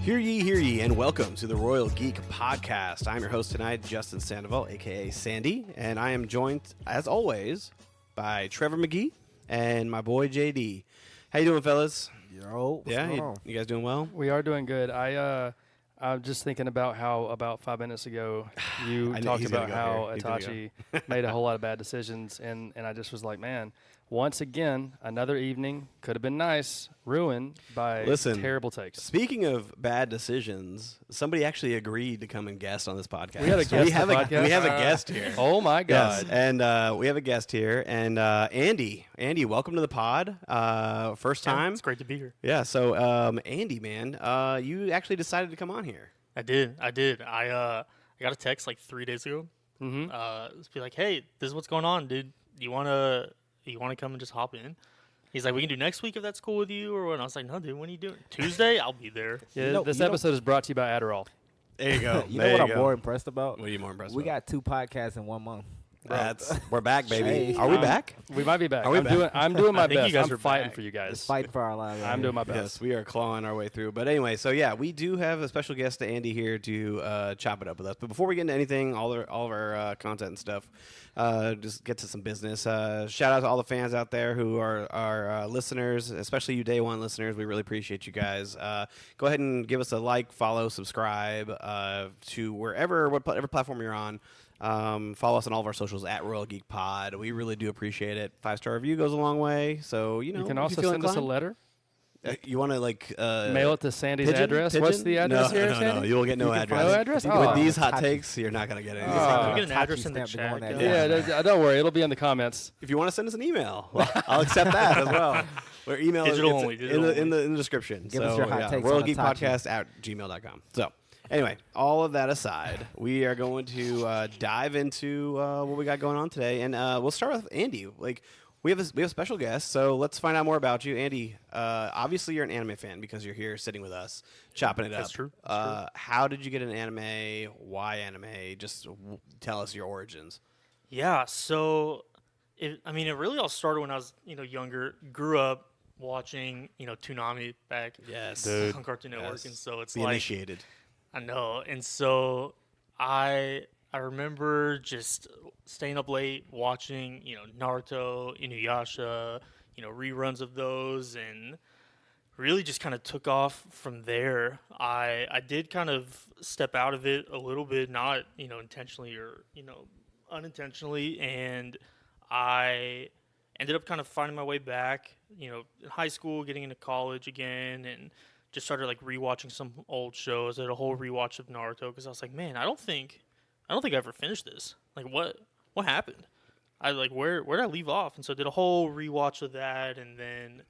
Hear ye, and welcome to the Royal Geek Podcast. I'm your host tonight, Justin Sandoval, a.k.a. Sandy, and I am joined, as always, by Trevor McGee and my boy, JD. How you doing, fellas? Yo, what's Yeah, going on? you guys doing well? We are doing good. I'm just thinking about how about 5 minutes ago you I know talked he's gonna about go how here. He's gonna Itachi made a whole lot of bad decisions, and I just was like, man, once again, another evening could have been nice, ruined by terrible takes. Speaking of bad decisions, somebody actually agreed to come and guest on this podcast. We had a guest on the podcast? We have a guest here. Oh my God! Yes, and we have a guest here, and Andy, welcome to the pod. First time. It's great to be here. Yeah. So, Andy, man, you actually decided to come on here. I did. I got a text like 3 days ago. Just be like, hey, this is what's going on, dude. You wanna come and just hop in? He's like, we can do next week if that's cool with you, or what? And I was like, no, dude, when are you doing? Tuesday, I'll be there. Yeah, this episode is brought to you by Adderall. There you go. You know what I'm more impressed about? What are you more impressed We about? got 2 podcasts in 1 month. We're back, baby. Hey. Are we back? We might be back. Are we back? I'm doing my I think best. you guys I'm are fighting back. for you guys. Just fighting for our lives. I'm doing my Yes, best. we are clawing our way through. But anyway, so yeah, we do have a special guest, Andy, here to chop it up with us. But before we get into anything, all of our content and stuff, just get to some business. Shout out to all the fans out there who are our listeners, especially you day one listeners. We really appreciate you guys. Go ahead and give us a like, follow, subscribe to whatever platform you're on. Follow us on all of our socials at Royal Geek Pod. We really do appreciate it. 5-star review goes a long way. So, you You can if also feel send us a inclined- letter. You want to Mail it to Sandy's address. What's the address no, here, no, Sandy? No, you will get no address. No address? With Oh. With these hot Tachi. takes, you're not going to get anything. Can we Oh. get an address Tachi in the stamp to go on chat? that Yeah, don't worry. It'll be in the comments. If you want to send us an email, I'll accept that as well. Our email Digital is only, in digital the only. description. Give us your hot takes on RoyalGeekPodcast at gmail.com. So, anyway, all of that aside, we are going to dive into what we got going on today, and we'll start with Andy. We have a special guest, so let's find out more about you, Andy. Obviously, you're an anime fan because you're here sitting with us, chopping it up. That's true. How did you get an anime? Why anime? Just tell us your origins. Yeah. So, it really all started when I was younger. Grew up watching Toonami back Yes, on Cartoon Network, and so it's the like initiated. I know, and so I remember just staying up late watching, Naruto, Inuyasha, reruns of those, and really just kind of took off from there. I did kind of step out of it a little bit, not, intentionally or, unintentionally, and I ended up kind of finding my way back, in high school, getting into college again, and just started like rewatching some old shows. I did a whole rewatch of Naruto because I was like, man, I don't think I ever finished this. Like, what happened? Where did I leave off? And so I did a whole rewatch of that, and then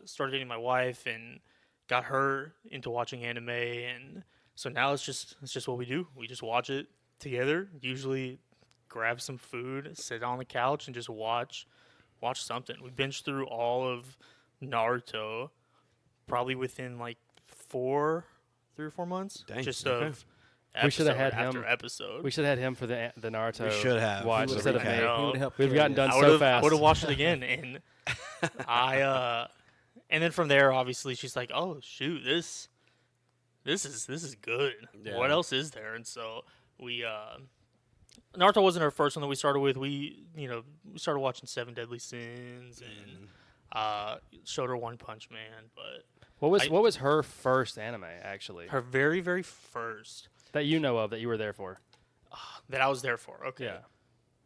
started dating my wife and got her into watching anime, and so now it's just what we do. We just watch it together. Usually, grab some food, sit on the couch, and just watch something. We binged through all of Naruto, probably within like 3 or 4 months. Dang, Just okay. of We should have episode had after him. episode. We should have had him for the Naruto. We should have. watch He instead of would've me. recap. He would help We've carry gotten this. done I so would fast. have watched it again, and and then from there, obviously, she's like, "Oh shoot, this is good. Yeah. What else is there?" And so we Naruto wasn't our first one that we started with. We started watching Seven Deadly Sins and showed her One Punch Man, but What was her first anime actually her very very first that you know of that you were there for? that I was there for. Okay, Yeah.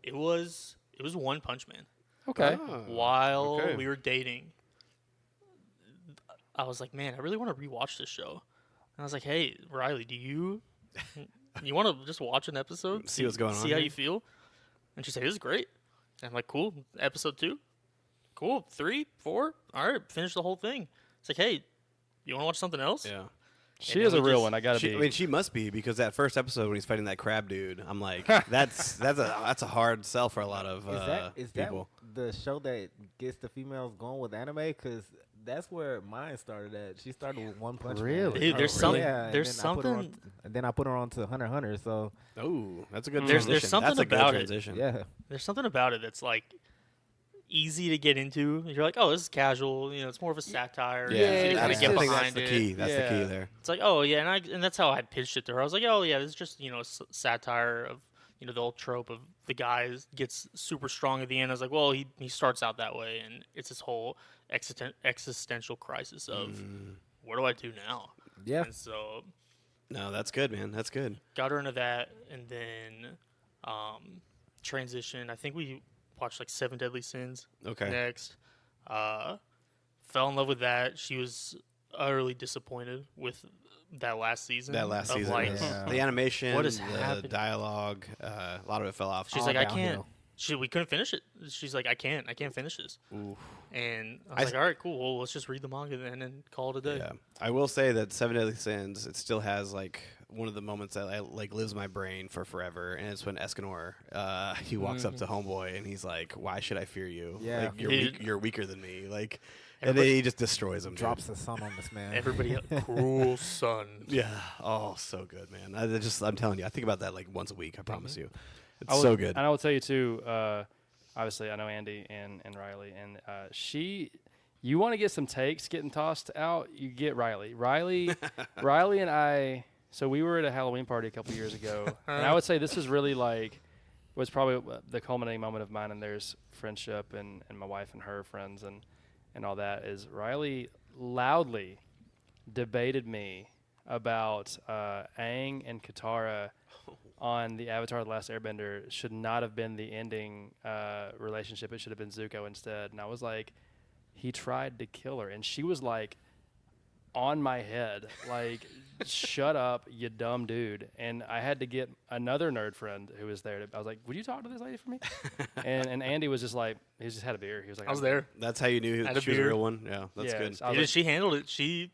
it was One Punch Man. Okay. Oh, While okay. we were dating, I was like, man, I really want to rewatch this show. And I was like, hey, Riley, do you want to just watch an episode? See what's going on See how here? you feel? And she said, this is great. And I'm like, cool. Episode 2? Cool. 3, 4? All right, finish the whole thing. It's like, hey, you want to watch something else? Yeah. She And is then a we real just- one. I gotta be. I mean, she must be because that first episode when he's fighting that crab dude, I'm like, that's a hard sell for a lot of Is people. that the show that gets the females going with anime? Because that's where mine started at. She started with One Punch Man. Really? Dude, there's Oh, some, really? Yeah, and there's then I put her on- something, and then I put her on to Hunter x Hunter. So Oh, that's a good There's transition. something that's a good about it. transition. yeah, there's something about it that's like, easy to get into. You're like, oh, this is casual. You know, it's more of a satire. Yeah, Easy to I kind of get think that's behind the it. key. That's the Yeah. key there. It's like, oh yeah, and that's how I pitched it to her. I was like, oh yeah, this is just satire of the old trope of the guy gets super strong at the end. I was like, well, he starts out that way, and it's this whole existential crisis of what do I do now? Yeah. And so No, that's good, man. That's good. got her into that, and then transition. I think we watched like 7 Deadly Sins Okay. next. Fell in love with that. She was utterly disappointed with that last season. That last of season, like, was- Yeah. the animation, What is the happening? dialogue, a lot of it fell off. she's All like, I can't. downhill. We couldn't finish it. She's like, I can't finish this. Oof. And I was like, all right, cool. Well, let's just read the manga then and call it a day. Yeah, I will say that Seven Deadly Sins, it still has like one of the moments that lives in my brain for forever, and it's when Escanor he walks up to Homeboy and he's like, "Why should I fear you? Yeah. Like, Dude. you're weaker than me." Like, and then he just destroys him. dude. Drops the sun on this man. Everybody, cruel son. Yeah. Oh, so good, man. I'm telling you, I think about that like once a week. I promise you, it's I will- so good. And I will tell you too. Obviously, I know Andy and Riley, and you want to get some takes getting tossed out, you get Riley. Riley and I. So we were at a Halloween party a couple years ago, and I would say this is really was probably the culminating moment of mine and theirs friendship, and my wife and her friends and all that. Is Riley loudly debated me about Aang and Katara on the Avatar: The Last Airbender should not have been the ending relationship. It should have been Zuko instead. And I was like, he tried to kill her. And she was like, on my head, like, shut up, you dumb dude. And I had to get another nerd friend who was there. I was like, would you talk to this lady for me? and Andy was just like, he just had a beer. He was like, I was there. That's how you knew Had a she was a beer. real one. Yeah, that's Yeah, good. so I was Yeah, like- she handled it. She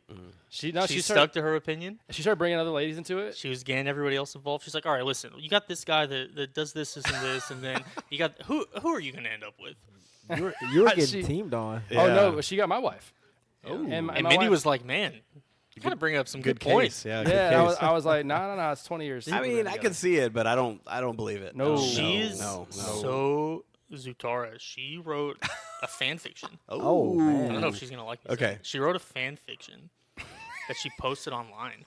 she stuck started, to her opinion. she started bringing other ladies into it. She was getting everybody else involved. She's like, all right, listen, you got this guy that does this, and this, and then you got who are you gonna end up with? You were She- getting teamed on. Yeah. Oh no, she got my wife. Oh. And my Mindy wife- was like, man, you gotta bring up some good case. points. Yeah, good Yeah, and case. I was like, no, it's 20 years. I since we've mean, been I together. can see it, but I don't believe it. No. She's no. so Zutara. She wrote a fan fiction. Oh, I man. don't know if she's gonna like this. Okay. She wrote a fan fiction that she posted online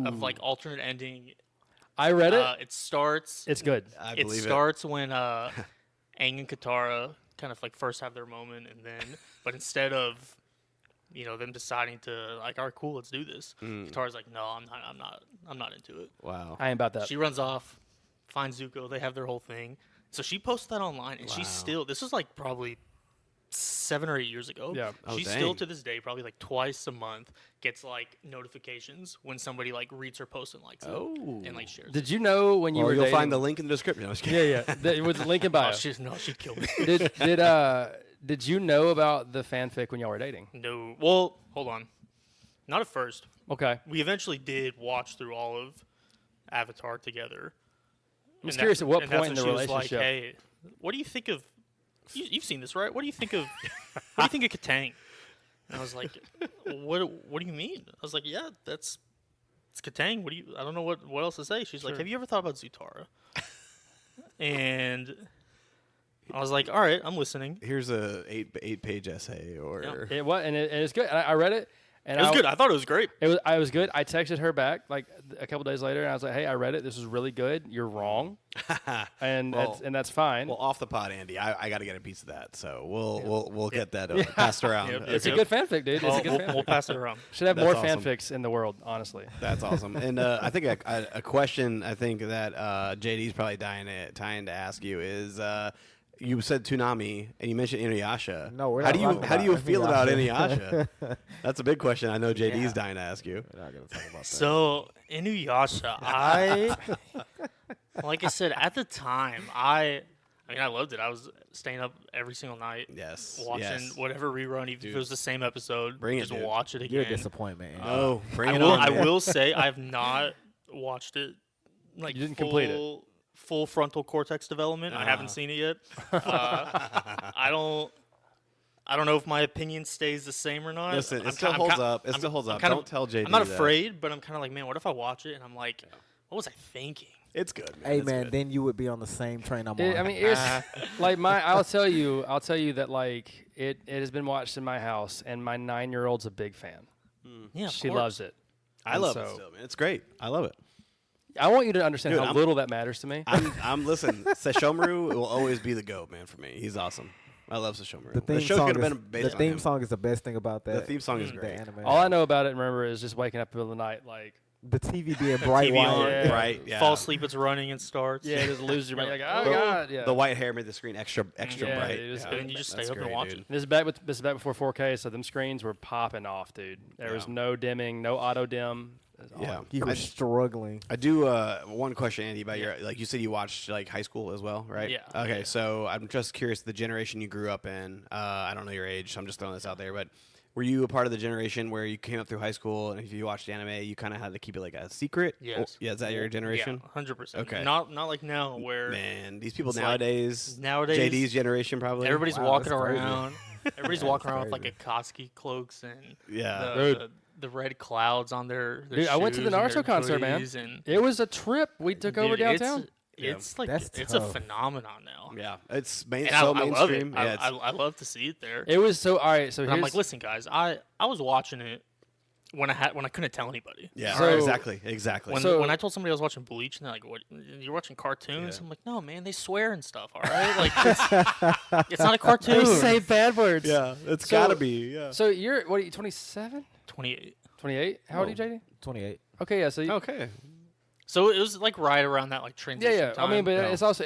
of like alternate ending. I read it. It starts. It's good. I It believe starts when Aang and Katara kind of like first have their moment, and then but instead of them deciding to like, all right, cool, let's do this. Katara's like, no, I'm not into it. Wow. I ain't about that. She runs off, finds Zuko. They have their whole thing. So she posted that online, and she's still. This was like probably 7 or 8 years ago. Yeah. Oh, She's still dang. to this day probably like twice a month gets like notifications when somebody like reads her post and likes it and like shares. Did you know when you Well, were you'll dating? find the link in the description. No, I'm just kidding. Yeah. It was link in it. bio. She killed me. Did you know about the fanfic when y'all were dating? No. Well, hold on. Not at first. Okay. We eventually did watch through all of Avatar together. I'm just curious at what and that's point in the when she was relationship. Like, hey, what do you think of? You've seen this, right? What do you think of? What do you think of Katang? And I was like, what do you mean? I was like, yeah, it's Katang. I don't know what else to say. She's like, have you ever thought about Zutara? And I was like, all right, I'm listening. Here's a eight page essay, or It was, and it's good. And I read it, and It was good. I thought it was great. I was good. I texted her back like a couple days later, and I was like, "Hey, I read it. This is really good. You're wrong, and Well- that's fine. well, off the pod, Andy. I got to get a piece of that, so we'll get that passed around. Yep, it's yep. a good fanfic, dude. It's a good fanfic. We'll pass it around. Should have That's more awesome. fanfics in the world, honestly. That's awesome. And I think a question I think that JD's probably dying to ask you is you said Toonami and you mentioned Inuyasha. No, we're how not do you talking how do you about feel about Inuyasha. Inuyasha? That's a big question. I know JD's Yeah. dying to ask you. We're not gonna talk about that. So Inuyasha, like I said at the time, I mean I loved it. I was staying up every single night Yes. watching yes. whatever rerun, even if it was the same episode. Bring it, just dude. watch it You're a again. disappointment. Andy. Oh, bring I it will. on. I man. will say I have not watched it. Like You didn't complete it. Full frontal cortex development. I haven't seen it yet. I don't know if my opinion stays the same or not. Listen, I'm it still ki- I'm holds ki- up. It I'm- still holds I'm up. kind Don't tell JD. I'm not that. afraid, but I'm kind of like, man, what if I watch it and I'm like, what was I thinking? It's good, man. Hey It's man, good. then you would be on the same train I'm on. I mean, it's like I'll tell you that like it has been watched in my house, and my 9-year-old's a big fan. Yeah, of She course. loves it. I And love it so- still, man. It's great. I love it. I want you to understand Dude, how little that matters to me. I'm listen. Sesshomaru will always be the GOAT, man, for me. He's awesome. I love Sesshomaru. the theme, show song could have is, been based the on theme him. song is the best thing about that. The theme song is the great. anime. All I know about it, remember, is just waking up in the middle of the night, like, The TV being bright TV white. on, Yeah. Right? Yeah. Fall asleep, it's running, it starts. just lose your mind. Like, oh The- god, yeah. The white hair made the screen extra Yeah, bright. it was Yeah. good. And you just That's stay up and great, watch dude. it. This is back before 4K, so them screens were popping off, dude. There was Yeah. no dimming, no auto dim. Yeah. You were struggling. I do one question, Andy, about your like you said you watched like high school as well, right? Yeah. Okay, so I'm just curious the generation you grew up in. I don't know your age, so I'm just throwing this out there, but were you a part of the generation where you came up through high school and if you watched anime, you kind of had to keep it like a secret? Yes. Yeah, is that your generation? Yeah, 100%. Okay. Not like now where Man, these people It's like- nowadays, nowadays JD's generation probably. everybody's Wow, walking that's crazy. around. Everybody's Yeah, walking that's around with like crazy. Akatsuki cloaks and Yeah. the red clouds on their Dude, I went to the shoes and their Naruto concert, man. hoodies and It was a trip we took over Dude, downtown. It's like That's it's tough. a phenomenon now. Yeah, it's And so I love it. mainstream. Yeah, it's- I love to see it there. It was so all right. So And I'm here's like, listen, guys, I was watching it when I couldn't tell anybody. yeah, So- exactly. When, So- when I told somebody I was watching Bleach, and they're like, "What? You're watching cartoons?" Yeah. I'm like, "No, man, they swear and stuff. All right, like it's not a cartoon." they say bad words. yeah, it's So- gotta be. Yeah. So you're what are you 27? 28. 28? How old are you, JD? 28. Okay, yeah. So you, Okay. So it was like right around that like yeah, transition. yeah. I mean, time. but Yeah. it's also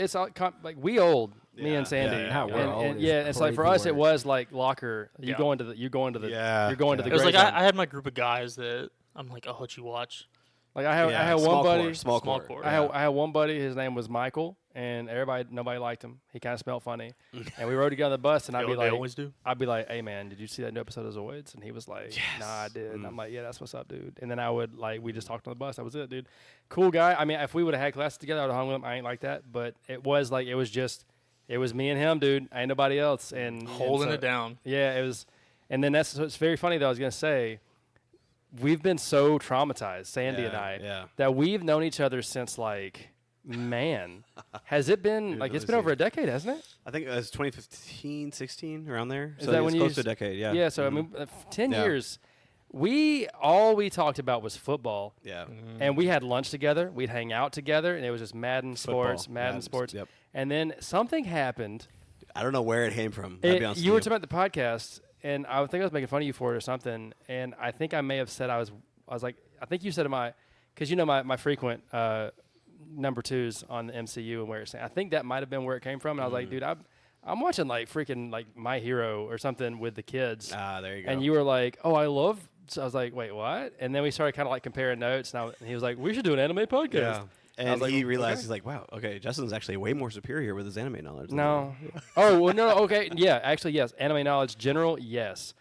like we old. Me Yeah, and Sandy. yeah, yeah. Not Yeah. we're And, old and is yeah, it's like for crazy us, it word. was like locker. You Yeah. go into the Yeah, you're going to yeah. the it was gray like zone. I had my group of guys that I'm like, "Oh, what you watch?" Like I had Yeah, one small buddy. core, small Small core. core. I had one buddy. His name was Michael, and nobody liked him. He kind of smelled funny, and we rode together on the bus. And I'd be They like, always do. I'd be like, "Hey man, did you see that new episode of Zoids?" And he was like, "Nah, I did." And I'm like, "Yeah, that's what's up, dude." And then I would we just talked on the bus. That was it, dude. Cool guy. I mean, if we would have had classes together, I would have hung with him. I ain't like that, but it was me and him, dude. Ain't nobody else. And Holding so- it down. Yeah, it was. And then so it's very funny though. I was gonna say, we've been so traumatized, Sandy and I, Yeah. that we've known each other since has it been Dude, it's let been me over see. a decade, hasn't it? I think it was 2015, 16, around there. Is So that it's when you close used- to a decade? Yeah. Yeah. So Mhm. I mean, 10 Yeah. years. All we talked about was football, yeah. and we had lunch together. We'd hang out together, and it was just Madden Football, sports, Madden sports. Yep. And then something happened. I don't know where it came from. I'll be honest You were with talking about the podcast, and I think I was making fun of you for it or something. And I think I may have said I was like, I think you said because you know my frequent number twos on the MCU and where it's. I think that might have been where it came from. And I was like, dude, I'm watching like freaking like My Hero or something with the kids. there you go. And you were like, oh, I love. So I was like, wait, what? And then we started kind of like comparing notes, and he was like, we should do an anime podcast. yeah. I And was like, he realized okay. he's like, wow, okay, Justin's actually way more superior with his anime knowledge. than No. Oh, well, no. Okay. Yeah. Actually, yes. Anime knowledge, general, yes.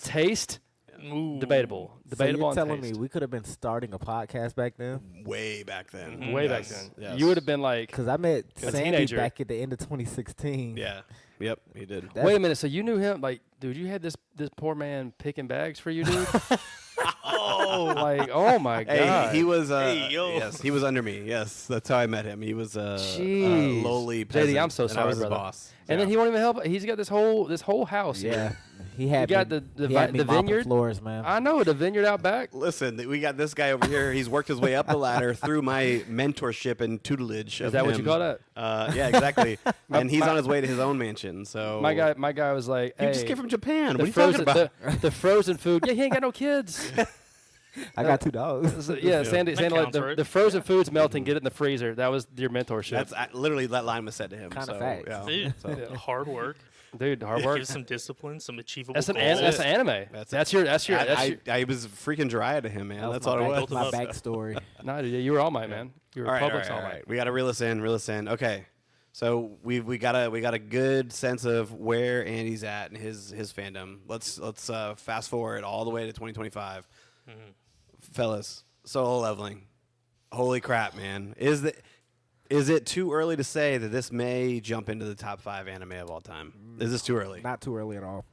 Taste, Ooh. debatable. Debatable So you're on telling taste. me we could have been starting a podcast back then? way back then. Mhm. Way Yes, back then. yes. You would have been like, Because I met A Sandy teenager. back at the end of 2016. Yeah. Yep. He did. That's- wait a minute. So you knew him? Like, dude, you had this poor man picking bags for you, dude? Oh. Like, oh my Hey, god. he was. Hey, yo. Yes, he was under me. Yes, that's how I met him. He was a Jeez. lowly JD, peasant. I'm so and I sorry, was his brother. boss. And then he won't even help. He's got this whole house. Yeah. here. He had got me, the he had me the mopping vineyard? floors, man. I know the vineyard out back. Listen, we got this guy over here. He's worked his way up the ladder through my mentorship and tutelage. Is that what you call that? Yeah, exactly. And he's on his way to his own mansion. So My guy was like, you hey, just came from Japan. What the are you frozen, talking about? the frozen food. Yeah, he ain't got no kids. I got 2 dogs. So, yeah, Sandy, That like counts, right? the frozen food's melting. Get it in the freezer. That was your mentorship, That's literally that line was said to him. Kinda so, facts. Yeah. Dude, So, hard work. dude. Hard work. Give some discipline, some achievable That's an goals. that's an anime. That's your I was freaking dry to him, man. That That's my all it back- was. my backstory. No, dude, you were All Might, man. You were All right, all Publix right, All all Might. right. We got to reel this in. Okay, so we got a good sense of where Andy's at in his fandom. Let's fast forward all the way to 2025, fellas. Solo leveling, holy crap, man! Is it too early to say that this may jump into the top 5 anime of all time? Is this too early? Not too early at all.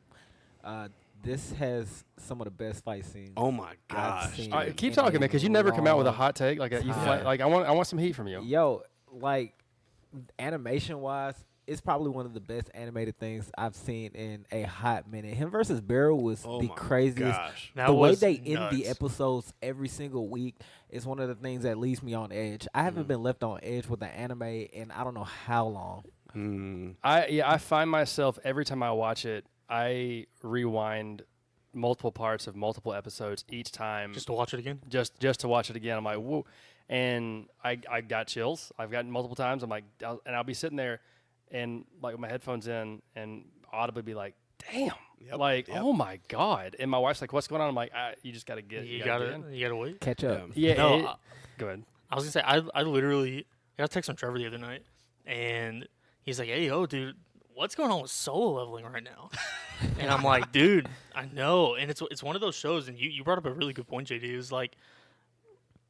This has some of the best fight scenes. Oh my I've gosh. seen All right, in keep talking, man, because you never come out with a long hot take. Like time. like I want some heat from you. Yo, like animation wise, it's probably one of the best animated things I've seen in a hot minute. Him versus Barrel was Oh the my craziest. gosh. That The way was they end the nuts. episodes every single week is one of the things that leaves me on edge. I haven't been left on edge with an anime in I don't know how long. Mm. I find myself every time I watch it, I rewind multiple parts of multiple episodes each time Just to watch it again. just to watch it again. I'm like, whoa. And I got chills. I've gotten multiple times. I'm like, I'll be sitting there and like with my headphones in and audibly be like, damn, Yep, like, yep. oh my God. And my wife's like, what's going on? I'm like, you just got to get, You gotta gotta, get in. you gotta wait. Catch up. Yeah. No, Go ahead. I was gonna say I literally got a text from Trevor the other night, and he's like, "Hey, yo, dude, what's going on with solo leveling right now?" And I'm like, "Dude, I know." And it's one of those shows, and you brought up a really good point, JD. Is like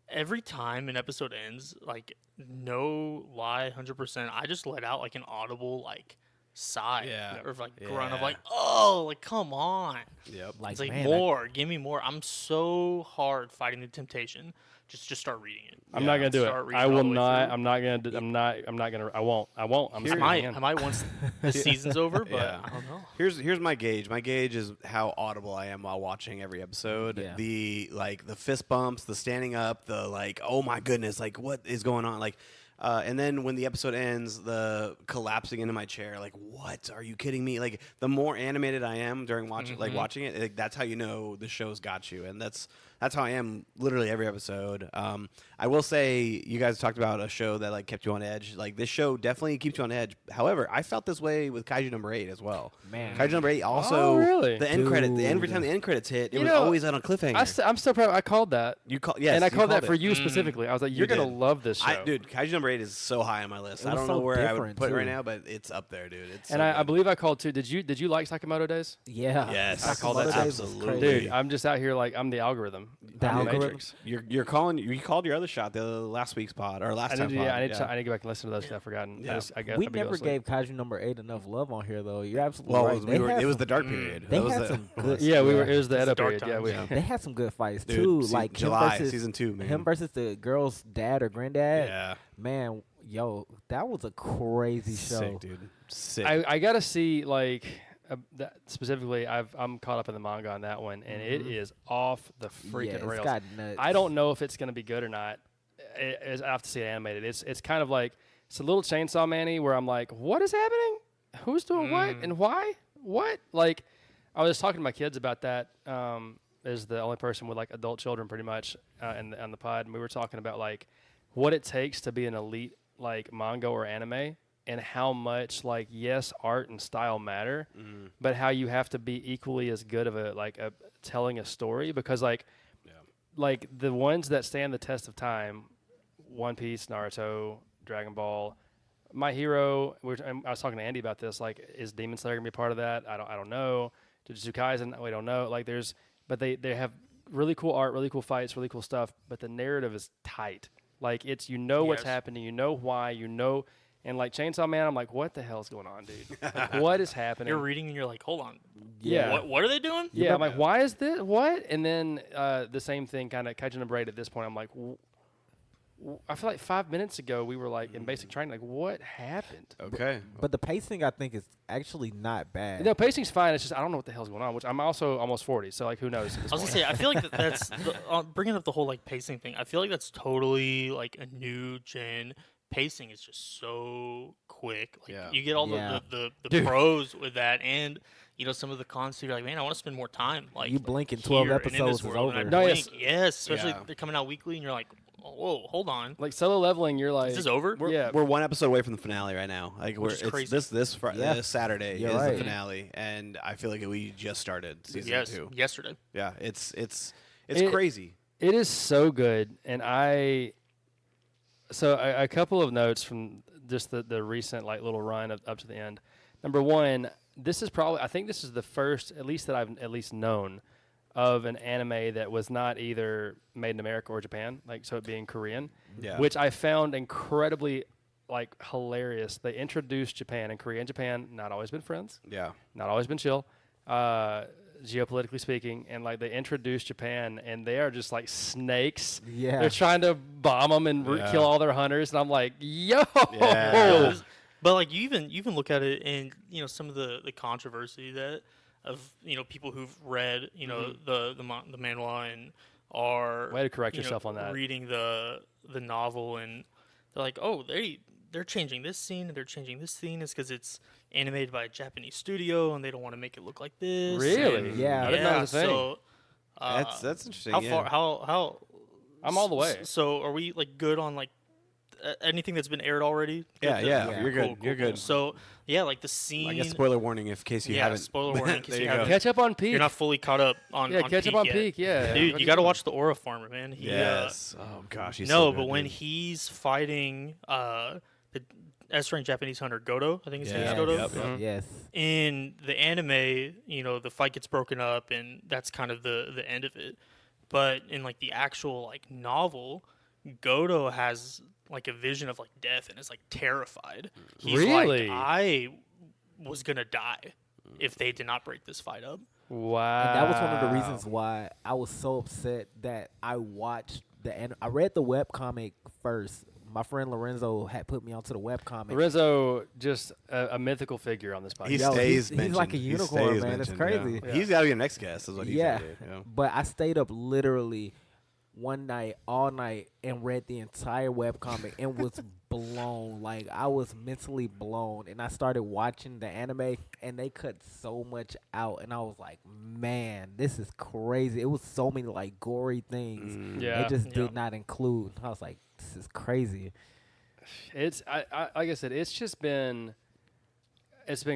every time an episode ends, like no lie, 100%, I just let out like an audible like sigh Yeah. or like grunt of Yeah. like, "Oh, like come on." Yep. Like, It's like man, more, give me more. I'm so hard fighting the temptation. Just start reading it. I'm not gonna do it. Start reading I all will the way not. through. I'm not gonna. I'm not gonna. I won't. I'm I skipping might, in. I might once the season's over, but Yeah. I don't know. Here's my gauge. My gauge is how audible I am while watching every episode. Yeah. The fist bumps, the standing up, the like, oh my goodness, like what is going on? Like, and then when the episode ends, the collapsing into my chair, like, what? Are you kidding me? Like, the more animated I am during watching, like watching it, like, that's how you know the show's got you, and that's how I am literally every episode. I will say, you guys talked about a show that like kept you on edge. Like this show definitely keeps you on edge. However, I felt this way with Kaiju number 8 as well. Man. Kaiju number 8 also. Oh, really? The end credit. Every Dude. time the end credits hit, it You was know, always on a cliffhanger. I'm still proud. I called that. You call yes, and I you called that it. for you specifically. I was like, you're You gonna did. love this show. Dude, Kaiju number 8 is so high on my list. It I was don't so know where I would different, put it right too. now, but it's up there, dude. It's and so I good. believe I called too. Did you like Sakamoto Days? Yeah. Yes. I call that Sakamoto Days was absolutely. crazy. Dude, I'm just out here like I'm the algorithm. The I'm algorithm? Matrix. You're calling. You called your other shot the last week's pod or last I time need to, pod. yeah, I need to go back and listen to those. 'Cause I've forgotten. Yeah. We never gave Kaiju number 8 enough love on here, though. You're absolutely Well, right. it was the dark period. They That was had the- some good. Yeah, we were. It was the It's Edo dark period. Yeah, we. times. They had some good fights Dude, too. like Like July him versus season 2, man. him versus the girl's dad or granddad. Yeah. Man, yo, that was a crazy show. Sick, dude. Sick. I gotta see like that specifically. I'm caught up in the manga on that one, and it is off the freaking yeah, it's rails. got nuts. I don't know if it's gonna be good or not. I have to see it animated. It's kind of like it's a little Chainsaw Man-y where I'm like, what is happening? Who's doing what and why? What? Like, I was talking to my kids about that. As the only person with like adult children, pretty much, on the pod, and we were talking about like what it takes to be an elite like manga or anime, and how much like yes, art and style matter, but how you have to be equally as good of a telling a story because like the ones that stand the test of time, One Piece, Naruto, Dragon Ball, My Hero. I was talking to Andy about this. Like, is Demon Slayer gonna be part of that? I don't know. Jujutsu Kaisen, we don't know. Like, but they have really cool art, really cool fights, really cool stuff. But the narrative is tight. Like, it's what's Yes. happening, why, and like Chainsaw Man, I'm like, what the hell's going on, dude? Like, what is happening? You're reading and you're like, hold on. Yeah. What are they doing? Yeah, I'm like, why is this? What? And then the same thing, kind of Kaiju number 8 at this point. I'm like, I feel like 5 minutes ago we were like in basic training. Like, what happened? okay. But the pacing, I think, is actually not bad. No, pacing's fine. It's just I don't know what the hell's going on. Which I'm also almost 40, so like, who knows? At this I was gonna point. say, I feel like that's bringing up the whole like pacing thing. I feel like that's totally like a new gen. Pacing is just so quick. Like Yeah. you get all Yeah. the Dude. pros with that, and some of the cons too. You're like, man, I want to spend more time. Like You blink and 12 here and in episodes this is world, and I over. No, blink. yes. Yes, especially Yeah. they're coming out weekly, and you're like, whoa, hold on, Like solo leveling, you're like, is this over? We're one episode away from the finale right now. Like Which is crazy. this Yeah. this Saturday You're is right. the finale, and I feel like we just started season yes, 2. yesterday. Yeah, it's It- crazy. It is so good, and so a couple of notes from just the recent like little run up to the end. Number one, I think this is the first, at least that I've at least known, of an anime that was not either made in America or Japan, like so it being Korean, Yeah. which I found incredibly like hilarious. They introduced Japan and Korea and Japan not always been friends, Yeah. not always been chill. geopolitically speaking, and like they introduced Japan, and they are just like snakes. Yeah. They're trying to bomb them and kill all their hunters, and I'm like, yo. Yeah. But like you even look at it, and some of the controversy that of people who've read the manhwa and are Way to correct yourself on that. reading the novel, and they're like, oh, they're changing this scene and they're changing this scene is because it's animated by a Japanese studio and they don't want to make it look like this. Really? And, Yeah. I didn't know it was a thing. So That's interesting. how yeah. far how I'm all the way. So are we like good on like anything that's been aired already? Yeah, Good? yeah, Yeah. you're good. Cool, You're cool. good. So yeah, like the scene. I guess spoiler warning in case you haven't. Spoiler warning in case There you you go. haven't. Catch up on Peak. You're not fully caught up on Yeah, catch up on yet. Peak. Yeah, Dude, you got to watch the Aura Farmer, man. He, Yes. Oh gosh. He's no, so but good, when dude. he's fighting the S-rank Japanese hunter Goto, I think his name is Yeah, Goto. yep, yep. Yes. In the anime, the fight gets broken up, and that's kind of the end of it. But in like the actual like novel, Goto has like a vision of like death and is like terrified. He's Really? like, I was gonna die if they did not break this fight up. Wow. And that was one of the reasons why I was so upset that I watched I read the webcomic first. My friend Lorenzo had put me onto the webcomic. Lorenzo, just a mythical figure on this podcast. He Yo, stays he's like a mentioned. He unicorn, stays man. It's mentioned, crazy. Yeah. He's got to be a next guest. Is what he Yeah. said. Yeah. But I stayed up literally one night, all night, and read the entire webcomic and was blown. Like, I was mentally blown. And I started watching the anime, and they cut so much out. And I was like, man, this is crazy. It was so many, like, gory things. Yeah. They just Yeah. did not include. I was like, this is crazy. It's I like I said, it's been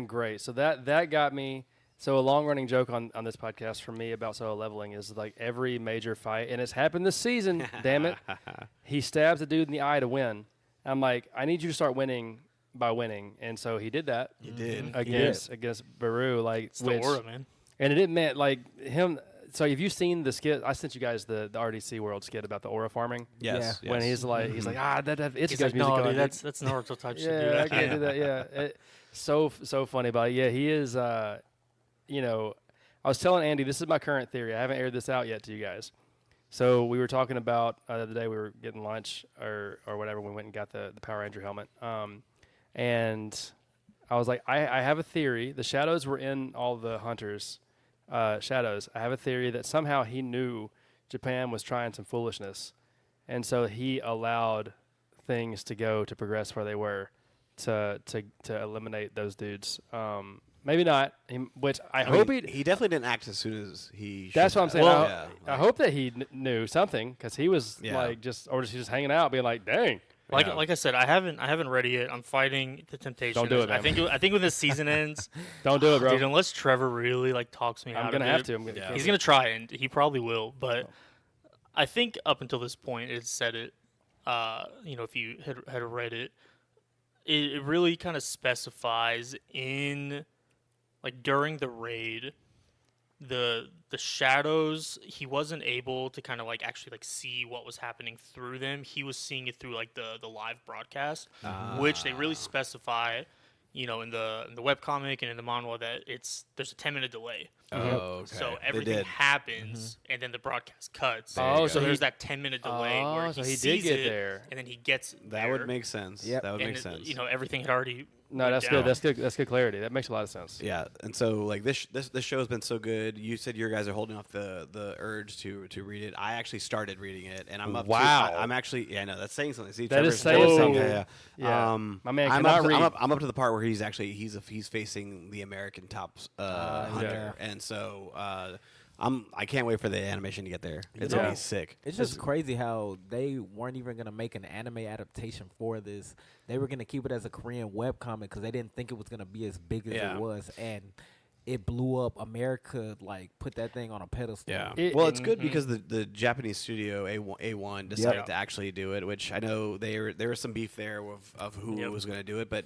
great. So that got me. So a long running joke on this podcast for me about solo leveling is like every major fight, and it's happened this season. Damn it, he stabs a dude in the eye to win. I'm like, I need you to start winning by winning, and so he did that. He did. against Baru, like It's the aura, man. and it meant like him. So have you seen the skit? I sent you guys the RDC World skit about the aura farming. Yes. When yes. he's like it's He's guys like, music no, on, dude, that's Naruto type shit, dude. yeah, I can't do that. Yeah, so funny about it. Yeah, he is. I was telling Andy, this is my current theory. I haven't aired this out yet to you guys. So we were talking about the other day we were getting lunch or whatever. We went and got the Power Ranger helmet. And I was like, I have a theory. The shadows were in all the hunters' shadows. I have a theory that somehow he knew Japan was trying some foolishness, and so he allowed things to go to progress where they were to eliminate those dudes. Maybe not. Which I hope he definitely didn't act as soon as he. That's should what I'm have. saying. Well, I hope that he knew something because he was Yeah. like just hanging out, being like, "Dang." Like Yeah. like I said, I haven't read it yet. I'm fighting the temptation. Don't do it, I man. think when this season ends, Don't do it, bro. dude, unless Trevor really like talks me out I'm of gonna it, have to. Yeah. He's gonna try, and he probably will. But I think up until this point, it said it. If you had read it, it really kind of specifies in like during the raid, the shadows. He wasn't able to kind of like actually like see what was happening through them. He was seeing it through like the live broadcast, which they really specify. In the webcomic and in the manhwa that there's a 10-minute delay. Oh, okay. So They everything did. happens, and then the broadcast cuts. There you Oh, go. so there's he- that 10-minute delay where so he he sees did get it, there. and then he gets That there, would make sense. Yep. That would and make sense. everything had already. No, went that's down. good. That's good. That's good clarity. That makes a lot of sense. Yeah, and so like this show has been so good. You said your guys are holding off the urge to read it. I actually started reading it, and I'm up. Wow. I'm actually no, that's saying something. See, That is Trevor's- saying Trevor's- something. Yeah. Yeah. My man I'm cannot up, read. I'm up to the part where he's actually he's facing the American top hunter, and so I can't wait for the animation to get there. It's gonna Yeah. be sick. It's just crazy how they weren't even going to make an anime adaptation for this. They were going to keep it as a Korean webcomic because they didn't think it was going to be as big as Yeah. it was. And it blew up. America, like, put that thing on a pedestal. Yeah. It- It's good because the Japanese studio A1 decided Yep. to actually do it, which I know there was some beef there of who Yep. was going to do it, but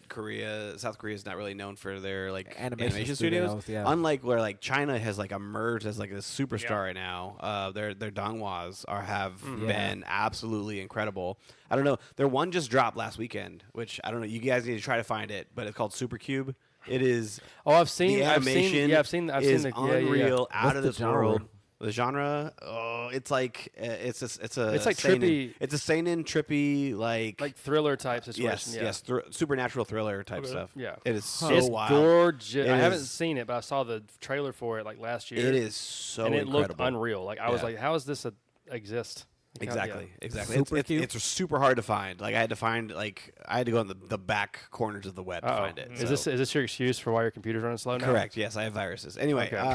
South Korea is not really known for their like Animation studios. studios, yeah. Unlike where like China has like emerged as like this superstar right now. Their donghwas have been absolutely incredible. I don't know. Their one just dropped last weekend, which I don't know. You guys need to try to find it, but it's called Super Cube. It is. Oh, I've seen. The animation I've seen is the unreal, out What's of the this genre? world. The genre, it's like it's a It's like seinen. trippy- It's a seinen trippy like thriller type situation. yes, supernatural thriller type Okay. stuff. Yeah. It is so It's wild. gorgeous. It I haven't is- seen it, but I saw the trailer for it like last year. It is so and it incredible. looked unreal. Like I was Yeah. like, how does this exist? Exactly. Super It's, cute. it's super hard to find. Like I had to go in the back corners of the web to find it. Is this your excuse for why your computer's running slow now? Correct. Yes, I have viruses. Anyway, Okay. all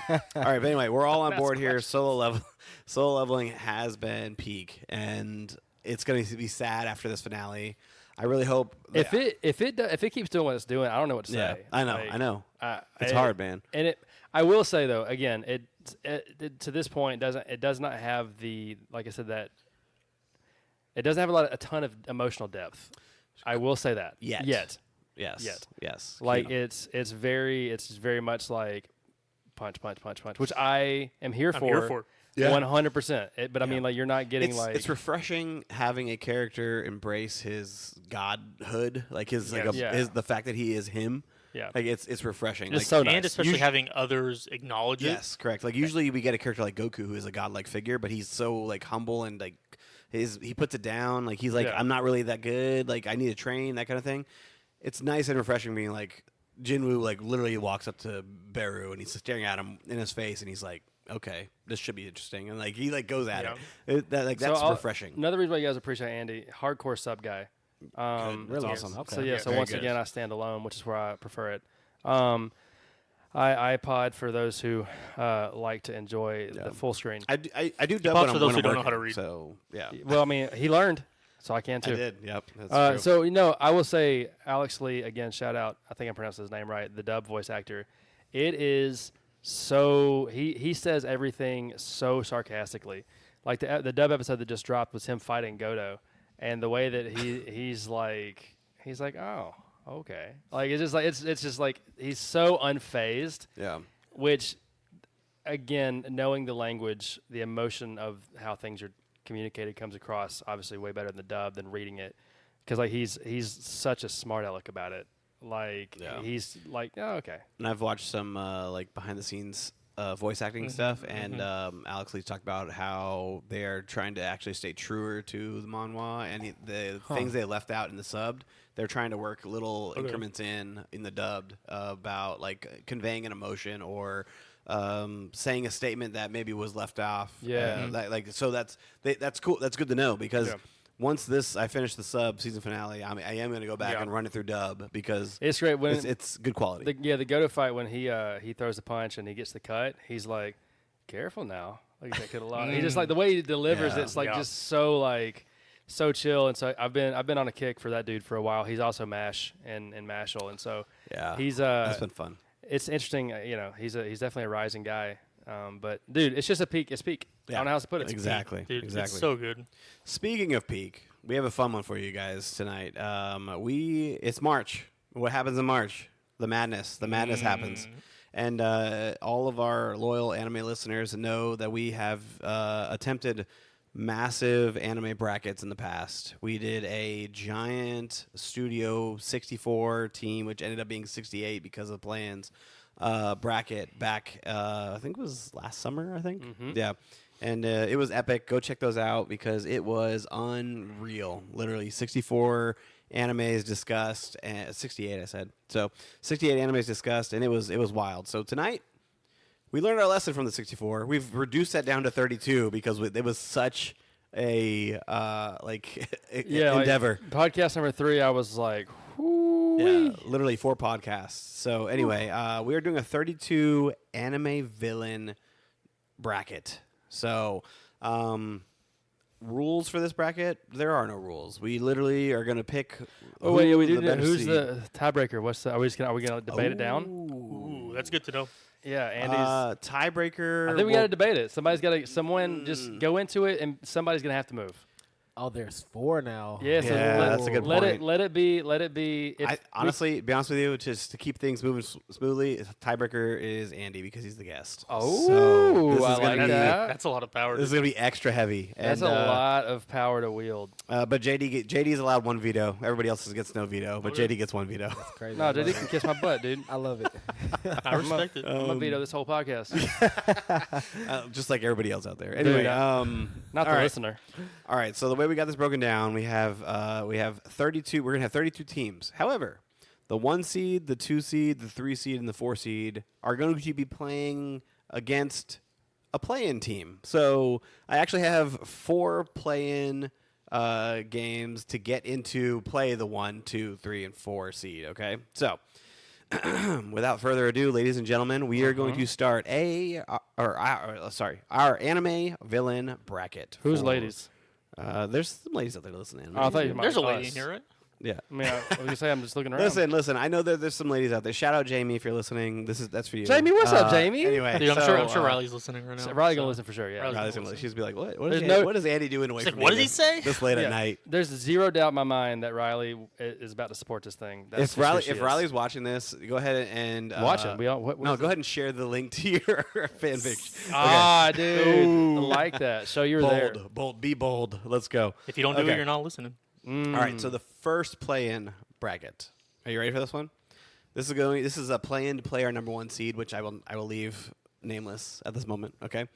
right. But anyway, we're all on That's board here. questions. Solo leveling has been peak, and it's going to be sad after this finale. I really hope If it keeps doing what it's doing, I don't know what to Yeah, say. I know. Like, I know. It's it- hard, man. And I will say though, again, it to this point it does not have the, like I said, that it doesn't have a ton of emotional depth. I will say that Yet. yet. Yes. Like Yeah. it's very much like punch, which I am here I'm for. here for. Yeah. 100%. But I mean, like you're not getting it's refreshing having a character embrace his godhood, like his Yes. Yeah. the fact that he is him. yeah. Like it's refreshing. It's Like, so nice. And especially Usu- having others acknowledge it. Yes, correct. Like usually we get a character like Goku who is a godlike figure, but he's so like humble and like he puts it down. Like he's like, Yeah. I'm not really that good. Like I need to train, that kind of thing. It's nice and refreshing being like Jinwoo like literally walks up to Beru and he's staring at him in his face and he's like, okay, this should be interesting, and like he like goes at Yeah. it. That's So refreshing. Another reason why you guys appreciate Andy, hardcore sub guy. That's Really? awesome. Okay. So Very once good. again, I stand alone, which is where I prefer it. iPod for those who like to enjoy the full screen. I do dub Pops when for I'm, those when who I'm don't know working, how to read. So yeah, Well, I mean, he learned, so I can I too. did. Yep, that's true. So I will say Alex Lee again. Shout out. I think I pronounced his name right. The dub voice actor. It is so he says everything so sarcastically. Like the dub episode that just dropped was him fighting Godo, and the way that he's like oh okay, like it's just like he's so unfazed. Yeah. Which, again, knowing the language, the emotion of how things are communicated comes across obviously way better in the dub than reading it, because like he's such a smart aleck about it. Like Yeah. he's like, oh, okay, And I've watched some like behind the scenes voice acting stuff, and Alex Lee's talked about how they're trying to actually stay truer to the manhwa, and the things they left out in the subbed, they're trying to work little increments in the dubbed about like conveying an emotion or saying a statement that maybe was left off. Yeah. So that's cool. That's good to know, because Yeah. once I finish the sub season finale, I am going to go back Yeah. and run it through dub, because it's great when it's good quality. the Godo fight, when he throws the punch and he gets the cut, he's like, careful now, like that could a lot. He just like the way he delivers Yeah. it's like Yeah. just so chill. And so I've been on a kick for that dude for a while. He's also Mash and Mashal, and so Yeah, he's that's been fun. it's interesting. He's definitely a rising guy. But dude, it's just a peak. It's peak. I don't know how else to put it. Exactly. Dude, exactly. it's so good. Speaking of peak, we have a fun one for you guys tonight. It's March. What happens in March? The madness. The madness happens. And all of our loyal anime listeners know that we have attempted massive anime brackets in the past. We did a giant Studio 64 team, which ended up being 68 because of plans, bracket back, I think it was last summer, I think. Yeah. And it was epic. Go check those out, because it was unreal. Literally 64 animes discussed, and 68 I said. So 68 animes discussed, and it was wild. So tonight we learned our lesson from the 64. We've reduced that down to 32 because it was such a endeavor. Like podcast number 3, I was like, Yeah, literally 4 podcasts. So anyway, we are doing a 32 anime villain bracket. So rules for this bracket, there are no rules. We literally are going to pick. oh wait, yeah, we do. better Who's seed. the tiebreaker? Are we gonna debate it down? Ooh, that's good to know. Yeah, Andy's. Tiebreaker. I think we got to debate it. Someone just go into it, and somebody's gonna have to move. Oh, there's 4 now. Yeah, so Yeah, that's a good let point. it let it be. If Honestly, to be honest with you, just to keep things moving smoothly, tiebreaker is Andy because he's the guest. Oh, so this I is gonna like be that. That's a lot of power. this is gonna be extra heavy. That's and, a lot of power to wield. But JD's allowed 1 veto. Everybody else gets no veto, but Okay. JD gets 1 veto. That's crazy. No, I love JD it. can kiss my butt, dude. I love it. I respect it. I'm gonna veto this whole podcast. Just like everybody else out there. Dude, Anyway, Not the all right. listener. All right, so the way we got this broken down, we have 32. We're gonna have 32 teams. However, the 1 seed, the 2 seed, the 3 seed, and the 4 seed are going to be playing against a play-in team. So I actually have 4 play-in games to get into play the 1, 2, 3, and 4 seed. Okay, so. Without further ado, ladies and gentlemen, we are going to start our anime villain bracket. Who's for- ladies? There's some ladies out there listening. Oh, I thought you There's a might lady us. in here, right? Yeah. I mean, I was gonna say I'm just looking around. Listen. I know that there's some ladies out there. Shout out Jamie if you're listening. That's for you. Jamie, what's up, Jamie? Anyway, Dude, I'm so, sure Riley's listening right now. So Riley so- gonna listen for sure. Yeah. Riley's Riley's gonna gonna, listen. she's be like, what? There's What is Andy doing away She's from like, what me did he say? this late Yeah. at night? There's zero doubt in my mind that Riley is about to support this thing. That's If just who she If is. Riley's watching this, go ahead and watch it, we all what no, is go it? ahead and share the link to your fanfic. Ah, dude, Ooh. I like that. So you're there. Bold, be bold. Let's go. If you don't do Okay. it, you're not listening. All right, so the first play-in bracket. Are you ready for this one? This is a play-in to play our number 1 seed, which I will leave nameless at this moment. Okay,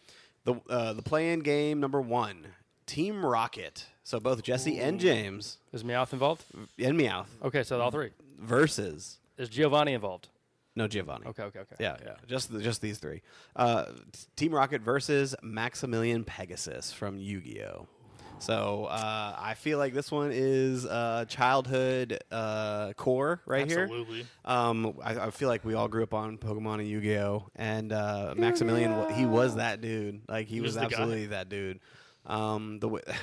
the play-in game number 1, Team Rocket. So both Jesse and James Is Meowth involved? and Meowth Okay, so all 3. versus Is Giovanni involved? no Giovanni. Okay. Yeah. Just these 3. Team Rocket versus Maximilian Pegasus from Yu-Gi-Oh. So I feel like this one is childhood core right here. Absolutely. I feel like we all grew up on Pokemon and Yu-Gi-Oh, and Maximilian, he was that dude. Like he was was the guy. absolutely that dude.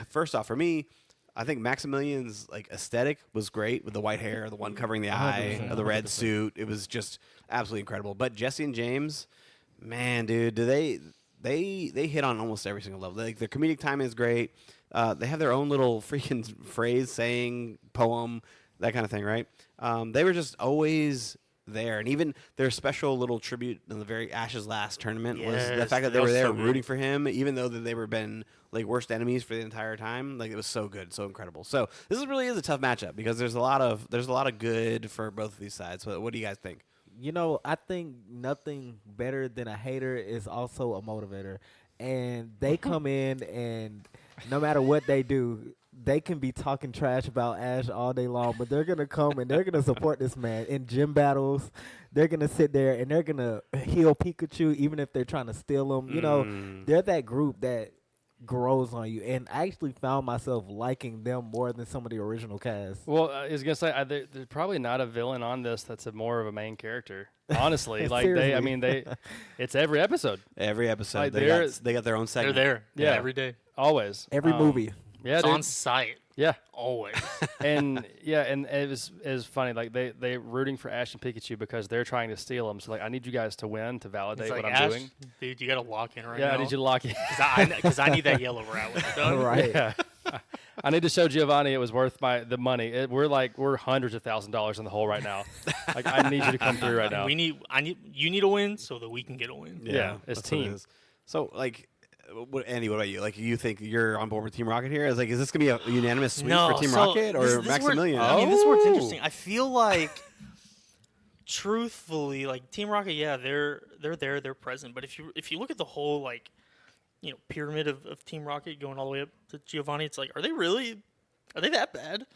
First off, for me, I think Maximilian's like aesthetic was great with the white hair, the one covering the eye, 100%, the red suit. It was just absolutely incredible. But Jesse and James, man, dude, they hit on almost every single level. Like their comedic timing is great. They have their own little freaking phrase, saying, poem, that kind of thing, right? They were just always there, and even their special little tribute in the very Ash's last tournament was the Yes, fact that that they were was there so good. rooting for him, even though that they were been like worst enemies for the entire time. Like it was so good, so incredible. So this really is a tough matchup because there's a lot of good for both of these sides. So what do you guys think? You know, I think nothing better than a hater is also a motivator. And they come in and no matter what they do, they can be talking trash about Ash all day long, but they're going to come and they're going to support this man in gym battles. They're going to sit there and they're going to heal Pikachu even if they're trying to steal him. You know, they're that group that grows on you. And I actually found myself liking them more than some of the original cast. Well, I was gonna say there's probably not a villain on this that's more of a main character. Honestly, like Seriously. it's every episode, Every episode, Like, they got their own They're segment. there. Yeah. Every day. always. Every movie. Yeah, It's dude. on site. Yeah, Always. and it was funny. Like they rooting for Ash and Pikachu because they're trying to steal them. So like, I need you guys to win to validate It's like, what I'm Ash, doing. dude, you got to lock in right Yeah, now. I need you to lock in. Because I need that yellow rat when you're done. Right. Yeah. I need to show Giovanni it was worth the money. We're hundreds of $1,000s in the hole right now. Like I need you to come through right now. You need a win so that we can get a win. Yeah, it's that's what it team. is. So, like, Andy, what about you? Like, you think you're on board with Team Rocket here? Is this gonna be a unanimous sweep No, for Team so Rocket or this is where- Maximilian? I mean, this is where it's Oh. interesting. I feel like, truthfully, like Team Rocket, yeah, they're there, they're present. But if you look at the whole pyramid of Team Rocket going all the way up to Giovanni, it's like, are they that bad?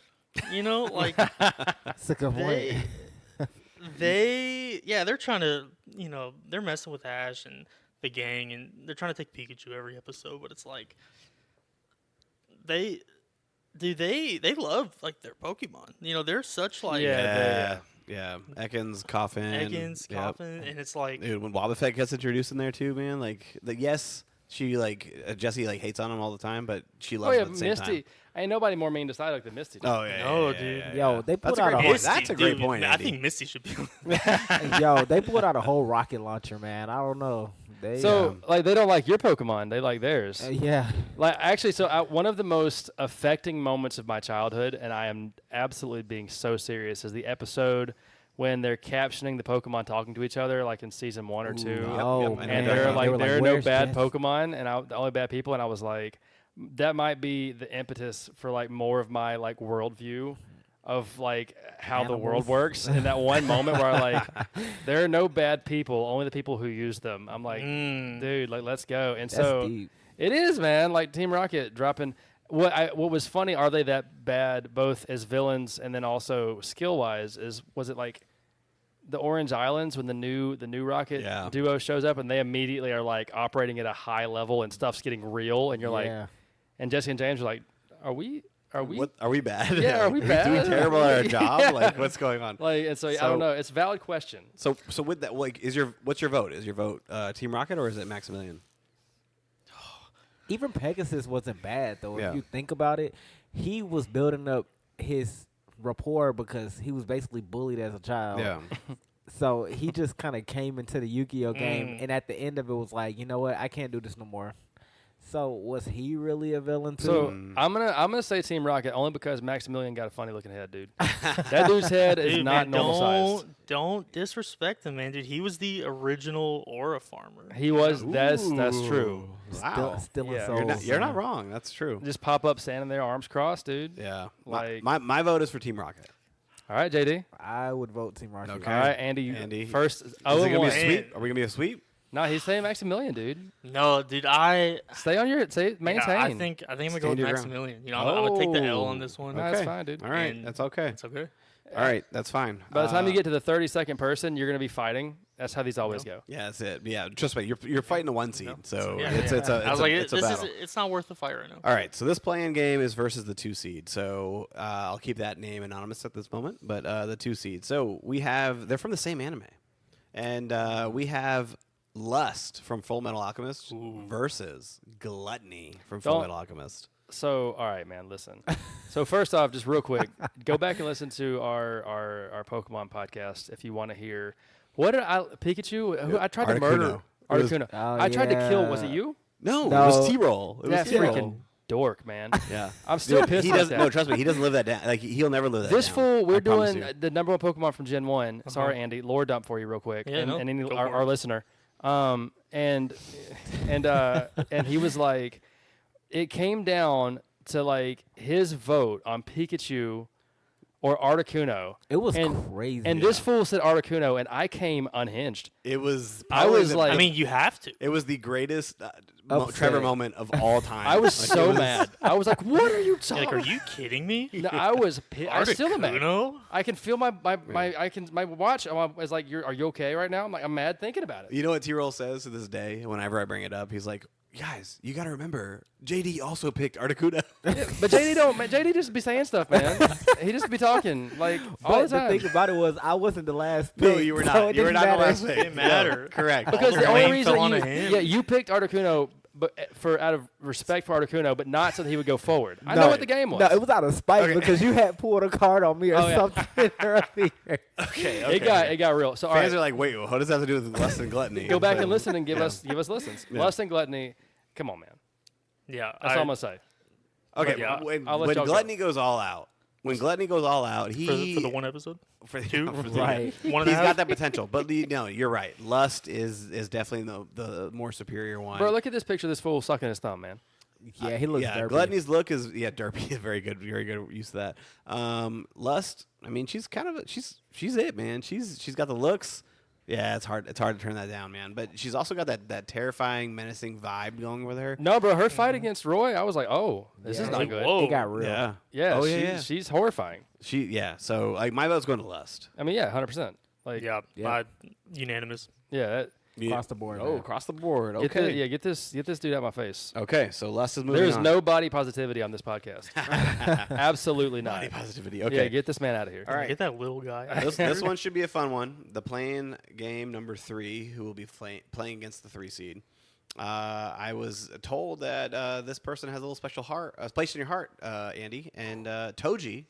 You know, like That's a good point. they're trying to, they're messing with Ash and the gang, and they're trying to take Pikachu every episode. But it's like they love like their Pokemon. They're such like Yeah. yeah. Ekans, Coffin, Eggins, yep. Coffin, and it's like Dude, when Wobbuffet gets introduced in there too, man, yes, she Jessie hates on him all the time, but she Oh loves yeah, him at the same Misty. time. Ain't nobody more mean to Psyduck than Misty. Oh yeah, No, yeah, dude. yeah, Yo, yeah. they put That's a out great a point. Misty, That's a great dude, point, I Andy. think Misty should be. Yo, they put out a whole rocket launcher, man. I don't know. They, So like they don't like your Pokemon, they like theirs. yeah. Like actually, so one of the most affecting moments of my childhood, and I am absolutely being so serious, is the episode when they're captioning the Pokemon talking to each other, like in season 1 or 2. Yep, Oh, yep, I know And that they're one. like, They were like, there are no "Where's bad Jess?" Pokemon, and the only bad people. And I was like, that might be the impetus for like more of my like worldview of like how the world Animals. works. In that one moment where like, there are no bad people, only the people who use them. I'm like, dude, like let's go. And That's so deep. it is, man. Like Team Rocket dropping. What was funny? Are they that bad, both as villains and then also skill wise? Was it like the Orange Islands when the new Rocket Yeah. duo shows up and they immediately are like operating at a high level and stuff's getting real and you're like, Yeah. and Jesse and James are like, are we? What are we bad? Yeah, are we Doing bad? terrible at our job? Yeah. Like, what's going on? Like, and so, I So- don't know. It's a valid question. So with that, like, what's your vote? Is your vote Team Rocket or is it Maximilian? Even Pegasus wasn't bad though. Yeah. If you think about it, he was building up his rapport because he was basically bullied as a child. Yeah. So he just kind of came into the Yu-Gi-Oh game, and at the end of it was like, you know what, I can't do this no more. So was he really a villain too? So I'm gonna say Team Rocket only because Maximilian got a funny looking head, dude. That dude's head is Dude, not man, normal sized. don't disrespect him, man, dude. He was the original aura farmer. He was. That's true. Wow. Stealing Yeah. souls. You're not wrong. That's true. Just pop up standing there, arms crossed, dude. Yeah. Like- My vote is for Team Rocket. All right, JD. I would vote Team Rocket. Okay. All right, Andy. Andy. First. Is Oh, it gonna be a Man. sweep? Are we gonna be a sweep? No, he's saying Maximilian, dude. No, dude, Stay on your maintain. Yeah, I think I'm gonna go Stand with your ground. Maximilian. You know, I'm gonna take the L on this one. No, that's fine, dude. All right. And That's okay. It's okay. All right. That's fine. By the time you get to the 32nd person, you're gonna be fighting. That's how these always go. yeah, that's it. Yeah, trust me. You're fighting a 1 seed, so Yeah, it's a I was like, it's a this battle. it's not worth the fight right now. All right, so this playing game is versus the 2 seed. So I'll keep that name anonymous at this moment, but the 2 seed. So they're from the same anime, and we have Lust from Full Metal Alchemist versus Gluttony from Full Don't- Metal Alchemist. So, all right, man. Listen. So first off, just real quick, go back and listen to our Pokemon podcast if you want to hear. What did Pikachu? Who I tried to murder. It was- Articuno. Oh, I tried to kill. yeah. Was it you? No, No. it was T-Roll. It was That T-Roll. freaking dork, man. Yeah, I'm still Dude, pissed. He like doesn't. that. No, trust me, he doesn't live that down. Like he'll never live that This down. fool, we're I promise doing you. the number one Pokemon from Gen 1. Sorry, Andy. Lore dump for you real quick. Yeah, and no, and any, go our, for our it. listener. And he was like, it came down to like his vote on Pikachu or Articuno. It was And- crazy. And this fool said Articuno, and I came unhinged. It was. I probably was the- like- I mean, you have to. it was the greatest Upset. Trevor moment of all time. I was Like, so it was- mad. I was like, what are you talking Like, are you kidding me? No, I was pissed. I still am mad. Articuno? I can feel my watch is like, are you okay right now? I'm like, I'm mad thinking about it. You know what T-Roll says to this day? Whenever I bring it up, he's like, "Guys, you got to remember, JD also picked Articuno." But JD just be saying stuff, man. He just be talking like all But the the time. thing about it was, I wasn't the last pick. No, you were so not. it You were didn't not the matter. last pick. Didn't matter. No, correct. Because All the the only blame reason fell onto him. you picked Articuno, but out of respect for Articuno, but not so that he would go forward. I No, know what the game was. No, it was out of spite Okay. because you had pulled a card on me or Oh, yeah. something earlier. okay. It got real. So all Fans right, are like, "Wait, what does that have to do with Lust and Gluttony?" go back So- and listen and give us listens. Yeah. Lust and Gluttony. Come on, man. Yeah. That's all I'm gonna say. Okay, Yeah, when I'll let y'all go. Gluttony goes all out, he for the one episode. for the, Two? for the- Right. One and a He's half? got that potential, but you're right. Lust is definitely the more superior one. Bro, look at this picture of this fool sucking his thumb, man. Yeah, he looks yeah, derpy. Gluttony's look is derpy is very good use of that. Lust, I mean, she's kind of she's it, man. She's got the looks. Yeah, it's hard to turn that down, man. But she's also got that terrifying, menacing vibe going with her. No, bro, her fight against Roy, I was like, oh, this is Yeah. not Like, good. whoa. It got real. Yeah. Yeah, Oh, yeah. she's horrifying. So like my vote's going to Lust. I mean, yeah, 100%. Like, Yeah. Yeah. Unanimous. yeah. that- Across the board. Oh, man. across the board. Get Okay. get this dude out of my face. Okay, so Lust is moving There's on. no body positivity on this podcast. Absolutely not. body positivity. Yeah, Okay. get this man out of here. All right. Get that little guy. this one should be a fun one. The playing game number 3, who will be playing against the 3 seed. I was told that this person has a little special place in your heart, Andy, and Toji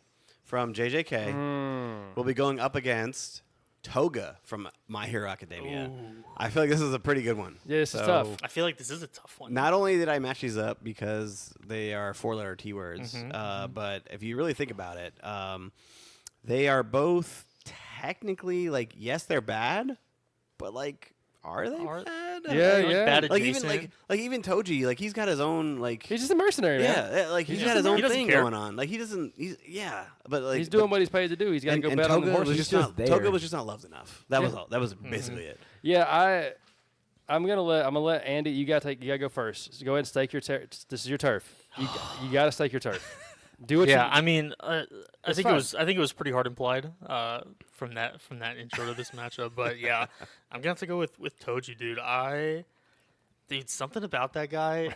from JJK will be going up against Toga from My Hero Academia. Ooh. I feel like this is a pretty good one. Yeah, this is tough. I feel like this is a tough one. Not only did I match these up because they are 4-letter T words, but if you really think about it, they are both technically like, yes, they're bad, but like, are they bad? Yeah, Like, yeah. bad Like even adjacent. like even Toji, like he's got his own like He's just a mercenary, man. yeah, like he's He got his doesn't- own he doesn't thing care. going on. Like he doesn't. He's but like He's doing what he's paid to do. He's got to go bet on the Toga horses. was He's just just not, there. Toga was just not loved enough. That was Yeah. all. That was basically it. Yeah, I'm gonna let Andy. You gotta go first. So go ahead and stake your turf. This is your turf. You gotta stake your turf. Do what Yeah, you. I mean, I It's think fine. it was pretty hard implied from that intro to this matchup. But yeah, I'm gonna have to go with Toji, dude. Something about that guy,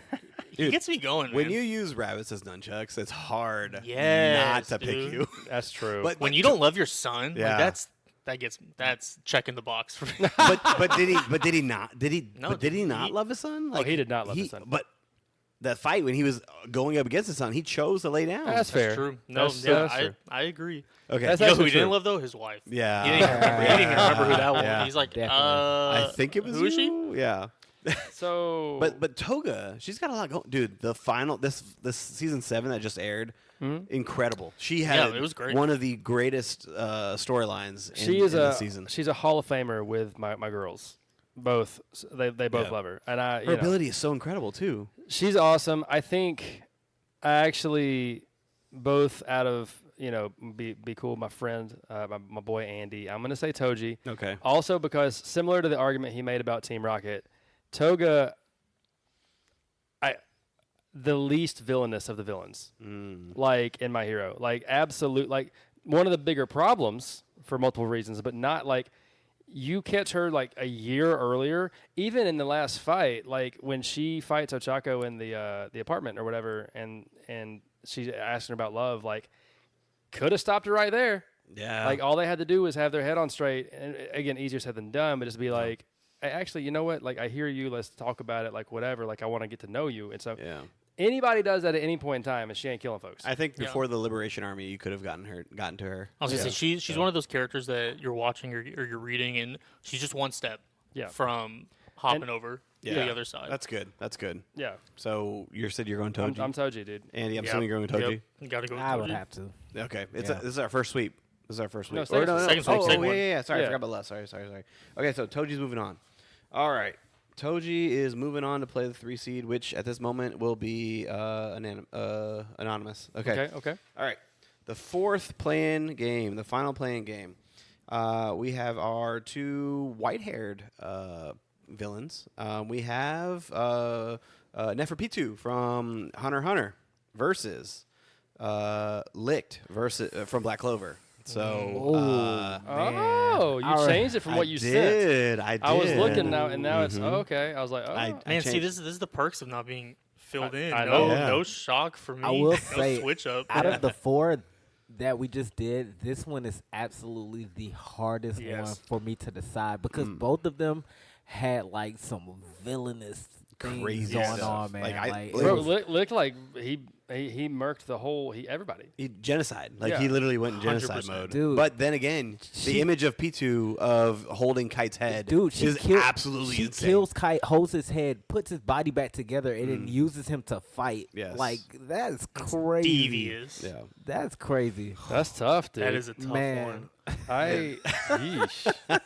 he Dude, gets me going. When man. you use rabbits as nunchucks, it's hard not Yes, to pick dude. you. That's true. But when you don't love your son, Yeah. like that's checking the box for me. but did he not? Did he? No, but did he dude, not he- love his son? Like he did not love his son. But that fight when he was going up against his son, he chose to lay down. That's fair. That's true. No, That's- yeah, that's true. I agree. okay. That's You know who actually he didn't true. love though? His wife. Yeah. He didn't even remember who that was. Yeah. He's like, Definitely. I think it was who is she? you. Yeah. So, But Toga, she's got a lot going. Dude, the final this season 7 that just aired, incredible. She had Yeah, it was great. one of the greatest storylines she in is this season. she's a Hall of Famer with my girls. Both they both Yeah. love her, and I. Her ability is so incredible too. She's awesome. I think I actually both out of be cool with my friend, my boy Andy. I'm gonna say Toji. Okay. Also because similar to the argument he made about Team Rocket, Toga, the least villainous of the villains. Like in My Hero, like absolute, like one of the bigger problems for multiple reasons, but not like. You catch her like a year earlier, even in the last fight, like when she fights Ochako in the apartment or whatever, and she's asking her about love, like could have stopped her right there. Yeah. Like all they had to do was have their head on straight, and again, easier said than done, but just be like, hey, actually, you know what? Like I hear you. Let's talk about it. Like whatever. Like I want to get to know you. And so yeah. anybody does that at any point in time, and she ain't killing folks. I think Yeah. before the Liberation Army, you could have gotten to her. I was gonna say she's one of those characters that you're watching or you're reading, and she's just one step Yeah. from hopping over to the other side. That's good. That's good. Yeah, So you said you're going I'm Toji. Toji, dude. Andy, I'm Yep. assuming you're going Toji. Yep. You gotta go with I would Toji. have to. Okay. This Yeah. is our first sweep. This is our first No, sweep. second- second sweep, Oh, second yeah, one. yeah. Sorry, I Yeah. forgot about Les. Sorry. Okay, so Toji's moving on. All right. Toji is moving on to play the 3 seed, which at this moment will be anonymous. Okay. Okay. All right. The fourth play-in game, the final play-in game. We have our 2 white-haired villains. We have Neferpitu from Hunter x Hunter versus Licked versus from Black Clover. So Oh, you All right. changed it from what you said. I did. I was looking now, and now it's okay. I was like, oh. I Man, see, changed- this is the perks of not being filled in. I No, know. Yeah. no shock for me. I will no say, switch up. out of the 4 that we just did, this one is absolutely the hardest Yes. one for me to decide because both of them had like some villainous things Crazy going stuff. on, man. Like, Like, it Bro, was- looked like he murked the whole everybody. genocide. Like Yeah. he literally went in genocide 100%. mode. Dude. But then again, She- the image of Pitu of holding Kite's head dude, she is kills, absolutely she insane. kills Kite, holds his head, puts his body back together, and then uses him to fight. Yes. Like that's crazy. Devious. Yeah. That's crazy. That's tough, dude. That is a tough Man. one. Yeesh. All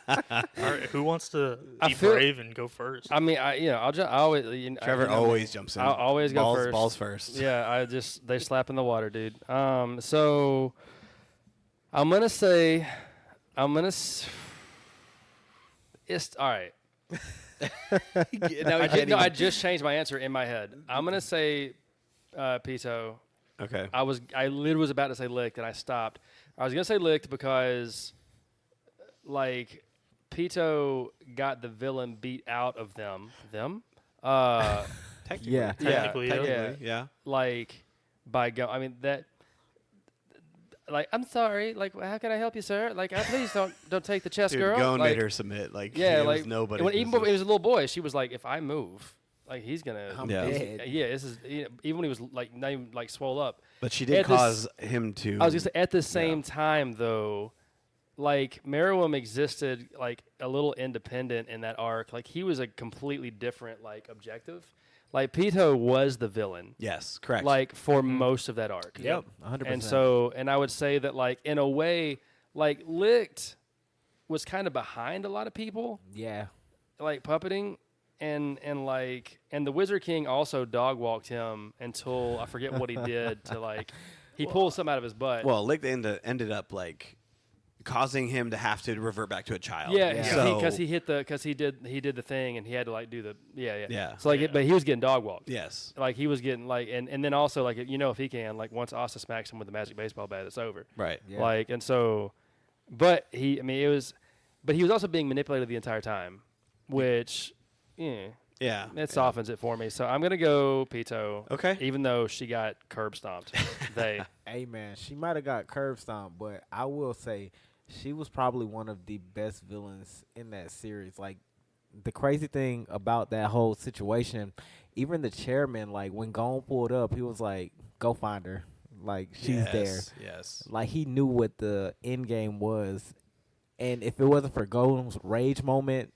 right, who wants to I be feel- brave and go first? I mean, I always. Trevor always jumps in. I'll always go balls, first. Balls first. Yeah, they slap in the water, dude. So I'm gonna say, it's all right. Now I just changed my answer in my head. I'm gonna say Pito. Okay. I literally was about to say licked and I stopped. I was gonna say licked because like Pito got the villain beat out of them. Technically. Yeah. Technically, yeah. Technically, yeah. Like by go. I mean that. Like I'm sorry. Like how can I help you, sir? Like please don't take the chest, Dude, girl. Gon like, made her submit. Like Yeah, it like was nobody. even before it was a little boy, she was like, if I move, like he's gonna. I'm Yeah. dead. Yeah, this is even when he was like not even like swole up. But she did at this- cause him to. I was gonna say at the same time though, like Meruem existed like a little independent in that arc. Like he was a completely different like objective. Like Pito was the villain. Yes, correct. Like for most of that arc. Yep, 100%. And so, and I would say that like in a way, like Licht was kind of behind a lot of people, yeah, like puppeting, and the Wizard King also dog walked him until I forget what he did to like he pulled something out of his butt. Well, Lick ended up like causing him to have to revert back to a child. Yeah, So- because he did the thing and he had to like do the Yeah. So like, but he was getting dog walked. Yes. Like he was getting like, and then also like if he can like once Asta smacks him with the magic baseball bat, it's over. Right. Yeah. Like and so, but he was also being manipulated the entire time, which Yeah. it softens it for me. So I'm gonna go Pito. Okay. Even though she got curb stomped, hey man, she might have got curb stomped, but I will say she was probably one of the best villains in that series. Like the crazy thing about that whole situation, even the chairman, like when Gon pulled up, he was like, "Go find her." Like she's there. Yes. Like he knew what the end game was, and if it wasn't for Gon's rage moment,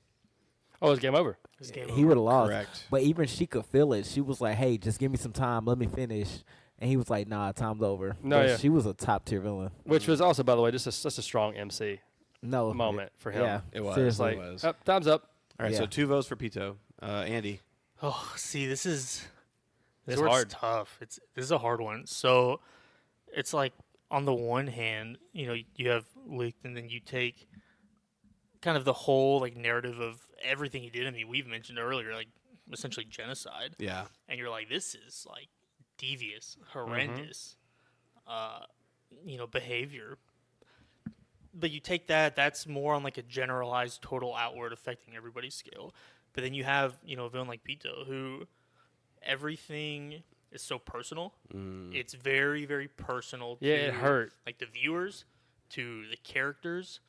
oh, it's game over. This game he would have lost. Correct. But even she could feel it. She was like, "Hey, just give me some time. Let me finish." And he was like, "Nah, time's over." No, But yeah. she was a top tier villain. Which was also, by the way, just a strong MC No moment for him. Yeah, It was. seriously. Like, was. oh, time's up. All right. Yeah. So 2 votes for Pito. Andy. Oh, see, this is It's where hard. It's tough. This is a hard one. So it's like on the one hand, you have Licht, and then you take kind of the whole like narrative of everything he did. I mean, we've mentioned earlier, like essentially genocide, Yeah. and you're like, this is like devious, horrendous, behavior. But you take that's more on like a generalized, total outward affecting everybody's scale. But then you have, a villain like Pito, who everything is so personal. It's very, very personal. Yeah, to, it hurt. Like the viewers, to the characters,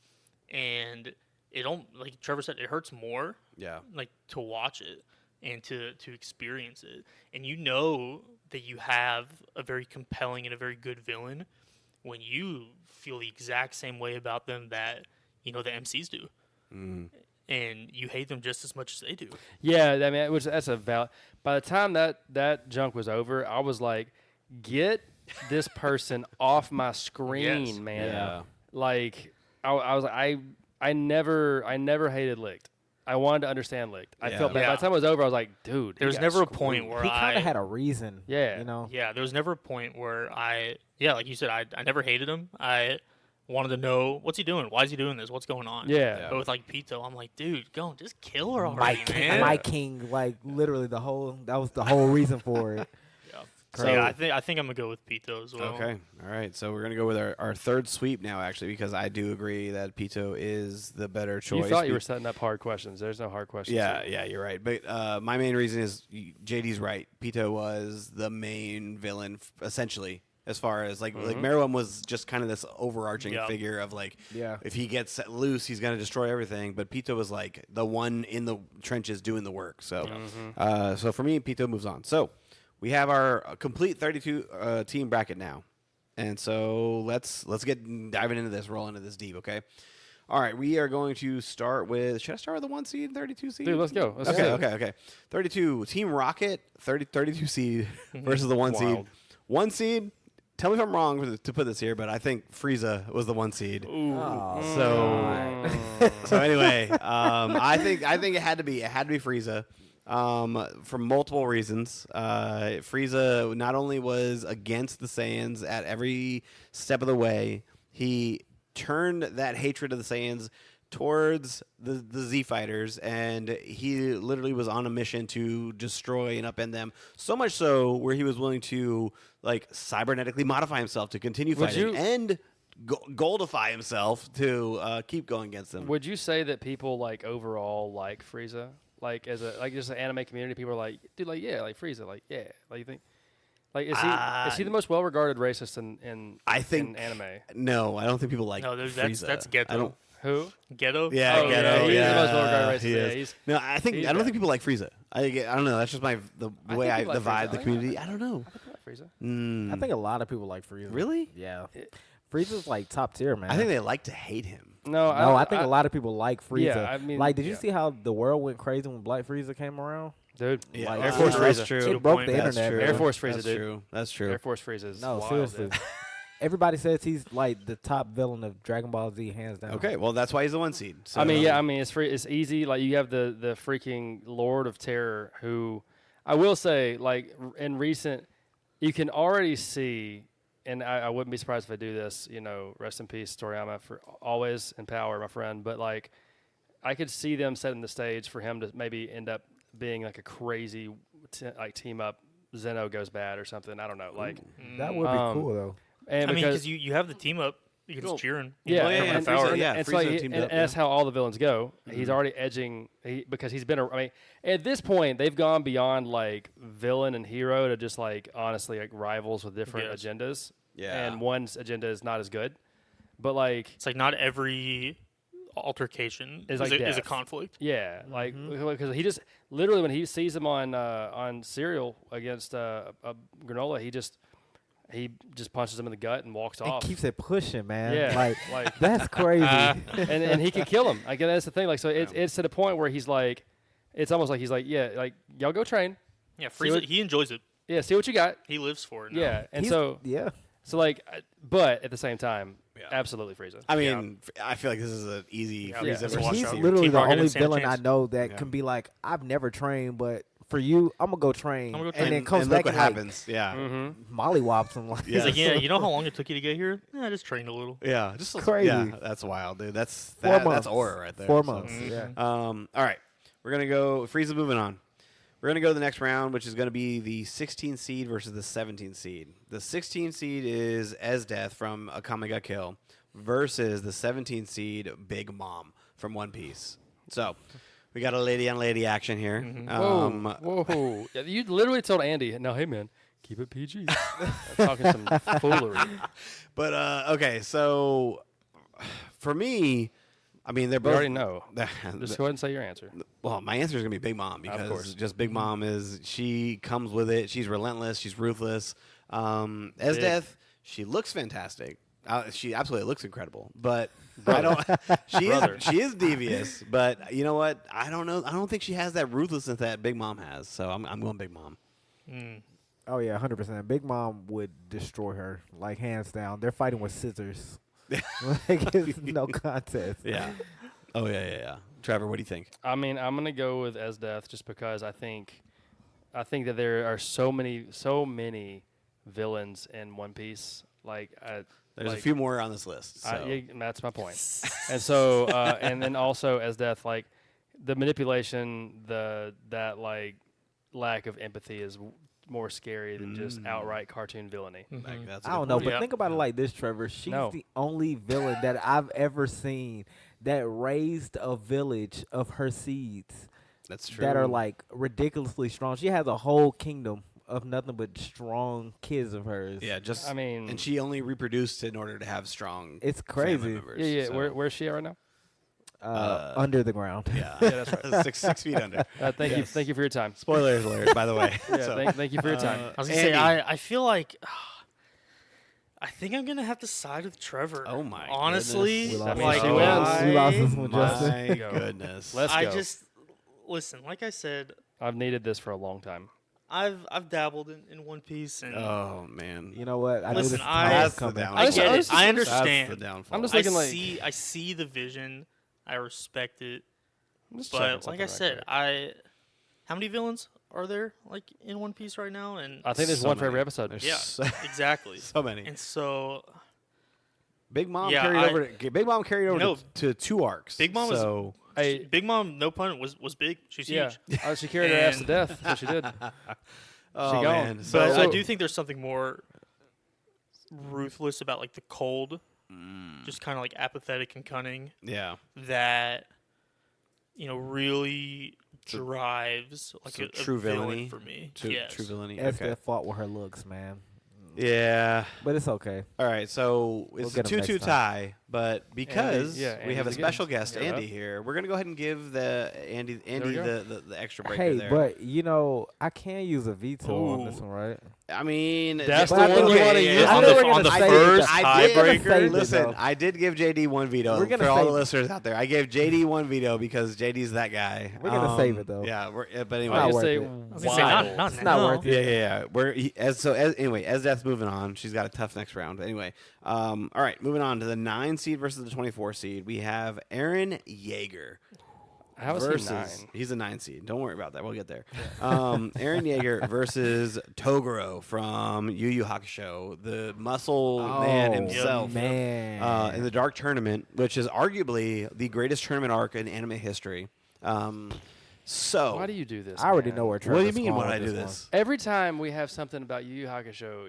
and it don't like Trevor said, it hurts more. Yeah. Like to watch it and to experience it, and that you have a very compelling and a very good villain when you feel the exact same way about them that the MCs do. And you hate them just as much as they do. Yeah, I mean, that's a valid. By the time that junk was over, I was like, get this person off my screen, Yes. man. Yeah. Like, I was like, I never hated Licht. I wanted to understand Licht. I Yeah. felt bad. By Yeah. the time it was over, I was like, dude, There was got never a screwed. point where He kind I of had a reason. Yeah. Yeah, there was never a point where like you said, I never hated him. I wanted to know, what's he doing? Why is he doing this? What's going on? Yeah. But with like Pito, I'm like, dude, go on, just kill her already, man. My king, like literally that was the whole reason for it. So yeah, I think I'm gonna go with Pito as well. Okay. All right. So we're gonna go with our third sweep now, actually, because I do agree that Pito is the better choice. You thought you were setting up hard questions. There's no hard questions. Yeah, here. yeah, you're right. But my main reason is JD's right. Pito was the main villain, essentially, as far as like Meruem was just kind of this overarching Yeah. figure of like, Yeah. if he gets set loose, he's gonna destroy everything. But Pito was like the one in the trenches doing the work. So, so for me, Pito moves on. So we have our complete 32 team bracket now, and so let's get diving into this, roll into this deep. Okay. All right, we are going to start with. Should I start with the 1 seed, 32 seed? Dude, let's go. Let's Okay, do it. okay. 32 Team Rocket, 32 seed versus the 1 seed. Wild. 1 seed. Tell me if I'm wrong to put this here, but I think Frieza was the 1 seed. Oh, So anyway, I think it had to be Frieza. For multiple reasons. Frieza not only was against the Saiyans at every step of the way, he turned that hatred of the Saiyans towards the Z fighters, and he literally was on a mission to destroy and upend them. So much so where he was willing to like cybernetically modify himself to continue Would fighting you- and goldify himself to keep going against them. Would you say that people like overall like Frieza? Like as a like just an anime community, people are like, dude, like yeah, like Frieza, like yeah, like you think, like is he the most well regarded racist in I think in anime? No, I don't think people like No, that's Frieza. Ghetto. I don't. Who? Ghetto. Yeah, Oh, Ghetto. yeah, he's the most well-regarded racist. he Yeah, is. he's- No, I he's don't bad. think people like Frieza. I don't know. That's just the I way think I people the like vibe, Frieza. the community. I don't know. I think like Frieza. Mm. I think a lot of people like Frieza. Really? Yeah. Frieza's like top tier, man. I think they like to hate him. No, No, I think a lot of people like Frieza. Yeah, I mean, like, did you yeah. see how the world went crazy when Black Frieza came around? dude. Yeah, Like, Air Force that's Frieza. true. It broke the That's internet. true. Air man. Force Frieza, That's dude. true. That's true. Air Force Frieza is No, wild, seriously. dude. Everybody says he's like the top villain of Dragon Ball Z, hands down. Okay, well that's why he's the 1 seed. So, I mean, yeah, I mean it's free. It's easy. Like you have the freaking Lord of Terror, who I will say, like in recent, you can already see, and I wouldn't be surprised if I do this. You know, rest in peace, Toriyama, for always in power, my friend. But like, I could see them setting the stage for him to maybe end up being like a crazy like team up. Zeno goes bad or something. I don't know. Like, That would be cool though. and I mean, because because you have the team up against Jiren. yeah, Oh, yeah, and, Frieza, and, yeah, and so Frieza like, teamed and up, that's yeah. how all the villains go. He's already edging because he's been. I mean, at this point, they've gone beyond like villain and hero to just like honestly like rivals with different Yes. agendas. Yeah. and one's agenda is not as good, but like It's like not every altercation It's is, like is a death. conflict. yeah, like because he just literally when he sees him on cereal against granola, he just punches him in the gut and walks And off. keeps it pushing, man. Yeah, Like that's crazy. and he can kill him. Like that's the thing. Like so, it's to the point where he's like, it's almost like he's like, yeah, like y'all go train. Yeah, See Frieza, what- he enjoys it. Yeah, see what you got. He lives for it. Now. Yeah, and He's- so yeah. like, but at the same time, Yeah. absolutely Frieza. I mean, I feel like this is an easy Yeah, Frieza yeah. versus watch He's out. Team literally Team the Rocket only and Sam villain I Chance. know that Yeah. can be like, I've never trained, but for you, I'm gonna go train, I'm gonna go and train. then comes and back look what and like, happens. Yeah. mollywops him. Like, He's like, yeah, you know how long it took you to get here? Yeah, I just trained a little. Yeah, just Crazy. Yeah, that's wild, dude. That's 4 that's months. aura right there. 4 so. months. Yeah. All right, we're gonna go. Frieza moving on. We're gonna go to the next round, which is gonna be the 16 seed versus the 17 seed. The 16 seed is Esdeath from Akame ga Kill versus the 17 seed Big Mom from One Piece. So we got a lady on lady action here. Whoa! Yeah, you literally told Andy, "No, hey man, keep it PG." Talking some foolery. But okay, so for me, I mean they're We both. already know. Just go ahead and say your answer. Well, my answer is gonna be Big Mom course. because just Big Mom is she comes with it. She's relentless. She's ruthless. Esdeath, she looks fantastic. She absolutely looks incredible. But I don't. She is devious. But you know what? I don't know. I don't think she has that ruthlessness that Big Mom has. So I'm going Big Mom. Oh yeah, 100%. Big Mom would destroy her, like hands down. They're fighting with scissors. Like it's no contest. Yeah. Oh yeah. Trevor, what do you think? I mean, I'm gonna go with Esdeath just because I think that there are so many villains in One Piece. Like, There's a few more on this list. So. that's my point. And so, and then also Esdeath, like the manipulation, that like lack of empathy is more scary than just outright cartoon villainy. Like, that's a I good don't know, point. but Yeah. think about it like this, Trevor. She's No. the only villain that I've ever seen that raised a village of her seeds That's true. that are like ridiculously strong. She has a whole kingdom of nothing but strong kids of hers. Yeah, just I mean- and she only reproduced in order to have strong. It's family crazy. members, Yeah. so. Where's she at right now? Under the ground. Yeah, that's right. 6 feet under. Thank you for your time. Spoilers alert, by the way. Yeah, So, thank you for your time. I was gonna say, Andy. I feel like I think I'm gonna have to side with Trevor. Oh my honestly, goodness. We That lost, means like she wins. we lost this I- one, Justin. my Go. goodness. Let's I go. just listen. Like I said, I've needed this for a long time. I've dabbled in One Piece, and Oh man. You know what? I knew Listen, this I- time was That's the coming. downfall. I just- get I it. just- I That's the understand. downfall. I'm just I thinking like see the vision. I respect it, I'm just checking but like something I right said, quick. how many villains are there like in One Piece right now? And I think there's So one for every many. episode. There's yeah, so, exactly. so many. And so Big Mom Yeah, carried over. Big Mom carried over No. to 2 arcs. Big Mom was- so, Hey, Big Mom, no pun, was big. She's yeah, huge. she carried her ass to And- death. That's what she did. Oh gone. man. But So, I do think there's something more ruthless about like the cold, just kind of like apathetic and cunning yeah. that really drives like So a true villain villainy? for me. True, Yes. true villainy. Esther Okay. fought with her looks, man. Yeah. But it's okay. All right. So it's We'll a get 'em next 2-2 time. tie But because we have a Andy's special again. guest, Yeah. Andy, here, we're gonna go ahead and give Andy we go. the extra breaker Hey, there. but I can use a veto on this one, right? I mean, That's the okay, one you wanna yeah, use? yeah, I on know the- we're gonna on the save it, first though. I did- We're gonna tiebreaker. save it, Listen, though. I did give JD one veto We're gonna for all the save it. listeners out there. I gave JD one veto because JD's that guy. We're gonna save it, though. Yeah, but I anyway, Not was worth say it. I was gonna say, wild. not It's not now. worth it. yeah. Anyway, as Death's moving on, she's got a tough next round. But anyway, all right, moving on to the 9 seed versus the 24 seed. We have Aaron Yeager. How is versus, he 9? He's a 9 seed. Don't worry about that. We'll get there. Aaron Yeager versus Toguro from Yu Yu Hakusho, the muscle man himself. Man. In the Dark Tournament, which is arguably the greatest tournament arc in anime history. So Why do you do this? I already man? know where what do you Trevor's mean going when with I do one. this? Every time we have something about Yu Yu Hakusho,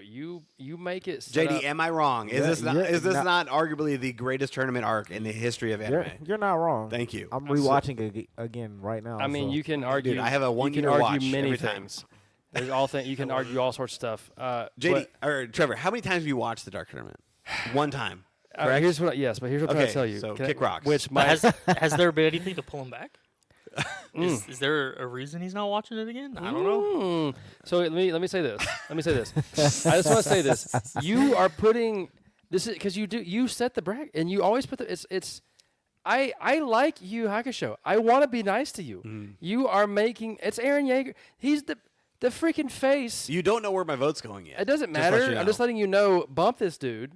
you make it set JD, up. am I wrong? Is Yeah, this not you're is this not- not arguably the greatest tournament arc in the history of anime? You're not wrong. Thank you. I'm rewatching it again right now. I mean, so. you can argue. I have a you one-year can argue watch many every time. things. There's all things you can argue all sorts of stuff. JD or Trevor, how many times have you watched the Dark Tournament? One time. but, correct? here's what. Yes, but here's what I'm trying Okay, to tell you. so Can I- kick rocks. Which But my has there been anything to pull him back? Is there a reason he's not watching it again? I don't know. So let me say this. Let me say this. I just want to say this. You are putting this is because you set the bracket and you always put the it's. I like Yu Yu Hakusho. I want to be nice to you. You are making it's Aaron Yeager. He's the freaking face. You don't know where my vote's going yet. It doesn't Just let matter. you I'm just know. letting you know. Bump this dude.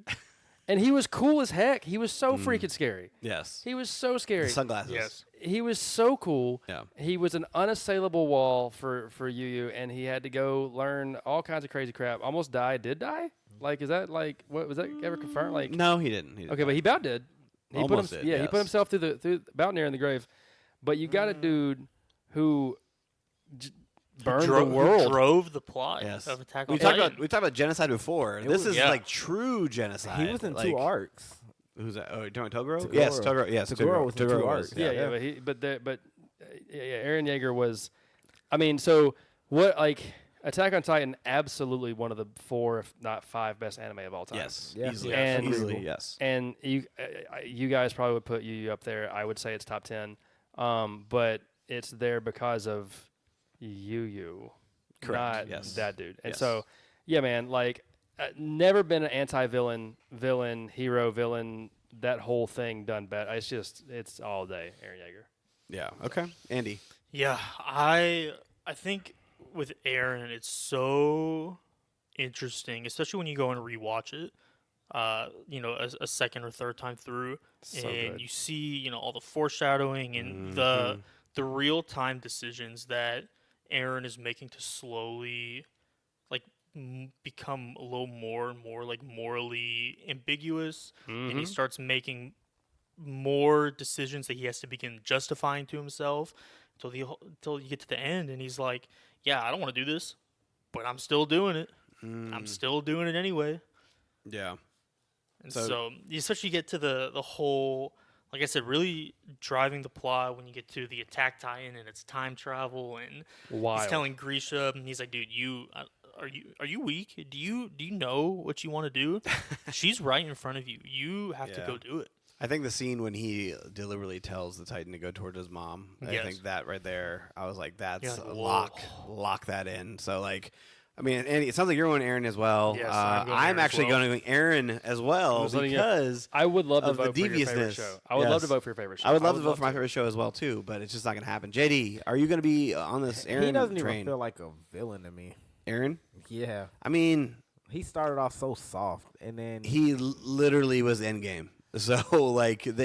And he was cool as heck. He was so freaking scary. Yes. He was so scary. The sunglasses. Yes. He was so cool. Yeah. He was an unassailable wall for Yu Yu, and he had to go learn all kinds of crazy crap. Almost died. Did die? Like, is that like what was that ever confirmed? Like, No, he didn't. He didn't. okay, but he about did. He Almost put did, yeah, he put yes. himself through about near in the grave. But you got a dude who burned the Who world. drove the plot Yes. of Attack We on talked Titan. about genocide before. This was- is yeah. like true genocide. He was in like, 2 arcs. Who's that? Oh, you're talking about Toguro? Toguro. Yes, Toguro. Yes, Toguro was in 2 Toguro arcs. Yeah, Yeah. but Aaron Yeager was. I mean, so what? Like Attack on Titan, absolutely one of the 4, if not 5, best anime of all time. Yes, Yeah. easily. And- easily, yes. And you guys probably would put Yu Yu up there. I would say it's top 10. But it's there because of Yu Yu, Correct, not yes. that dude. And Yes. so, yeah, man, like never been an anti-villain, hero, villain. That whole thing done better. It's all day, Aaron Yeager. Yeah. Okay. Andy. Yeah, I think with Aaron, it's so interesting, especially when you go and rewatch it. A second or third time through, So and good. you see, all the foreshadowing and the real time decisions that Aaron is making to slowly, like, become a little more and more like morally ambiguous, and he starts making more decisions that he has to begin justifying to himself until you get to the end, and he's like, "Yeah, I don't want to do this, but I'm still doing it. I'm still doing it anyway." Yeah. And So- so you especially get to the whole, like I said, really driving the plot when you get to the Attack Titan and it's time travel, and Wild. he's telling Grisha, and he's like, "Dude, are you weak? Do you know what you want to do? She's right in front of you. You have to Yeah. go do it." I think the scene when he deliberately tells the Titan to go towards his mom, I Yes. think that right there, I was like, that's You're like, a whoa. lock that in. So, like, I mean, Andy, it sounds like you're going Aaron as well. Yes, I'm going I'm Aaron as actually well. going Aaron as well was letting you- because I would love to of the vote for your favorite deviousness. show. I would love to Yes. vote for your favorite show. I would love to vote for my favorite show as well, too, but it's just not going to happen. JD, are you going to be on this Aaron He doesn't train? even feel like a villain to me. Aaron? Yeah. I mean, He started off so soft, and then he literally was endgame. So, like, if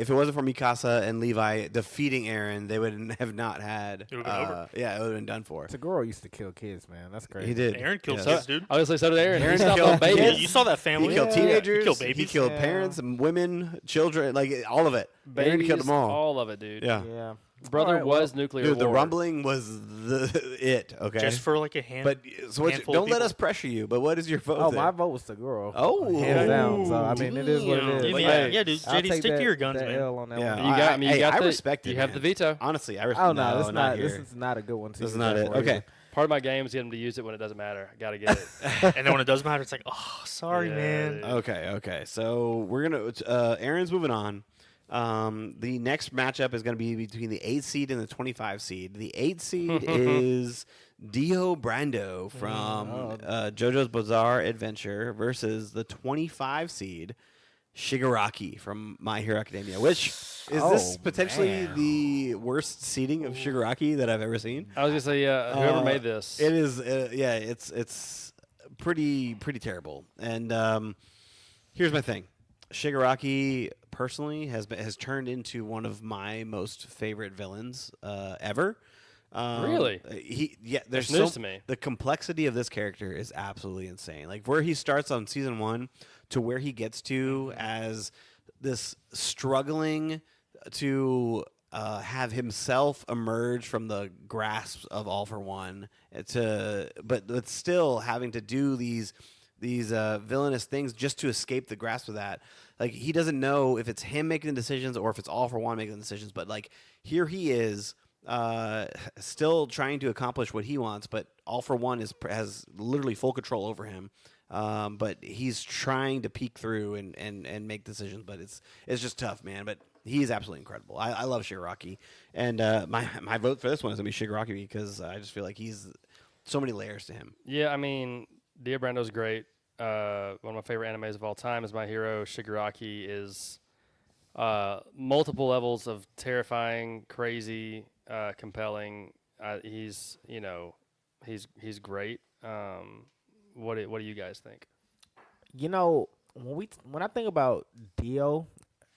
it wasn't for Mikasa and Levi defeating Aaron, they would have not had. It would've been over. Yeah, it would have been done for. Tagoro used to kill kids, man. That's crazy. He did. Aaron killed Yes. kids, dude. I was gonna say so did Aaron. Aaron He stopped killed on babies. kids. You saw that He family. killed Yeah. teenagers. He killed He babies. killed Yeah. parents, women, children, like all of it. Aaron Babies, killed them all. of it, dude. Yeah. Yeah. Brother Alright, was well, nuclear Dude, the war. rumbling was it. Okay. Just for like a hand. but so handful of don't let people. us pressure you. But what is your vote? Oh, there? my vote was Tagoro. Oh. hands down. So I mean, it is what it is. Like, yeah, hey, yeah, dude. I'll JD, take stick that- to your guns, that man. L on that Yeah. one. You got. I I the, respect it. You have man. the veto. Honestly, I Oh respect. no, this not not. here. This is not a good one. To This is use not that it. for Okay. either. Part of my game is get him to use it when it doesn't matter. I got to get it. And then when it does matter, it's like, oh, sorry, Yeah, man. dude. Okay. So we're gonna. Aaron's moving on. The next matchup is going to be between the 8 seed and the 25 seed. The 8 seed is Dio Brando from JoJo's Bizarre Adventure versus the 25 seed Shigaraki from My Hero Academia. Which is this potentially the worst seeding of Shigaraki that I've ever seen? I was gonna say, whoever made this. It is. It's pretty terrible. And here's my thing. Shigaraki personally has turned into one of my most favorite villains ever. Really? There's That's news to me. The complexity of this character is absolutely insane. Like where he starts on season 1 to where he gets to as this struggling to have himself emerge from the grasp of All for One, but still having to do these villainous things just to escape the grasp of that. Like he doesn't know if it's him making the decisions or if it's All for One making the decisions. But like here he is, still trying to accomplish what he wants, but All for One has literally full control over him. But he's trying to peek through and make decisions, but it's just tough, man. But he's absolutely incredible. I love Shigaraki, and my vote for this one is gonna be Shigaraki because I just feel like he's so many layers to him. Yeah, I mean, Dio Brando's great. One of my favorite animes of all time is My Hero. Shigaraki is multiple levels of terrifying, crazy, compelling. He's great. What do you guys think? You know, when I think about Dio,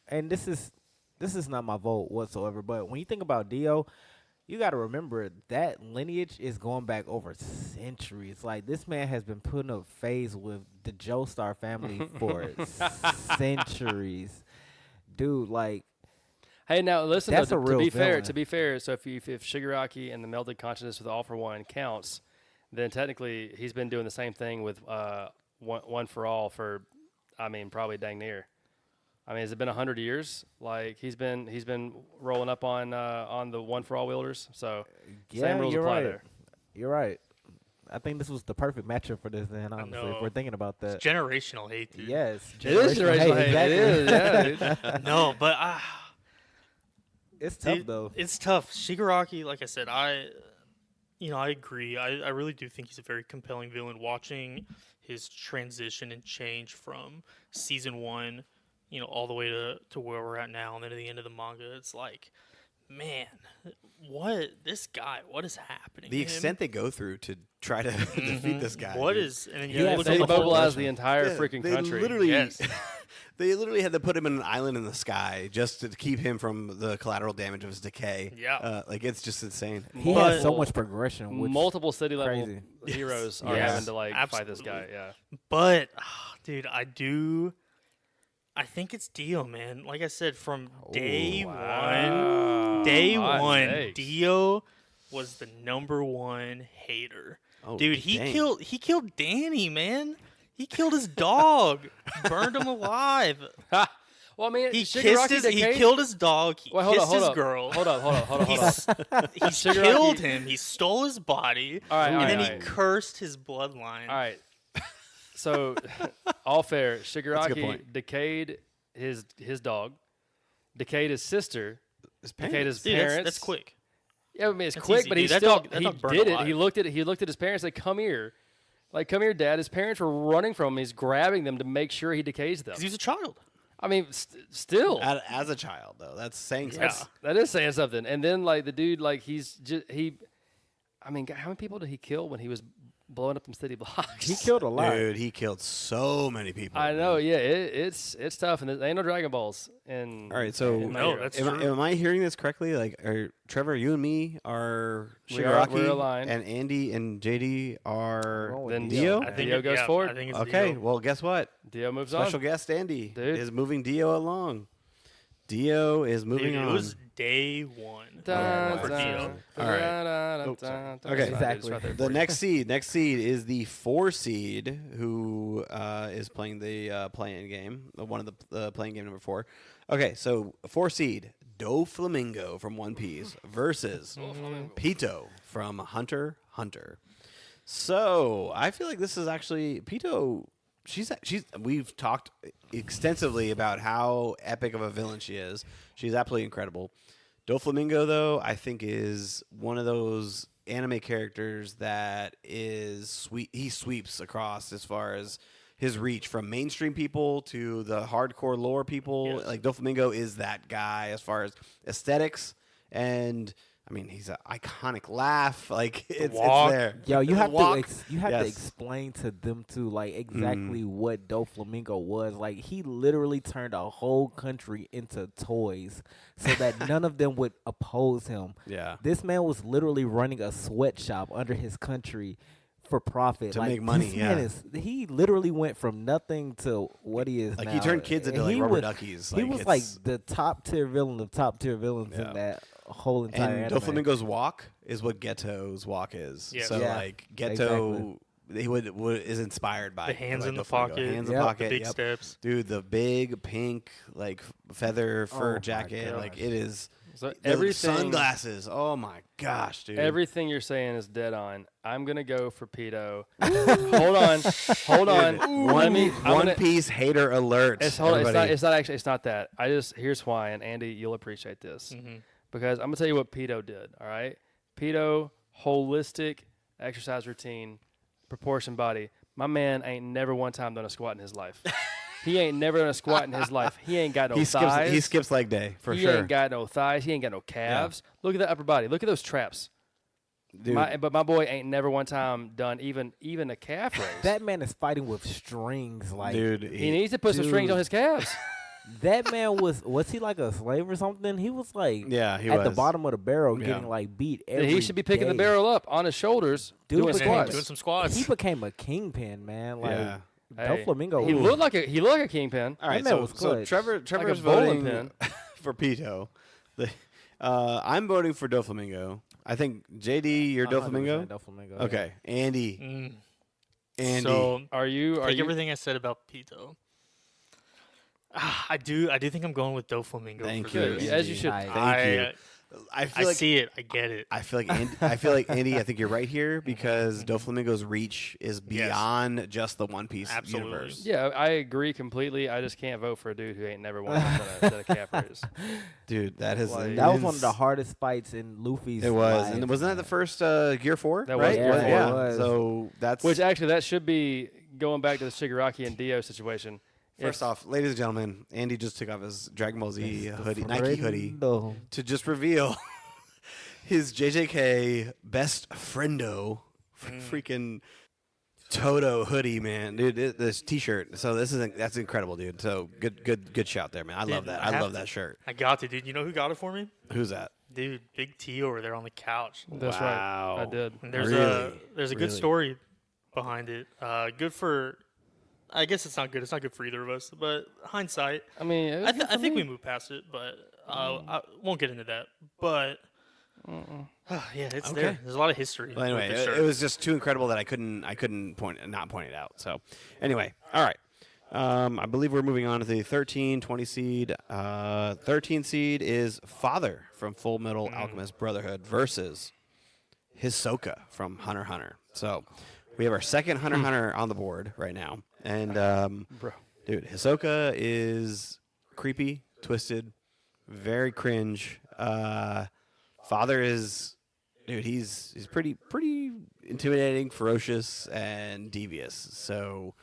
and this is not my vote whatsoever, but when you think about Dio, you got to remember that lineage is going back over centuries. Like this man has been putting up phase with the Joestar family for centuries, dude. Like, hey, now listen. That's Though, a real to be fair, so if Shigaraki and the melded consciousness with All for One counts, then technically he's been doing the same thing with one for All for, I mean, probably dang near. I mean, has it been 100 years? Like he's been rolling up on the One for All wielders. So same rules you're apply right. there. You're right. I think this was the perfect matchup for this. Then honestly, if we're thinking about that, It's generational hate, dude. yes, It is generational hate. exactly. It is, yeah, dude. No, but It's tough dude, though. It's tough. Shigaraki, like I said, I agree. I really do think he's a very compelling villain. Watching his transition and change from season 1, all the way to where we're at now, and then at the end of the manga, it's like, man, what is happening? The to extent they go through to try to defeat this guy. What dude. is? And then Yeah, look They at the whole- mobilized the entire Yeah, freaking they country. Literally, Yes. they literally had to put him in an island in the sky just to keep him from the collateral damage of his decay. Yeah. Like it's just insane. He But- has so much progression. Which Multiple city level crazy. heroes are Yes. having to fight this guy. Absolutely. Yeah. But, dude, I think it's Dio, man. Like I said, from day Wow. Hot one, takes. Dio was the number one hater. Oh, Dude, he dang. killed Danny, man. He killed his dog, burned him alive. Well, I mean, He Shigaraki he decayed- killed his dog. He Wait, hold kissed up, hold his up. girl. Hold up. He Shigaraki- killed him. He stole his body, All right, and all then right, he all right. cursed his bloodline. All right. So, all fair. That's a good Shigaraki point. decayed his dog, decayed his sister, His decayed his Dude, parents. that's quick. Yeah, I mean it's That's quick, easy, but dude. he That still dog- that he dog burned did it. alive. He looked at his parents. Like, come here, Dad. His parents were running from him. He's grabbing them to make sure he decays them. Because he was a child. I mean, still, As a child, though, that's saying something. that's, that is saying something. And then like the dude, like I mean, how many people did he kill when he was blowing up them city blocks? he killed a lot. Dude, he killed so many people. I know, yeah, it's tough, and there ain't no Dragon Balls. And All right, so No, that's am, true. am I hearing this correctly? Like, Trevor, you and me are We are- Shigaraki, we're aligned. and Andy and JD We're are going with then Dio. I think Dio it- goes yeah, forward. I think it's Okay, Dio. well, guess what? Dio moves Special on. guest Andy Dude. is moving Dio along. Dio is moving Dude, on. it was day one Dun, for dun, Dio. All right. dun, dun, Oh, dun, sorry. dun, Okay. dun. Exactly. It's right there The for you. next seed is the 4 seed who is playing the playing game, one of the playing game number 4. Okay, so 4 seed Doflamingo from One Piece versus Pito from Hunter x Hunter. So I feel like this is actually Pito. She's we've talked extensively about how epic of a villain she is. She's absolutely incredible. Doflamingo, though, I think is one of those anime characters that is sweet. He sweeps across as far as his reach from mainstream people to the hardcore lore people. Yes. Like Doflamingo is that guy as far as aesthetics, and I mean he's an iconic laugh. Like it's there. Yo, you The have walk. to Yes. explain to them too, like exactly what Doflamingo was. Like he literally turned a whole country into toys, so that none of them would oppose him. Yeah. This man was literally running a sweatshop under his country for profit To like, make money, This man yeah. he literally went from nothing to what he is Like now. he turned kids into And like he rubber was- duckies. He was like it's- the top tier villain of top tier villains Yeah. in that whole entire and anime. Doflamingo's walk is what Ghetto's walk is. Yes. So Yeah, like Ghetto, he would is inspired by The hands like in the Doflamingo. pocket, hands in Yep. the the pocket, big yep. steps. Dude, the big pink like feather Oh fur my jacket, like gosh. it is. So The everything, sunglasses. Oh my gosh, dude. everything you're saying is dead on. I'm gonna go for Pito. hold on. Dude, Let me. I'm One gonna- Piece hater alert. It's hold on, everybody. it's not actually. It's not that. I just here's why, and Andy, you'll appreciate this because I'm gonna tell you what Pito did. All right, Pito holistic exercise routine, proportion body. My man ain't never one time done a squat in his life. He ain't never done a squat in his life. He ain't got no he thighs. skips leg day for he sure. ain't got no thighs. He ain't got no calves. Look at that upper body. Look at those traps. Dude, But my boy ain't never one time done even a calf raise. That man is fighting with strings. Like dude, he needs to put some strings on his calves. that man was he like a slave or something? He was like yeah, he at was the bottom of the barrel Yeah. getting like beat That every he should be picking the day. barrel up on his shoulders, Dude doing became- squats. Doing some squats. He became a kingpin, man. Like Yeah. Hey, Doflamingo. He ooh. looked like a kingpin. All right, man so, was so clutch. Trevor's a bowling voting pin. for Pito. I'm voting for Doflamingo. I think JD, you're 100% Doflamingo. Doflamingo. Okay, Andy. Andy. So Are you? take everything I said about Pito. I do think I'm going with Doflamingo. Thank for you, this. As you should. Nice. Thank you. I I feel like see it. I get it. I feel like Andy. I think you're right here because Doflamingo's reach is beyond just the One Piece Absolutely. universe. Yeah, I agree completely. I just can't vote for a dude who ain't never once done a calf raise. Dude, that has Like- That was one of the hardest fights in Luffy's. It was, life, and wasn't that the man. first Gear 4? That was right? Gear 4. Yeah. It was. So that's Which actually, that should be going back to the Shigaraki and Dio situation. first off, ladies and gentlemen. Andy just took off his Dragon Ball Z hoodie, Nike hoodie, Friendo. to just reveal his JJK best friendo, freaking Toto hoodie, man, dude. This T-shirt. So that's incredible, dude. So good shout there, man. I love Dude, that. I I have love to- that shirt. I got to, dude. You know who got it for me? Who's that? Dude, Big T over there on the couch. That's Wow. right. I did. And there's Really? a good Really? story behind it. Good for, I guess it's not good. It's not good for either of us. But hindsight, I mean, it was I good for think we me. moved past it. But I won't get into that. But yeah, it's Okay. there. There's a lot of history. Well, anyway, with this it shirt. was just too incredible that I couldn't not point it out. So, anyway, all right. I believe we're moving on to the 13-20 seed. 13 seed is Father from Full Metal Alchemist Brotherhood versus Hisoka from Hunter x Hunter. So, we have our second Hunter x Hunter on the board right now, and Bro. dude, Hisoka is creepy, twisted, very cringe. Father is, dude, he's pretty intimidating, ferocious, and devious. So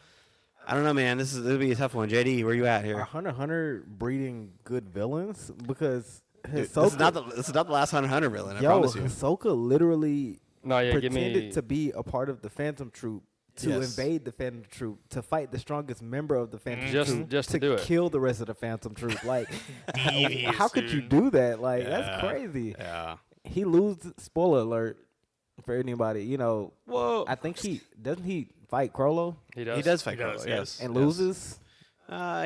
I don't know, man. This will be a tough one. JD, where you at Are here? Hunter x Hunter breeding good villains? Because Dude, this Hisoka, is not the last Hunter x Hunter villain. I yo, promise you. Hisoka literally No, yeah, give pretended me. to be a part of the Phantom Troop to Yes. invade the Phantom Troop to fight the strongest member of the Phantom Just- Troop just to do it. kill the rest of the Phantom Troop. Like, Devious, how could you dude. do that? Like, Yeah. that's crazy. Yeah. He loses. Spoiler alert for anybody. You know, Whoa. I think he fight Crollo He does. He does fight He does, Crollo, yes. yes. and yes. loses.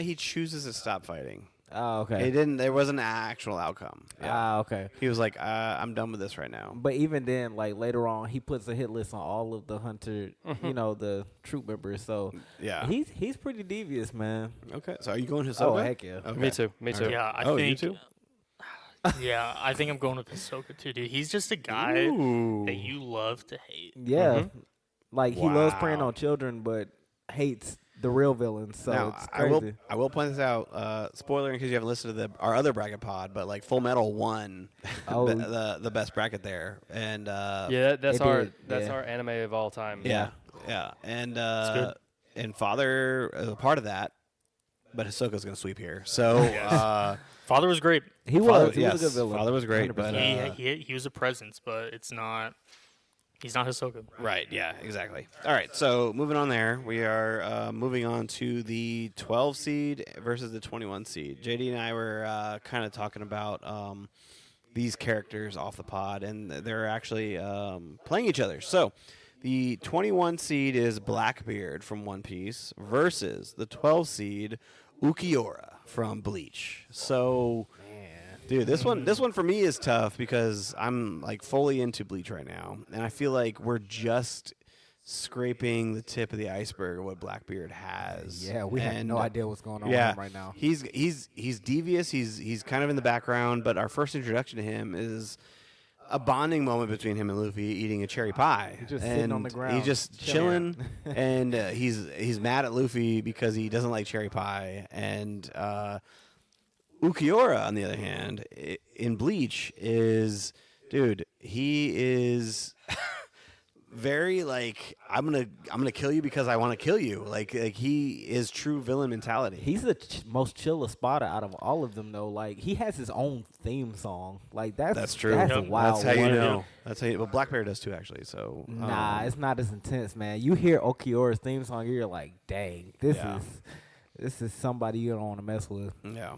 He chooses to stop fighting. Oh, He okay. didn't. There wasn't an actual outcome. Yeah. Ah, okay. He was like, I'm done with this right now. But even then, like later on, he puts a hit list on all of the Hunter, you know, the troop members. So Yeah. he's pretty devious, man. Okay. So are you going Hisoka? Oh heck yeah. Okay. Me too. Me too. Yeah, I Oh, you think. too? Yeah, I think I'm going with Hisoka too, dude. He's just a guy Ooh. that you love to hate. Yeah. Like he loves preying Wow. on children, but hates the real villains. So Now, it's I crazy. will point this out. Spoiler in case you haven't listened to our other bracket pod, but like Full Metal won Oh. the best bracket there, and Yeah, that's It our did, that's yeah. our anime of all time. yeah, and good. and Father is a part of that, but Hisoka's gonna sweep here. So Father was great. He Father, was. He was a good villain. Father was great, but 100%. He was a presence, but it's not. He's not Hisoka. right, yeah, exactly. All right, so moving on there, we are moving on to the 12 seed versus the 21 seed. JD and I were kind of talking about these characters off the pod, and they're actually playing each other. So the 21 seed is Blackbeard from One Piece versus the 12 seed Ukiora from Bleach. So, dude, this one for me is tough because I'm like fully into Bleach right now, and I feel like we're just scraping the tip of the iceberg of what Blackbeard has. Yeah, we have And, no idea what's going on yeah, with him right now. he's devious. He's kind of in the background, but our first introduction to him is a bonding moment between him and Luffy eating a cherry pie. He's just sitting on the ground, He's just chilling, and he's mad at Luffy because he doesn't like cherry pie. And Ukiora, on the other hand, in Bleach, is dude. He is very like I'm gonna kill you because I want to kill you. Like he is true villain mentality. He's the most chillest spotter out of all of them, though. Like he has his own theme song. Like that's true. That's Yep. wild. That's how you one. know. That's how you. Well, Black Bear does too, actually. So Nah, it's not as intense, man. You hear Okiora's theme song, you're like, dang, Yeah. this is somebody you don't want to mess with. yeah.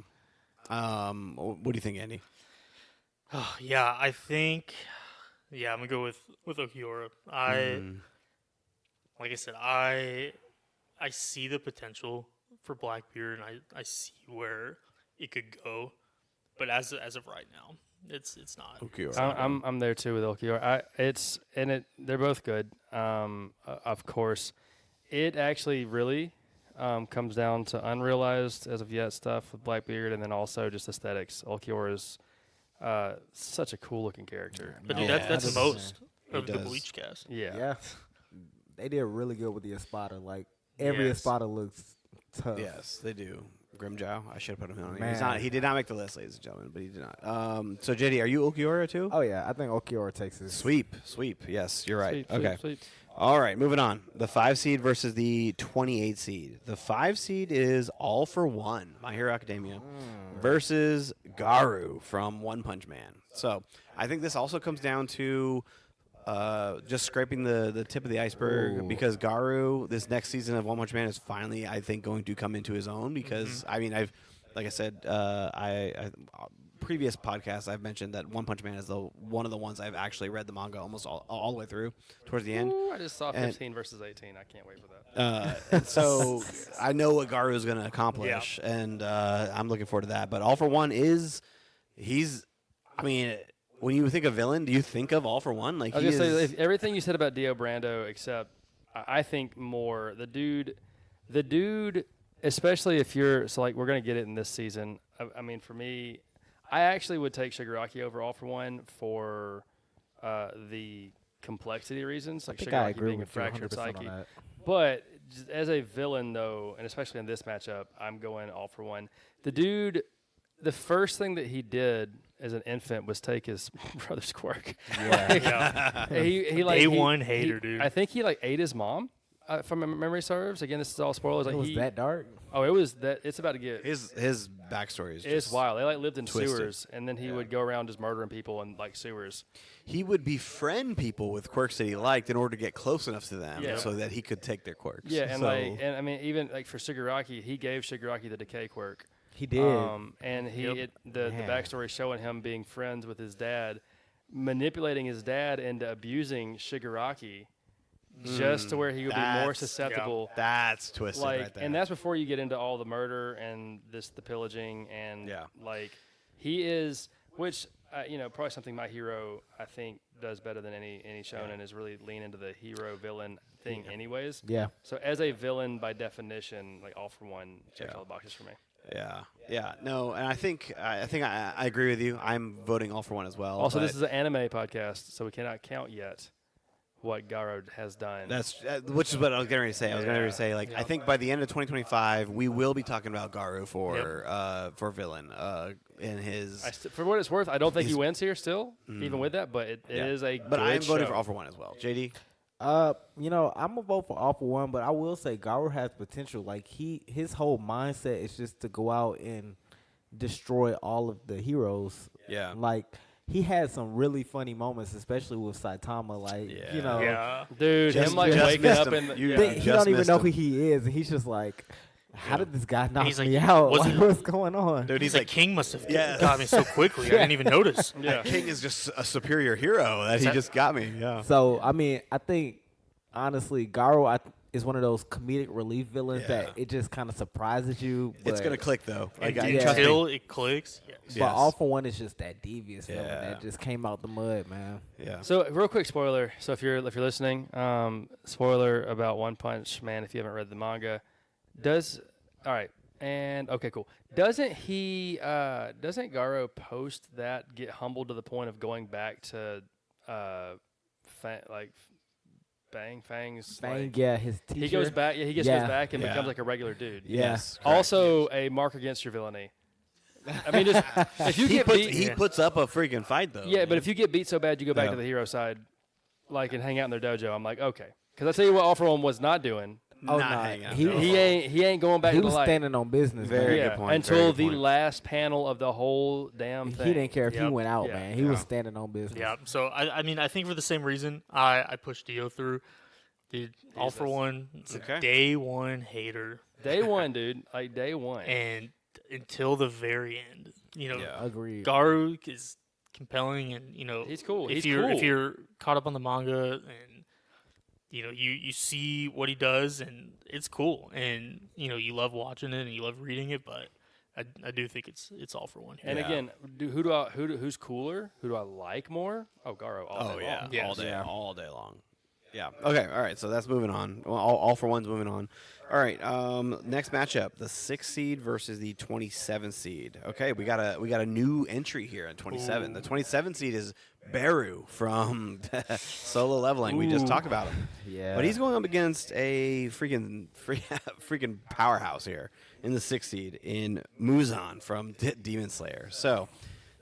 What do you think, Andy? Yeah, I think. Yeah, I'm gonna go with Okiora. Like I said, I see the potential for Blackbeard, and I see where it could go, but as of right now, it's not. Ukiora. I'm there too with Ulquiorra. They're both good. Of course, it actually really comes down to unrealized as of yet stuff with Blackbeard, and then also just aesthetics. Ulquiorra is such a cool looking character. But No, dude, that's 100%. most He of the does. Bleach cast. Yeah. They did really good with the Espada. Like every Yes. Espada looks tough. Yes, they do. Grimjow. I should have put him on. Man. He did not make the list, ladies and gentlemen, but he did not. So JD, are you Ukiora too? Oh yeah, I think Okiora takes this. Sweep. Yes, you're right. Sweet, Okay. sweet. All right, moving on. The 5 seed versus the 28 seed. The 5 seed is All for One, My Hero Academia, versus Garu from One Punch Man. So I think this also comes down to just scraping the tip of the iceberg Ooh. because Garu, this next season of One Punch Man, is finally, I think, going to come into his own because, I mean, like I said, I previous podcasts I've mentioned that One Punch Man is one of the ones I've actually read the manga almost all the way through towards the end. Ooh, I just saw And- 15 versus 18. I can't wait for that. And so I know what Garu is going to accomplish, and I'm looking forward to that. But All for One I mean, when you think of villain, do you think of All for One? Like I was he gonna say is, if everything you said about Dio Brando, except I think more the dude, especially if you're like we're gonna get it in this season. I mean, for me, I actually would take Shigaraki over All for One for the complexity reasons, I like think I Shigaraki agree being a with you 100% fractured on psyche. that. But just as a villain, though, and especially in this matchup, I'm going All for One. The dude, the first thing that he did as an infant was take his brother's quirk. Yeah. he like Day he- one he- hater, dude. I think he like ate his mom. If my memory serves. Again, this is all spoilers. Like It was he, that dark. oh, it was that. It's about to get. his backstory is It's just wild. They like lived in twisted. sewers, and then he would go around just murdering people in like sewers. He would befriend people with quirks that he liked in order to get close enough to them Yeah. so that he could take their quirks. Yeah, and so, and I mean, even like for Shigaraki, he gave Shigaraki the decay quirk. He did. And the Man. backstory showing him being friends with his dad, manipulating his dad into abusing Shigaraki, just to where he would be more That's- susceptible. that's twisted Like, right there. and that's before you get into all the murder and the pillaging and Yeah. like he is, which probably something My Hero I think does better than any shonen is really lean into the hero villain thing, anyways. Yeah. So as a villain by definition, like All for One checks all the boxes for me. Yeah. No, and I think I agree with you. I'm voting All for One as well. Also, but this is an anime podcast, so we cannot count yet what Garo has done. That's which is what I was going to say. I was going to say I think by the end of 2025 we will be talking about Garu for villain in his. For what it's worth, I don't think he his- wins here still, even with that. But it is a. But good I am voting show. for All for One as well. JD. You know, I'm gonna vote for All for One, but I will say Garo has potential. Like his whole mindset is just to go out and destroy all of the heroes. Yeah. Like he had some really funny moments, especially with Saitama. Like you know, Yeah. Dude, Just- him like just waking missed up him. in the, You- yeah. he just don't even missed know him. who he is, and he's just like, "How did this guy knock he's like, me out? was Like, it- what's going on?" Dude, He's he's like, like King must have Yeah. got me so quickly. I didn't even notice. Yeah. King is just a superior hero that he that- just got me. Yeah. So I mean, I think honestly, Garo is one of those comedic relief villains Yeah. that it just kind of surprises you. It's but- gonna click though. Like, And I trust me. until it clicks. Yes. But Yes. All for One is just that devious villain Yeah. that just came out the mud, man. Yeah. So real quick spoiler. So if you're listening, spoiler about One Punch Man if you haven't read the manga. Okay, cool. Doesn't Garo post that get humbled to the point of going back to Fang's Fang, like, yeah, his teacher. he goes back he goes Yeah. back and Yeah. becomes like a regular dude. Yeah. Yes. correct. Also a mark against your villainy. I mean, just if you he get puts beat, he puts up a freaking fight though. yeah, but if you get beat so bad you go back Yeah. to the hero side, like and hang out in their dojo, I'm like, okay, because I tell you what, All for One was not doing. Oh, Not nah, hanging out. he- No. He ain't going back he to the was light. standing on business. Very man. good point, Until very good the point. last panel of the whole damn thing. He didn't care if he Yep. went out, Yeah. man. He was standing on business. Yeah. So I mean, I think for the same reason, I pushed Dio through. Dude, All for One, it's Okay. a day one hater, Day one, dude. Like day one. and until the very end, you know, Yeah. Agreed. Garu is compelling, and He's cool. If He's you're cool. if you're caught up on the manga, and you know you see what he does, and it's cool, and you know you love watching it and you love reading it, but I do think it's All for One here. And Yeah. again, who's cooler? Who do I like more? Oh, Garo. All Oh day yeah, long. Yes. all day, Yeah. all day long. Yeah. Okay. All right. So that's moving on. Well, all for one's moving on. All right. Next matchup: the 6th seed versus the 27th seed. Okay, we got a new entry here at 27. The 27th seed is Beru from Solo Leveling. We just talked about him. Yeah. But he's going up against a freaking powerhouse here in the 6th seed in Muzan from Demon Slayer. So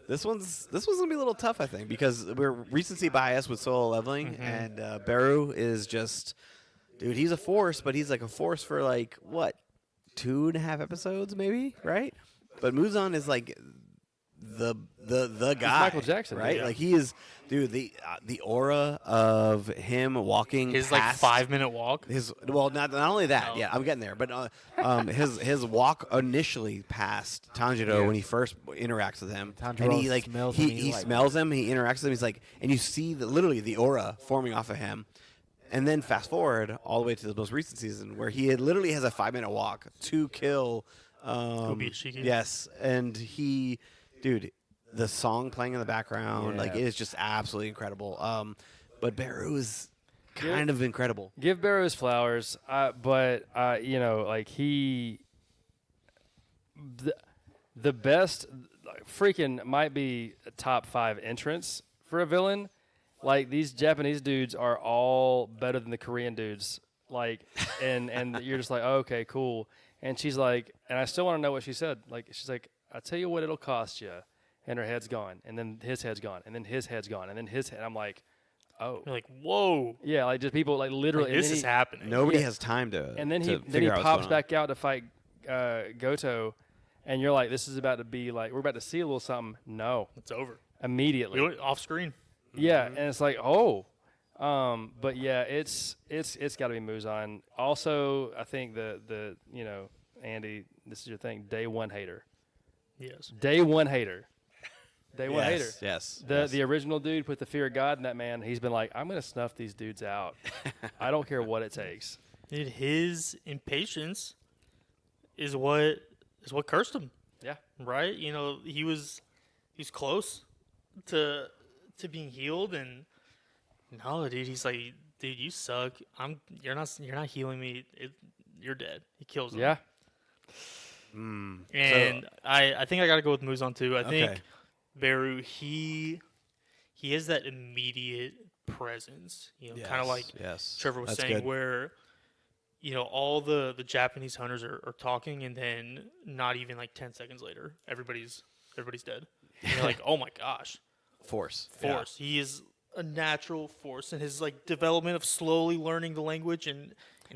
this one's gonna be a little tough, I think, because we're recency bias with Solo Leveling, and Beru is just, dude, he's a force, but he's like a force for like what, 2.5 episodes maybe, right? But Muzan is like the guy, Michael Jackson, right? yeah. Like he is, dude. The aura of him walking His like past 5-minute walk. not only that, Oh. yeah, I'm getting there, but his walk initially past Tanjiro when he first interacts with him, and Tanjiro he like smells him, he he's like- smells him, he interacts with him, he's like, and you see literally the aura forming off of him, and then fast forward all the way to the most recent season where he literally has a 5-minute walk to kill Obishiki. Yes, and he, dude, the song playing in the background, like Yeah. it is just absolutely incredible. But Beru is kind of incredible. Give Barrow his flowers, but you know, like the best, like, freaking might be a top 5 entrance for a villain. Like these Japanese dudes are all better than the Korean dudes. Like, and you're just like, oh, okay, cool. And she's like, and I still want to know what she said. Like, she's like, I'll tell you what it'll cost you. And her head's gone, and then his head's gone, and then his head's gone, and then his head. I'm like, oh, You're like, whoa, yeah, like just people like literally. like, and this then is he- happening. Nobody Yeah. has time to. And then to he figure out what's pops going on. back out to fight Goto, and you're like, this is about to be like we're about to see a little something. No, It's over. immediately. We went off screen. Yeah, and it's like, oh, but yeah, it's got to be Muzan. Also, I think the you know, Andy, this is your thing. Day one hater. Yes. Day one hater. Day one hater. Yes. The original dude put the fear of God in that man. He's been like, I'm gonna snuff these dudes out. I don't care what it takes. Dude, his impatience is what cursed him. Yeah. Right? You know, he's close to being healed, and no, dude, he's like, dude, you suck. You're not healing me. You're dead. He kills him. Yeah. And I think I got to go with Muzan too. I think Okay. Beru, he has that immediate presence. Kind of like yes. Trevor was That's saying, good. where all the Japanese hunters are talking, and then not even like 10 seconds later, everybody's dead. And you're like, oh my gosh, Force. force. He is a natural force, and his like development of slowly learning the language and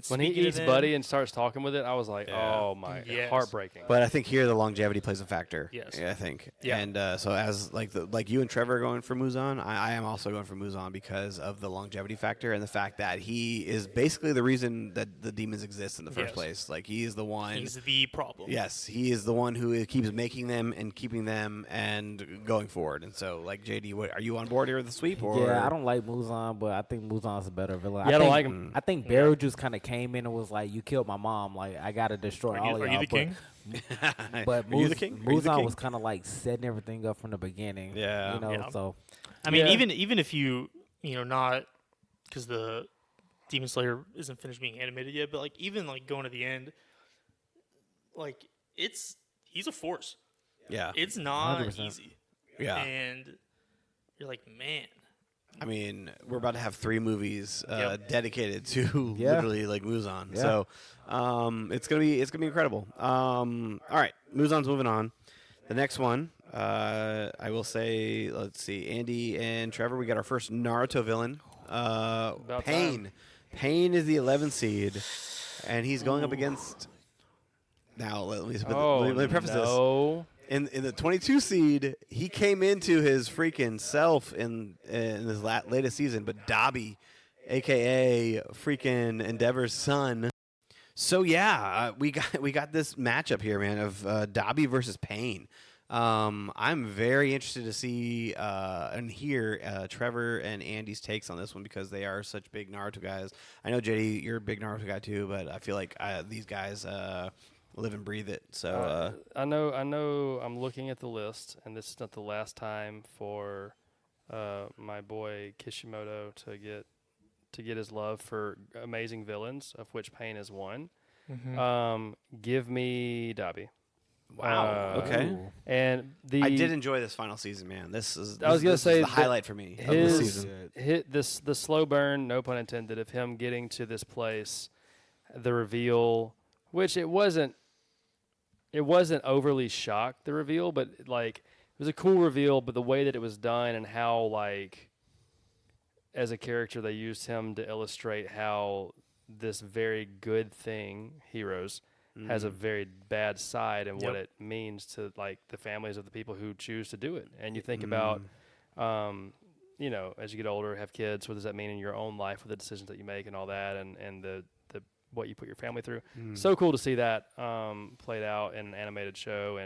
When he speaking to eats them. Buddy and starts talking with it, I was like, Yeah. oh my, Yes. heartbreaking. But I think here the longevity plays a factor. Yes. I think. Yeah. And so as like you and Trevor are going for Muzan, I am also going for Muzan because of the longevity factor and the fact that he is basically the reason that the demons exist in the first Yes. place. Like he is the one. He's the problem. Yes, he is the one who keeps making them and keeping them and going forward. And so, like JD, what are you on board here with the sweep? Or Yeah, I don't like Muzan, but I think Muzan's a better villain. Yeah, I don't think, like him. I think Beetlejuice kind of came in and was like, "You killed my mom. Like, I gotta destroy all of Are y'all." you the king? But Are you the king? Are you the Muzan king? was kind of like setting everything up from the beginning. Yeah. you know. Yeah. So I mean, Yeah. even if not because the Demon Slayer isn't finished being animated yet, but like even like going to the end, like he's a force. Yeah. It's not 100%. easy. Yeah. And you're like, man. I mean, we're about to have 3 movies Yep. dedicated to Yeah. literally like Muzan. Yeah. So it's gonna be incredible. All right, Muzan's moving on. The next one, I will say, let's see, Andy and Trevor. We got our first Naruto villain, Pain. time. Pain is the 11th seed, and he's going up against. Now let me let me preface this. no. In the 22 seed, he came into his freaking self in his latest season, but Dobby, aka freaking Endeavor's son. So yeah, we got this matchup here, man, of Dobby versus Pain. I'm very interested to see and hear Trevor and Andy's takes on this one because they are such big Naruto guys. I know JD, you're a big Naruto guy too, but I feel like these guys live and breathe it. So I know. I'm looking at the list, and this is not the last time for my boy Kishimoto to get his love for amazing villains, of which Pain is one. Give me Dobby. wow, okay. Ooh. And I did enjoy this final season, man. This is I was gonna this is say the that highlight for me of the season. the slow burn, no pun intended, of him getting to this place, the reveal, which it wasn't overly shocked, the reveal, but like it was a cool reveal, but the way that it was done and how like as a character they used him to illustrate how this very good thing, heroes, has a very bad side and what Yep. it means to like the families of the people who choose to do it. And you think about as you get older, have kids, what does that mean in your own life with the decisions that you make and all that and the what you put your family through. So cool to see that played out in an animated show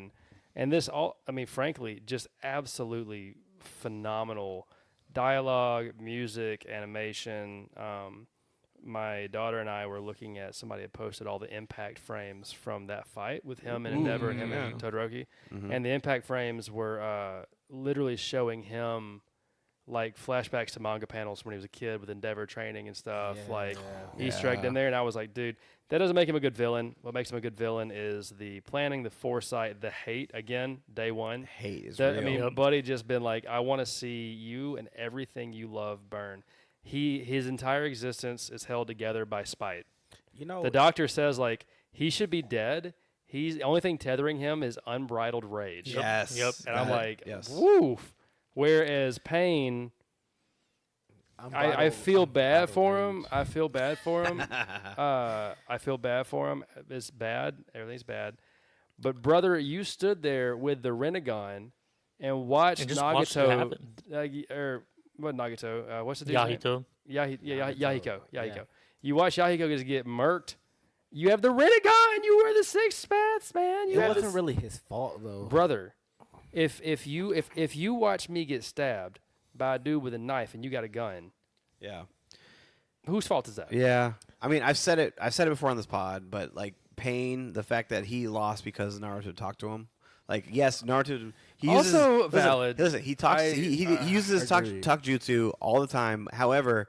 and this all, I mean, frankly, just absolutely phenomenal dialogue, music, animation. My daughter and I were looking at, somebody had posted all the impact frames from that fight with him and Endeavor, him and Todoroki. And the impact frames were literally showing him like flashbacks to manga panels when he was a kid with Endeavor training and stuff, Easter egged in there. And I was like, dude, that doesn't make him a good villain. What makes him a good villain is the planning, the foresight, the hate. Again, day one. Hate is That, real. I mean, Buddy just been like, I want to see you and everything you love burn. His entire existence is held together by spite. You know, The doctor says like he should be dead. The only thing tethering him is unbridled rage. Yes. Yep. And I'm like, yes. woo. Whereas Pain, I feel bad for him. I feel bad for him. I feel bad for him. It's bad. Everything's bad. But brother, you stood there with the Renegon and watched And just watched it Nagato, or what Nagato? What's the dude's name? Yahito. Yahiko. Yeah. You watch Yahiko just get murked. You have the Renegon. You were the sixth paths, man. It You have wasn't this- really his fault though. brother. If you watch me get stabbed by a dude with a knife and you got a gun, Yeah. whose fault is that? Yeah. I mean, I've said it before on this pod, but like Pain, the fact that he lost because Naruto talked to him. Like, yes, Naruto. He uses, Also listen, valid. Listen, he talks. He uses talk agreed. jutsu all the time. However,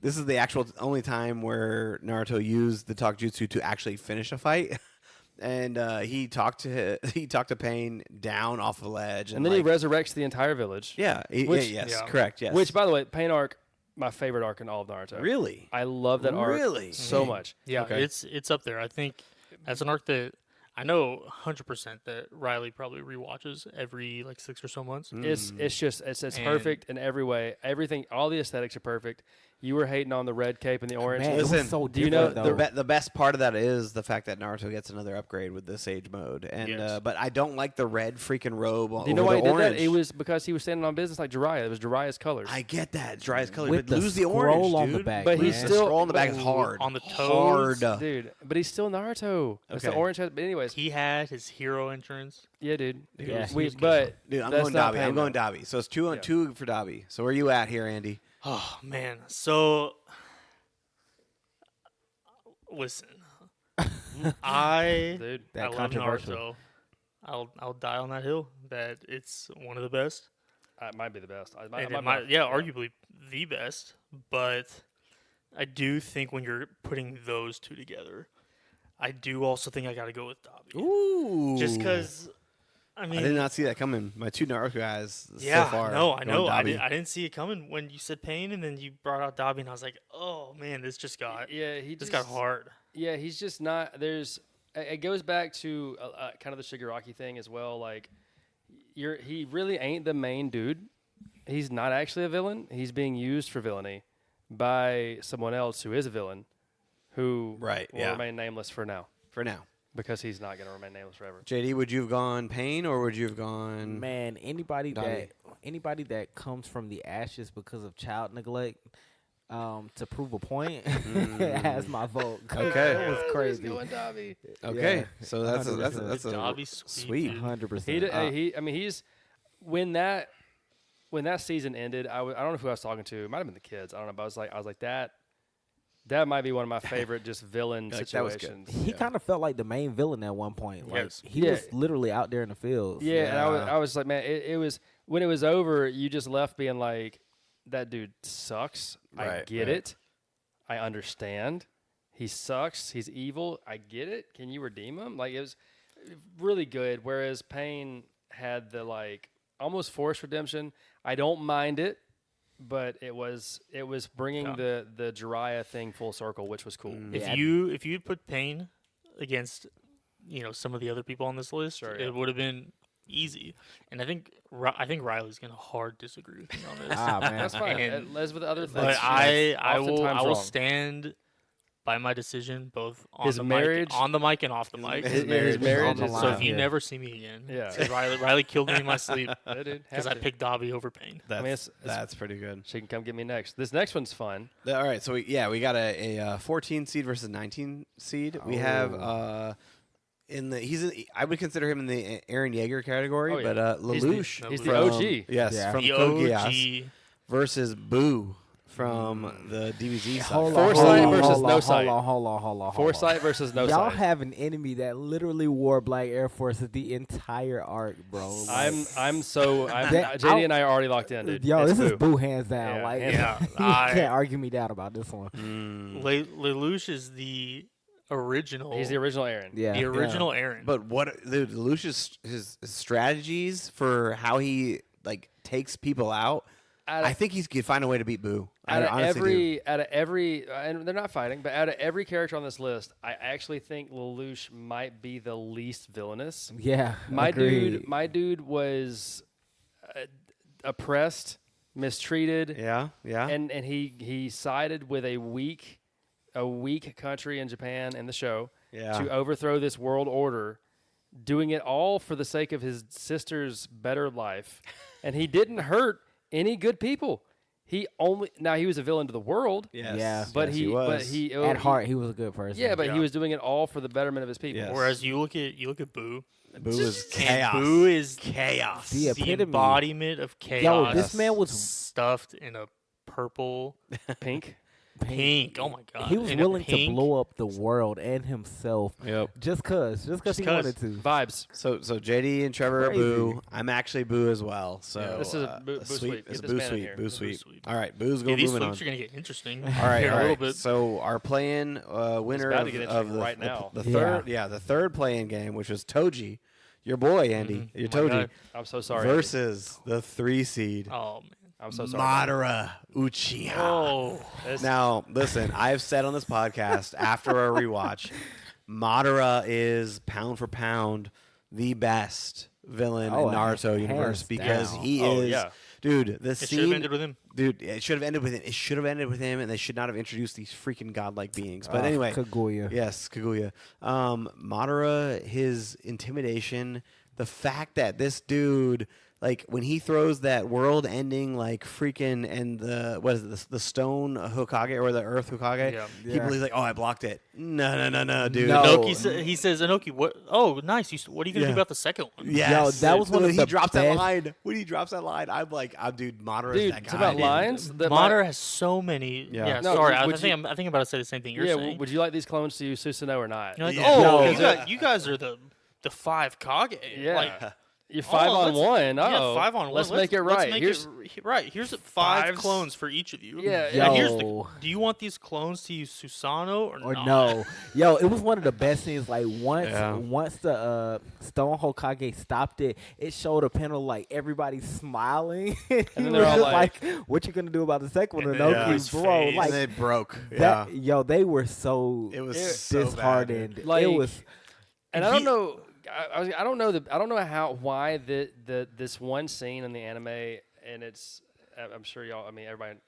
this is the actual only time where Naruto used the talk jutsu to actually finish a fight. And he talked to Pain down off the ledge, And then he like, resurrects the entire village. yeah, Which- yes, Yeah. correct, yes. Which, by the way, Pain arc, my favorite arc in all of Naruto. Really? I love that arc Really? so much. Yeah, Okay. it's up there. I think that's an arc that I know 100% that Riley probably rewatches every like 6 or so months. It's just it's And- perfect in every way. Everything, all the aesthetics are perfect. You were hating on the red cape and the orange. Man, it Listen, was so do you know different, though. The best part of that is the fact that Naruto gets another upgrade with this age mode, and Yes. but I don't like the red freaking robe. Do you know over why he the did orange. that? It was because he was standing on business like Jiraiya. It was Jiraiya's colors. I get that it's dry as color, With but the lose the scroll orange, on the dude. back, But man. he's The still scroll on the back is Ooh, hard on the toes. Hard. Dude, but he's still Naruto. It's the Okay. orange has, but anyways, He had his hero entrance. yeah, dude. Yeah, we, he was good. but Dude, I'm that's going not Dabi. I'm pain, going though. Dabi. So it's 2 on Yeah. 2 for Dabi. So where are you at here, Andy? Oh man, so listen, I Dude, That I love controversial. Naruto. I'll die on that hill that it's one of the best. it might be the best. And it might, arguably the best. But I do think when you're putting those two together, I do also think I got to go with Dabi. Ooh. Just because, I mean, I did not see that coming. My 2 Naruto guys yeah, so far. no, I going know. I Dabi. didn't see it coming when you said Pain, and then you brought out Dabi, and I was like, oh man, this just got he this got hard. Yeah, he's just not. There's. It goes back to kind of the Shigaraki thing as well. Like, he really ain't the main dude. He's not actually a villain. He's being used for villainy by someone else who is a villain, who Right, will yeah. remain nameless for now For now. because he's not going to remain nameless forever. JD, would you have gone Pain or would you have gone? Man, anybody Dabi. that comes from the ashes because of child neglect, to prove a point, has my vote. Okay. That was crazy. Dabi. Okay, Yeah, so that's a 100%. Dabi's sweet. dude. 100%. I mean, he's when that season ended. I don't know who I was talking to. It might have been the kids. I don't know. But I was like that. That might be one of my favorite just villain Like, that was good. situations. He kind of felt like the main villain at one point. Like Yes. he Yeah. was literally out there in the field. Yeah, and Yeah. I was like, man, it was when it was over. You just left being like, that dude sucks. I Right, get right. it. I understand. He sucks. He's evil. I get it. Can you redeem him? Like, it was really good. Whereas Pain had the like almost forced redemption. I don't mind it, but it was bringing Yeah. the Jiraiya thing full circle, which was cool. Yeah. If you put Pain against some of the other people on this list, Sure, yeah. it would have been easy. And I think Riley's gonna hard disagree with me on this. Ah, man. That's fine. And- As with other things, but you know, I it's will oftentimes wrong. stand by my decision both on His the marriage- mic, on the mic and off the mic. His His marriage on the is line. So if you Yeah. never see me again, Yeah. say Riley killed me in my sleep Yeah, dude, because have I to. picked Dabi over Pain. That's, it's- that's pretty good. She can come get me next. This next one's fun. All right, so we got a 14 seed versus 19 seed. We have I would consider him in the Aaron Yeager category, Oh, yeah. but He's the- Lelouch He's from, the OG. Yes, Yeah. from The Code OG. Geass versus Boo from the DBZ side. Hold on, Foresight hold on, versus hold no on, sight. Hold on. Foresight versus no Y'all sight. have an enemy that literally wore black Air Forces the entire arc, bro. Like, That- JD and I are already locked in, dude. Yo, It's this is Boo. Boo hands down. Yeah, like, yeah, you I- can't argue me down about this one. Lelouch is the original. He's the original Aaron. Yeah, the original Aaron. But what Lelouch's his strategies for how he like takes people out, I think he could find a way to beat Boo. I honestly do. Out of every, and they're not fighting, but out of every character on this list, I actually think Lelouch might be the least villainous. Yeah, My agreed. dude was oppressed, mistreated, Yeah. and he sided with a weak country in Japan in the show Yeah. to overthrow this world order, doing it all for the sake of his sister's better life, and he didn't hurt any good people. He was a villain to the world, Yes. Yeah. but Yes, he At heart, he was a good person. yeah, but Yeah. he was doing it all for the betterment of his people. Yes. Whereas you look at Boo. Boo is And chaos. Boo is chaos. The the epitome. embodiment of chaos. Yo, this man was stuffed in a purple Pink. pink. Oh my god. He was In a willing to pink. blow up the world and himself Yep. just cause he 'cause. wanted to. Vibes. So JD and Trevor are Crazy. Boo. I'm actually Boo as well. So Yeah. This is a Boo sweep. It's a Get this Boo man in sweep. here. Boo Boo sweep. sweep. All right, Boo's Yeah, going these moving sweeps on. are gonna get interesting. All right, here all in a right. little bit. So our play-in winner about to of, get of interesting the right now. the third the third play-in game, which was Toji, your boy Andy, your Oh my Toji, God. I'm so sorry. versus the 3 seed. Oh man. I'm so sorry. Madara Uchiha. Oh, Now, listen, I've said on this podcast after our rewatch, Madara is pound for pound the best villain in Naruto hands universe because down. he Oh, is, yeah. dude. The it should have scene, ended with him. dude. It should have ended with him. It should have ended with him, and they should not have introduced these freaking godlike beings. But anyway, Kaguya. yes, Kaguya. Madara, his intimidation, the fact that this dude, like when he throws that world-ending, like freaking, and the stone Hokage or the Earth Hokage, Yeah. he believes like, oh, I blocked it. No, dude. No. He says, Inoki, what? Oh, nice. What are you gonna Yeah. do about the second one? Yes. Yo, that was one when of he the drops that best- line. When he drops that line, I'm like, dude, Madara is Dude, that guy. it's about dude. lines. That Madara has so many. Yeah. Yeah. No, sorry, I would think you- I think I'm about to say the same thing you're Yeah, saying. would you like these clones to use Susanoo or not? You're like, Yeah. oh, No. you guys are the 5 Kage. Yeah. Like, You're 5 on let's- 1. Yeah, Oh, 5 on 1. Let's make it right. Let's make it right. Here's 5 fives. clones for each of you. Yeah, And here's Yo. do you want these clones to use Susanoo or not? no. Yo, it was one of the best scenes. Like once Yeah. once the Stone Hokage stopped it, it showed a panel like everybody smiling. and then he they're was all just like- like, "What you gonna do about the second one?" And And then Inoki, his bro, face. like and they broke. that. Yo, they were so It was so bad, disheartened. dude. Like, it was. And I don't know. I don't know I don't know why this one scene in the anime, and it's I'm sure y'all. I mean, everybody.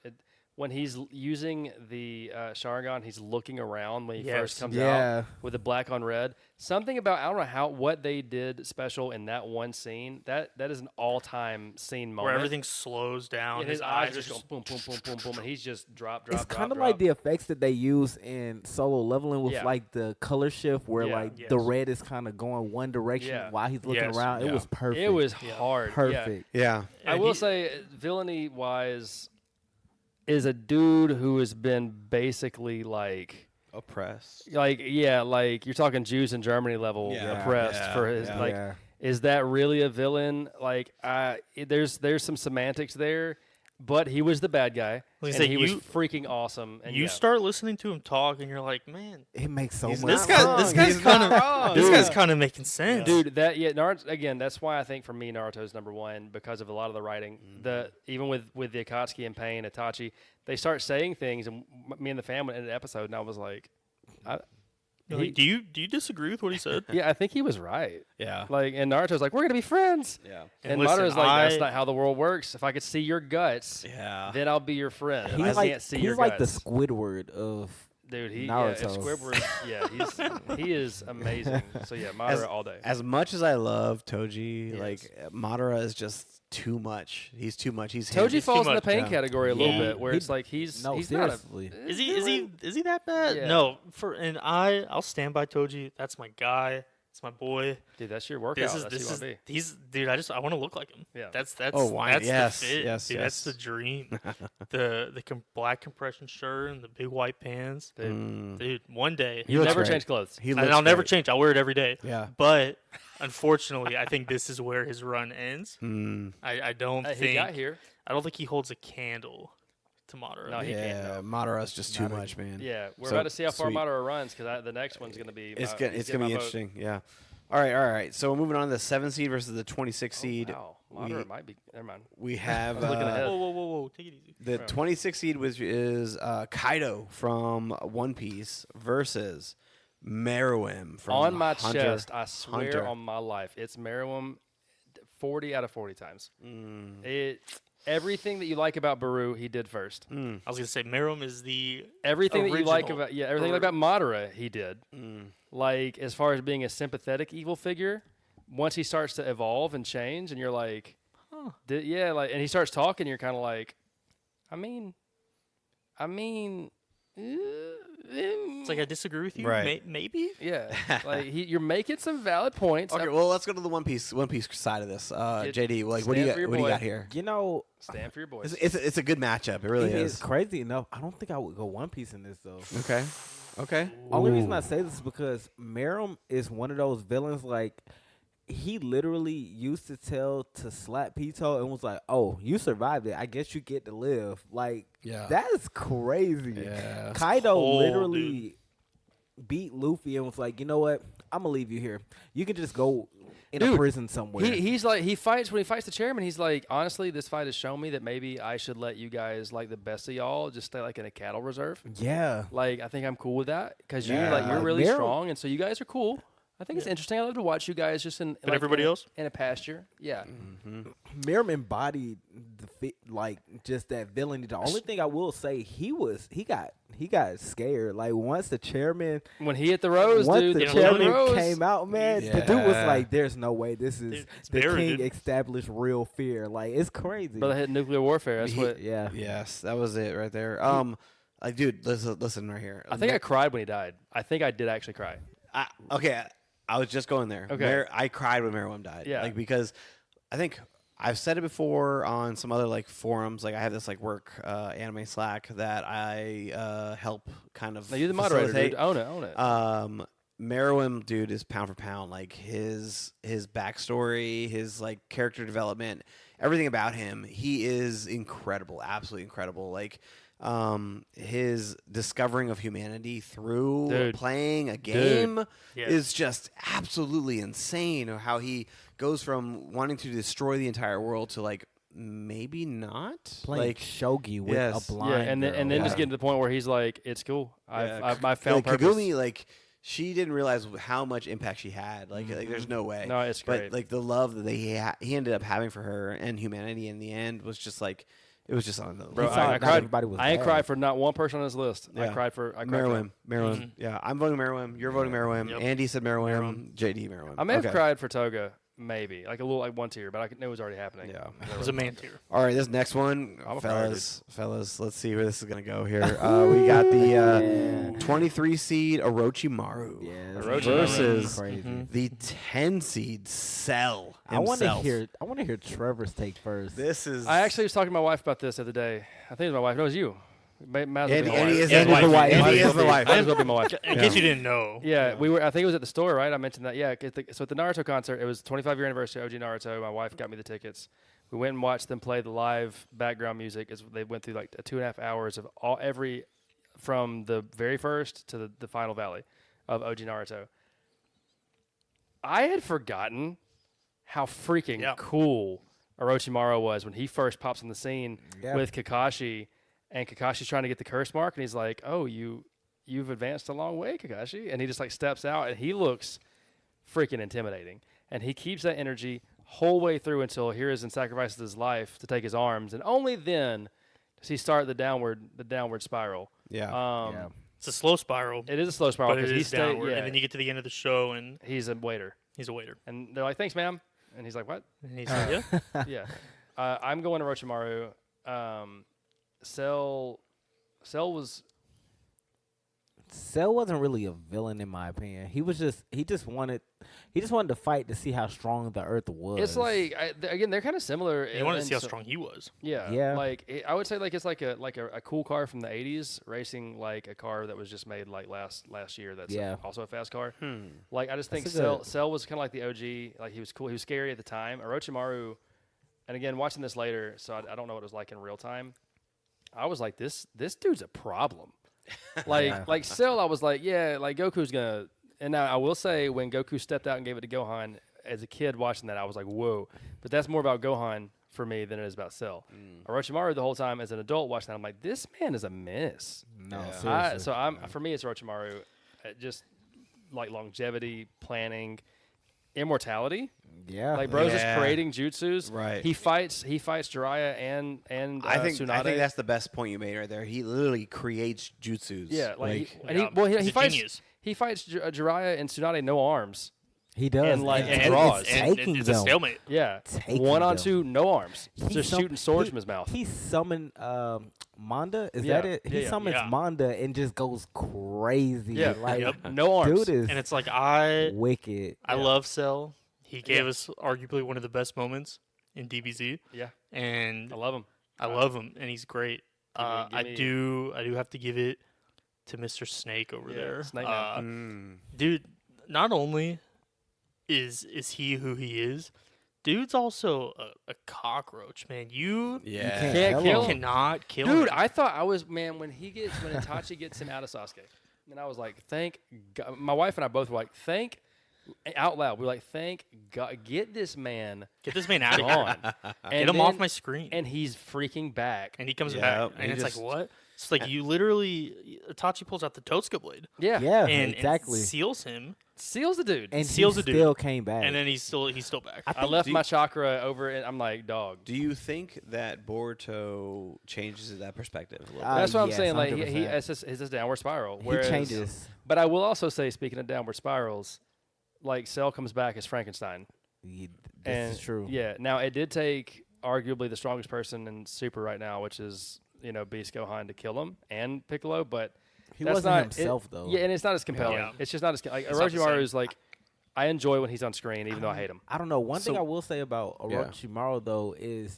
When he's using the Sharingan, he's looking around when he Yes. first comes Yeah. out with the black on red. Something about I don't know what they did special in that one scene. That is an all-time scene moment Where everything slows down. And his eyes just go boom, boom, boom, boom, boom, and he's just drop. It's kind of like the effects that they use in Solo Leveling with Yeah. like the color shift, where Yeah. like Yes. the red is kind of going one direction Yeah. while he's looking Yes. around. It Yeah. was perfect. It was hard. Yeah. perfect. Yeah. I And will he- say, villainy wise, is a dude who has been basically like you're talking Jews in Germany level Yeah. oppressed Yeah. for his Yeah. like. Yeah. Is that really a villain? Like, there's some semantics there, but he was the bad guy, Like I and said, he was you- freaking awesome. And You yeah. start listening to him talk, and you're like, man, It makes so He's much. not this guy, wrong. this guy's He's kind not of, wrong. this Dude. guy's kind of making sense, Dude, Naruto again. That's why I think for me Naruto's number one because of a lot of the writing. Even with the Akatsuki and Pain, Itachi, they start saying things, and me and the family in an episode, and I was like, You're like, do you disagree with what he said? yeah, I think he was right. Yeah. Like, and Naruto's like, we're gonna be friends. Yeah. And listen, Madara's like, that's I- not how the world works. If I could see your guts, Yeah. then I'll be your friend. I He's like can't see he's your like guts. the Squidward of Dude, Naruto. Squidward, he is amazing. So yeah, Madara all day. As much as I love Toji, Yes. like Madara is just too much. He's too much. He's Toji too falls in the much, pain yeah. category a little He- bit, where he- it's like he's no not seriously. Is he that bad? Yeah. No, I'll stand by Toji. That's my guy. It's my boy. dude, that's your workout. This That's who you is wanna be. he's dude. I want to look like him. Yeah. That's Oh, why? that's Yes, the fit. yes, dude, that's yes. the dream. the black compression shirt and the big white pants. Dude, Dude, one day He looks never great. change clothes. He and looks I'll never great. change. I'll wear it every day. Yeah. But unfortunately, I think this is where his run ends. Mm. I don't He think got here. I don't think he holds a candle to Madara. No, he can't. Yeah, Madara's just too much, man. Yeah, we're So, about to see how far sweet. Madara runs because the next one's gonna be. It's he's gonna getting be my vote. interesting. Yeah. All right. So we're moving on to the 7 seed versus the 26 seed. Wow, Madara might be. Never mind. We have I was looking ahead. Whoa! Take it easy. the 26 seed, which is Kaido from One Piece versus Meruem from On my Hunter. chest, I swear Hunter. on my life, it's Meruem 40 out of 40 times. Mm. Everything that you like about Baru, he did first. I was gonna say Meruem is the Everything that you like Original about everything you like about Madara, he did. Like as far as being a sympathetic evil figure, once he starts to evolve and change, and you're like, and he starts talking, you're kind of like, I mean, It's like I disagree with you. Right. Maybe. yeah, like you're making some valid points. Okay, well, let's go to the One Piece side of this. JD, like, what do you stand got? for your What do you boy. got here? You know, Stand for your boys. It's a good matchup. It really it is. is crazy enough. I don't think I would go One Piece in this though. Okay. Only reason I say this is because Meruem is one of those villains. Like he literally used to tell to slap Pito and was like, "Oh, you survived it. I guess you get to live." Like, Yeah. that is crazy. Yeah. Kaido cold, literally beat Luffy and was like, "You know what? I'm gonna leave you here. You can just go in a prison somewhere. He's like, he fights when he fights the chairman. He's like, honestly, this fight has shown me that maybe I should let you guys, like the best of y'all, just stay like in a cattle reserve. Yeah. Like, I think I'm cool with that because Yeah. you're Like, really Meryl- strong, and so you guys are cool. I think it's interesting. I love to watch you guys just in. But everybody else? in a pasture. Yeah. Miriam embodied just that villainy. The only thing I will say, he got scared. Like once the chairman, When he hit the rose, once dude, the the chairman rose. came out, man, the dude was Yeah. like, "There's no way this is Dude, it's the buried. king established real fear." Like it's crazy. Brother hit nuclear warfare. That's what. Yeah. Yes, that was it right there. Like, dude, listen right here. I think I cried when he died. I think I did actually cry. Okay, I was just going there. Okay. I cried when Merriam died. Yeah. Like, because I think I've said it before on some other like forums. Like, I have this like work anime Slack that I help kind of. No, you're the moderator, facilitate. dude. Own it. Merriam, dude, is pound for pound. Like his backstory, his like character development, everything about him. He is incredible, absolutely incredible. Like his discovering of humanity through Dude. playing a game Yeah. is just absolutely insane. Or how he goes from wanting to destroy the entire world to like maybe not Playing like shogi with yes. a Yeah, blind and then girl. just Yeah. getting to the point where he's like, "It's cool. Yeah, I've found like, purpose." Kagumi, like she didn't realize how much impact she had. Like there's no way. No, it's but great. like the love that he ended up having for her and humanity in the end was just like it was just on the Bro, He saw I not cried. everybody was I ain't bad. cried for not one person on this list. I Yeah. cried for Merriam. Mhm. Yeah, I'm voting Merriam. You're voting Merriam. Yep. Andy said Merriam. JD Merriam. I may have Okay. cried for Toga, maybe like a little like one tear, but I knew it was already happening. Yeah. It was a man tier. All right, this next one, I'm a crier, fellas. Let's see where this is gonna go here. We got the 23 seed Orochimaru Yeah, Orochimaru. versus crazy. Mhm. the 10 seed Cell I want to himself. hear Trevor's take first. This is I actually was talking to my wife about this the other day. I think it was my wife. No, it was you. Might as well be Andy, my Andy wife. is Yeah, the wife. wife. Andy Andy is is the wife. Might as well be my wife. In case you didn't know. Yeah, we were. I think it was at the store, right? I mentioned that. Yeah. So at the Naruto concert, it was 25-year anniversary of OG Naruto. My wife got me the tickets. We went and watched them play the live background music as they went through like 2.5 hours of from the very first to the final valley of OG Naruto. I had forgotten how freaking Yeah. cool Orochimaru was when he first pops on the scene Yeah. with Kakashi, and Kakashi's trying to get the curse mark, and he's like, "Oh, you've advanced a long way, Kakashi," and he just like steps out, and he looks freaking intimidating, and he keeps that energy whole way through until Hiruzen sacrifices his life to take his arms, and only then does he start the downward spiral. Yeah. Yeah. It's a slow spiral, It is a slow spiral but it because he is stayed. downward. Yeah, And then you get to the end of the show, and he's a waiter, he's a waiter. and they're like, "Thanks, ma'am," and he's like, "What?" And he's like, yeah. Yeah, I'm going to Orochimaru. Cell was Cell wasn't really a villain in my opinion. He just wanted to fight to see how strong the Earth was. It's like again, they're kind of similar. You wanted to in see how so- strong he was. Yeah, Yeah. Like I would say, like it's like a cool car from the '80s, racing like a car that was just made like last year. That's Yeah. also a fast car. Like I just think That's a Cell good- Cell was kind of like the OG. Like he was cool. He was scary at the time. Orochimaru, and again watching this later, so I don't know what it was like in real time. I was like, this dude's a problem. Like Cell, I was like, yeah, like Goku's gonna. And now I will say, when Goku stepped out and gave it to Gohan, as a kid watching that, I was like, whoa. But that's more about Gohan for me than it is about Cell. Orochimaru the whole time as an adult watching that, I'm like, this man is a mess. no, Yeah. seriously. For me, it's Orochimaru. Just like longevity, planning, immortality. yeah. Like bro's just Yeah. creating jutsus. Right. He fights Jiraiya and I think Tsunade. that's the best point you made right there. He literally creates jutsus. Yeah, like Yeah. he He's a fights genius. he fights Jiraiya and Tsunade no arms. He does. and, like, and and draws. it's And taking it's a them. stalemate. Yeah, Taking 1 on them. 2, no arms, He just sum- shooting swords he- from his mouth. He summoned Manda. Is Yeah. that it? He Yeah. summons Yeah. Manda and just goes crazy. Yeah. Like Yep. No arms. dude is And it's like I wicked. I Yeah. love Cell. He gave Yeah. us arguably one of the best moments in DBZ, Yeah, and I love him. I love him, and he's great. Give me- I do have to give it to Mr. Snake over Yeah, there. Snake Man. Dude, not only is he who he is, dude's also a cockroach, man. You Yeah. can't Can't kill him. cannot kill Dude, him. I thought I was when Itachi gets him out of Sasuke, and I was like, thank God. My wife and I both were like, thank out loud. We were like, thank God, get this man Get this man out of gone. here. And Get him off then- my screen. And he's freaking back. And he comes Yeah, back, he and it's just- like, what? It's like you literally, Itachi pulls out the Totsuka blade Yeah, and exactly. seals him, Seals the dude. And seals he the dude. still came back. and then he's still back. I left my chakra over it. I'm like, dog. Do you think that Boruto changes that perspective a little bit? That's what I'm yes, saying. Like he 100%. it's this downward spiral. He Whereas, changes. But I will also say, speaking of downward spirals, like Cell comes back as Frankenstein. This And is true. Yeah. Now it did take arguably the strongest person in Super right now, which is Beast Gohan, to kill him and Piccolo, but He that's wasn't not himself though. Yeah, and it's not as compelling. Yeah. It's just not as like It's not the Orochimaru same. is like I enjoy when he's on screen, even though I hate him. I don't know. One thing So- I will say about Yeah. Orochimaru though is,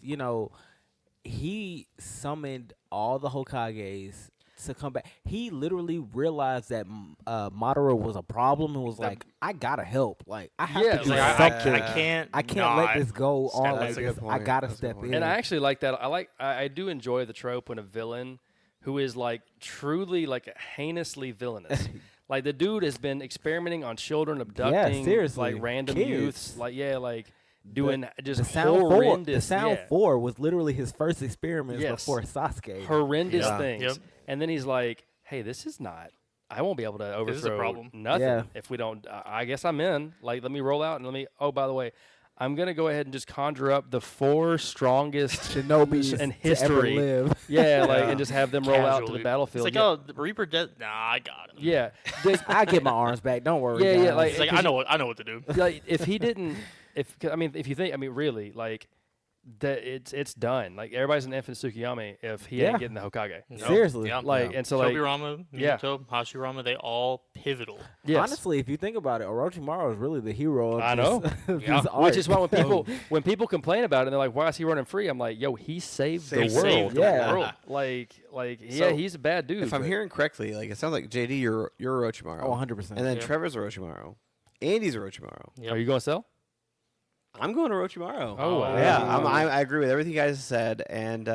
he summoned all the Hokages to come back. He literally realized that Madara was a problem and was like, I gotta help. Like I have Yeah, to do like, I something. can't. I can't let not this go on step like That's a this. good I point. gotta That's a good step point. in. And I actually like that. I do enjoy the trope when a villain who is like truly like heinously villainous. Like the dude has been experimenting on children, abducting seriously, like random kids. youths. Like doing just the Sound 4, horrendous. the Sound yeah, 4 was literally his first experiments Yes. before Sasuke. horrendous Yeah. things. Yep. And then he's like, "Hey, this is not. I won't be able to overthrow This is a problem. nothing Yeah. if we don't. I guess I'm in. Like, let me roll out and let me. Oh, by the way, I'm gonna go ahead and just conjure up the 4 strongest Shinobi in to ever history. live. Yeah, like and just have them roll out to casually. the battlefield. It's like, yeah. oh, the Reaper dead. Nah, I got him. Yeah. I get my arms back. Don't worry. Yeah, yeah, guys. like- It's like I know what to do. Like if he didn't, if you think, really, like that, it's done. Like everybody's an infant Tsukiyami if he Yeah. ain't getting the Hokage. No. Seriously. Yeah. Like and so like Tobirama, yeah. Minato, Hashirama, they all pivotal. yes. Honestly, if you think about it, Orochimaru is really the hero of I this, know. of Yeah. this Which is why arc. when people complain about it, and they're like, "Why is he running free?" I'm like, "Yo, he saved the Saved world. the Yeah. world. Like yeah, So, he's a bad dude. If I'm but- hearing correctly, like it sounds like JD, you're Orochimaru. Oh, 100%. And then Yeah. Trevor's Orochimaru. Andy's Orochimaru. Yep. are you going to sell? I'm going Orochimaru. Oh, wow. Yeah, I agree with everything you guys said, and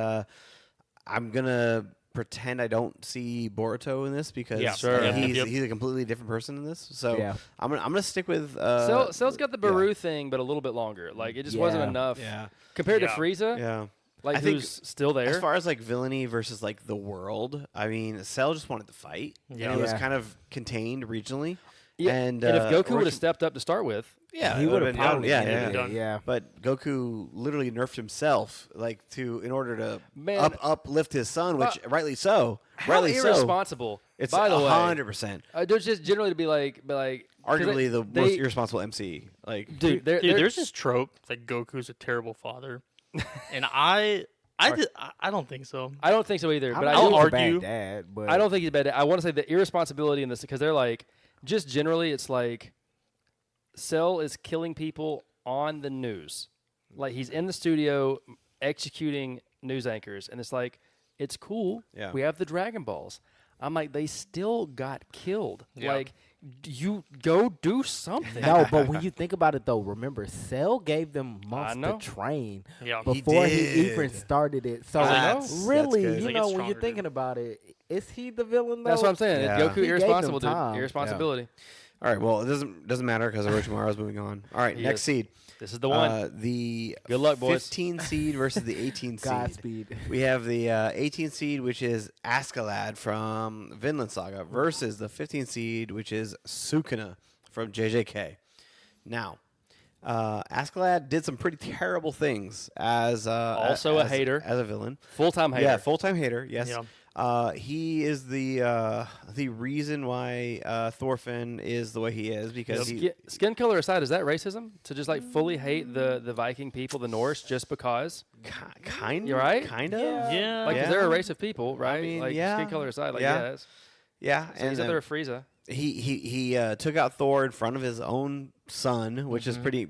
I'm gonna pretend I don't see Boruto in this because Yeah. Sure. Yep, he's yep. he's a completely different person in this. So Yeah. I'm gonna stick with Cell's got the Baru thing, but a little bit longer. Like it just wasn't Yeah. enough Yeah, compared Yeah. to Frieza. yeah. Like I think who's still there. As far as like villainy versus like the world, I mean, Cell just wanted to fight, Yeah. and it was Yeah. kind of contained regionally. Yeah, And, if Goku would Orochi- have stepped up to start with, Yeah, he it would would've have been probably done. ended Yeah, it, done. yeah. But Goku literally nerfed himself, like in order to Man. uplift his son, which rightly so. how Rightly so. irresponsible. It's by the way, 100%. there's just generally to be like 'cause Arguably the they- most irresponsible MC. Like, dude. Dude, there's this trope that Goku's a terrible father, and I don't think so. I don't think so either. I'm But I not do I'll a bad argue- dad, but I don't think he's bad. I want to say the irresponsibility in this because they're like, just generally, it's like Cell is killing people on the news. Like he's in the studio executing news anchors, and it's like, it's cool. Yeah. We have the Dragon Balls. I'm like, they still got killed. Yeah. Like, you go do something. No, but when you think about it, though, remember, Cell gave them months to know. train Yeah. before he did. even started it. So That's really, good. you Like, know, it's when you're stronger, thinking dude. about it, is he the villain? Though? That's what I'm saying. Yeah. Goku He gave irresponsible, them dude. time. Irresponsibility. all right, well, it doesn't matter because Orochimaru is moving on. All right, He next is. seed. This is the one. The Good luck, boys. 15 seed versus the 18 seed. Godspeed. We have the 18 seed, which is Askeladd from Vinland Saga, versus the 15 seed, which is Sukuna from JJK. Now, Askeladd did some pretty terrible things as Also a hater. as a villain. Full-time hater. Yeah, full-time hater. Yes. Yeah. He is the reason why Thorfinn is the way he is because he. Skin color aside, is that racism? To just like fully hate the Viking people, the Norse, just because? Kind You're right? Kind of. Yeah. Like, 'cause Yeah. they're a race of people, right? mean, like, yeah. skin color aside, like, Yeah. yes. Yeah. So and he's up there with Frieza. he took out Thor in front of his own son, which is pretty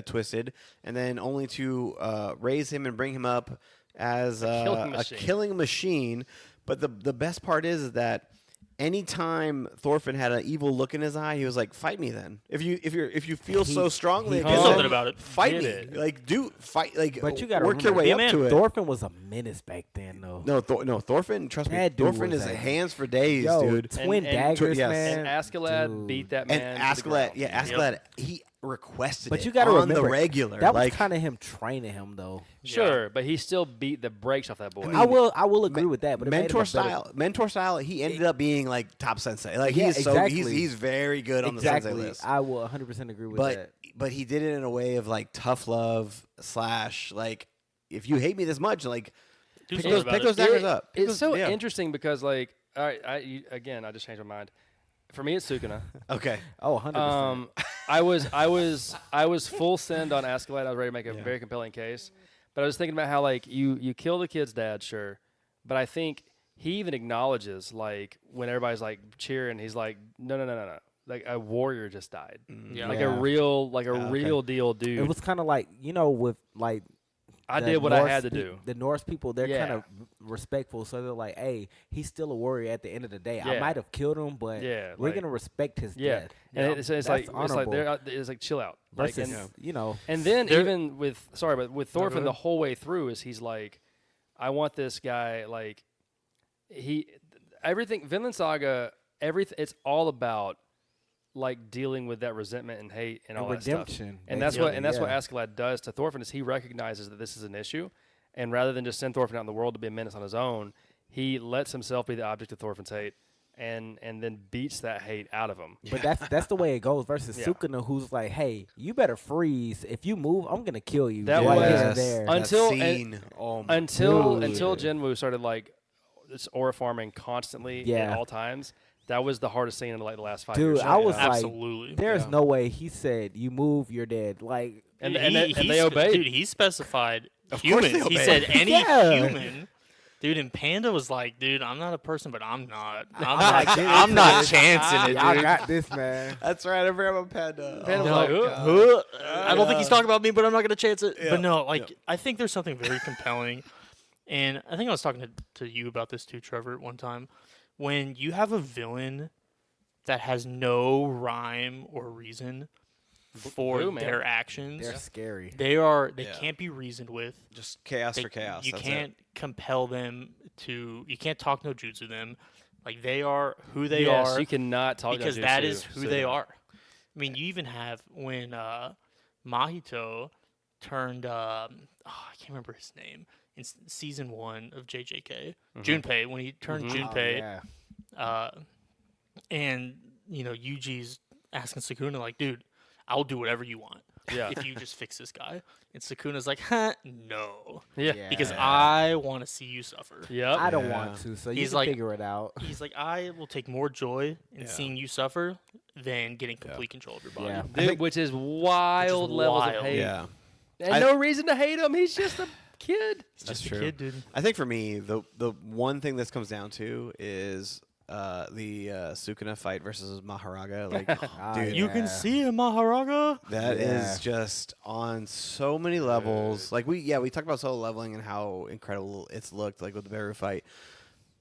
twisted, and then only to raise him and bring him up as killing a machine. killing machine. But the best part is that anytime Thorfinn had an evil look in his eye, he was like, "Fight me, then. If you feel so strongly, he against did something him, about it. Fight Did me, it. like fight, like But you gotta work your remember, way up to it." Thorfinn was a menace back then, though. No, Thorfinn. Trust me, That dude Thorfinn was is a- hands for days, Yo, dude. twin And- daggers, yes. man. And Askeladd Dude. beat that And man. to the Askeladd, ground. yeah, Askeladd, he requested But it you gotta on remember the regular. that was like, kind of him training him, though. Sure, but he still beat the brakes off that boy. I will agree with that. But it made him mentor a better- mentor style. He ended up being like top sensei. Like Yeah, he's so exactly. he's very good on the sensei Exactly. list. I will 100% agree with that. But he did it in a way of like tough love / like if you hate me this much, like Do pick something those, about pick it. those daggers up. Pick It's those- so yeah. interesting because, like, all right, again, I just changed my mind. For me, it's Sukuna. Okay. Oh, 100%. I was full send on Askeladd. I was ready to make a very compelling case, but I was thinking about how like you kill the kid's dad, sure, but I think he even acknowledges like when everybody's like cheering, he's like, no, like a warrior just died, Yeah. like Yeah. a real okay. real deal dude. It was kind of like, with like I the did what I Norse had to pe- do. The Norse people, they're Yeah. kind of respectful, so they're like, "Hey, he's still a warrior at the end of the day. I Yeah. might have killed him, but Yeah, we're like- gonna respect his Yeah, death." and Yeah. it's That's like honorable. it's like chill out. Like, Versus, and, and then There- even with with go Thorfinn ahead. the whole way through is he's like, I want this guy like everything Vinland Saga it's all about like dealing with that resentment and hate and all that stuff. redemption, And that's basically, what yeah. Askeladd does to Thorfinn is he recognizes that this is an issue, and rather than just send Thorfinn out in the world to be a menace on his own, he lets himself be the object of Thorfinn's hate, and then beats that hate out of him. But that's the way it goes. Versus Yeah. Sukuna, who's like, "Hey, you better freeze. If you move, I'm gonna kill you." That right was- here and there. That Until- scene. Oh my Until Dude. Jinwoo started like this aura farming constantly Yeah. at all times, that was the hardest scene in like the last 5 Dude, years. I was Yeah. like, Absolutely. "There's Yeah. no way." He said, "You move, you're dead." Like, and Dude, they obeyed. Dude, he specified Of course they humans. He obeyed. said any Yeah. human. Dude, and Panda was like, "Dude, I'm not a person, but I'm not. like, dude, I'm not dude, chancing it, y'all dude." got this, man. That's right. I forgot about Panda. Panda was No, like, I don't think he's talking about me, but I'm not gonna chance it. Yeah. But no, like I think there's something very compelling, and I think I was talking to you about this too, Trevor, at one time. When you have a villain that has no rhyme or reason for Blue, man. their actions, They're scary. they Yeah. can't be reasoned with. Just chaos They- for chaos. You That's can't compel them to. You can't talk no jutsu them. Like they are who they yes, are you cannot talk because no that jutsu, is who so they yeah. are. I mean, you even have when Mahito turned. I can't remember his name in season 1 of JJK. Junpei when he turned Oh, Junpei, yeah. and Yuji's asking Sukuna like, "Dude, I'll do whatever you want Yeah. if you just fix this guy." And Sukuna's like, "Huh, no, Yeah. because Yeah. I want to see you suffer." Yep. I don't Yeah. want to, so you He's can like- figure it out. He's like, "I will take more joy in Yeah. seeing you suffer than getting complete control of your body." Yeah. Dude, which is wild levels wild. of hate. Yeah. And I- no reason to hate him. He's just a kid. It's That's just a true. kid, dude. I think for me, the one thing this comes down to is the Sukuna fight versus Maharaga. Like, dude, You can see him, Maharaga. that is Yeah. just on so many levels. Like we talked about solo leveling and how incredible it's looked like with the Beru fight,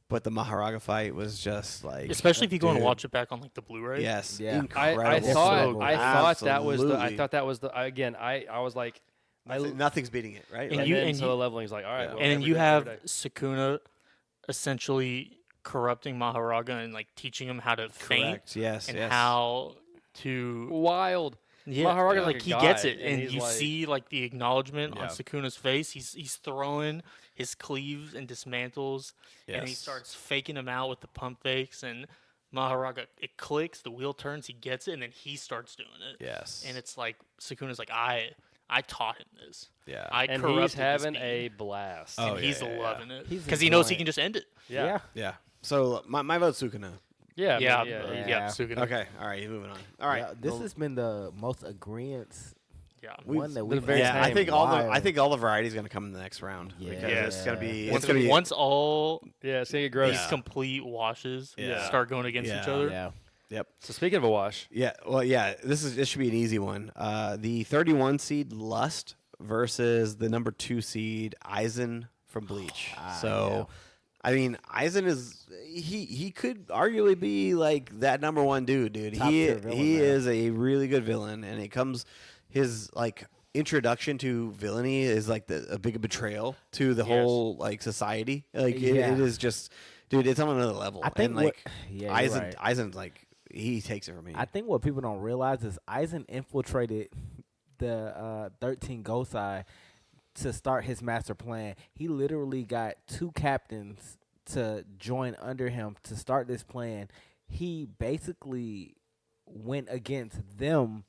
but the Maharaga fight was just like, Especially if you go and dude, watch it back on like the Blu-ray. Yes, Yeah. incredible. I thought level. I thought that was the I Absolutely. thought that was the again I was like Nothing's beating it, right? And Like, you- then and solo you- leveling is like all right. Yeah. Well, And then every you day, have every day. Sukuna essentially corrupting Maharaga and like teaching him how to feint correct. Yes, and yes. how to wild. yeah, Maharaga's like like a he gets guy, it, and and he's you like- see like the acknowledgement Yeah. on Sukuna's face. He's throwing his cleaves and dismantles, and he Yes. starts faking him out with the pump fakes. And Maharaga, it clicks, the wheel turns, he gets it, and then he starts doing it. Yes, And it's like Sukuna's like, I taught him this. yeah. I And corrupted he's this having being." a blast. Oh, and he's yeah, yeah, loving it He's because he knows he enjoying can just end it. yeah. yeah. So my vote's Sukuna. Yeah. Yeah, yeah. yeah. Sukuna. Okay, all right, moving on. All right, Yeah, this well, has been the most agreeants Yeah. one that been we've very had. yeah. I tame. think all the Wild. all the variety is going to come in the next round. Yeah. because Yeah. it's going to be Once, it's going to be once all Yeah, it's gonna get gross. these complete washes Yeah. start going against each Yeah. other. Yeah. Yep. So speaking of a wash, Yeah. Well, yeah. This should be an easy one. The 31 seed Lust versus the number 2 seed Aizen from Bleach. So I mean, Aizen is he could arguably be like that number one dude. Top He tier villain, he man. is a really good villain, and it comes his like introduction to villainy is like a big betrayal to the whole like society. Like it is just, dude, it's on another level. I think and like you're Aizen, right. Aizen's like he takes it from me. I think what people don't realize is Aizen infiltrated the 13 Gosai to start his master plan. He literally got 2 captains to join under him to start this plan. He basically went against them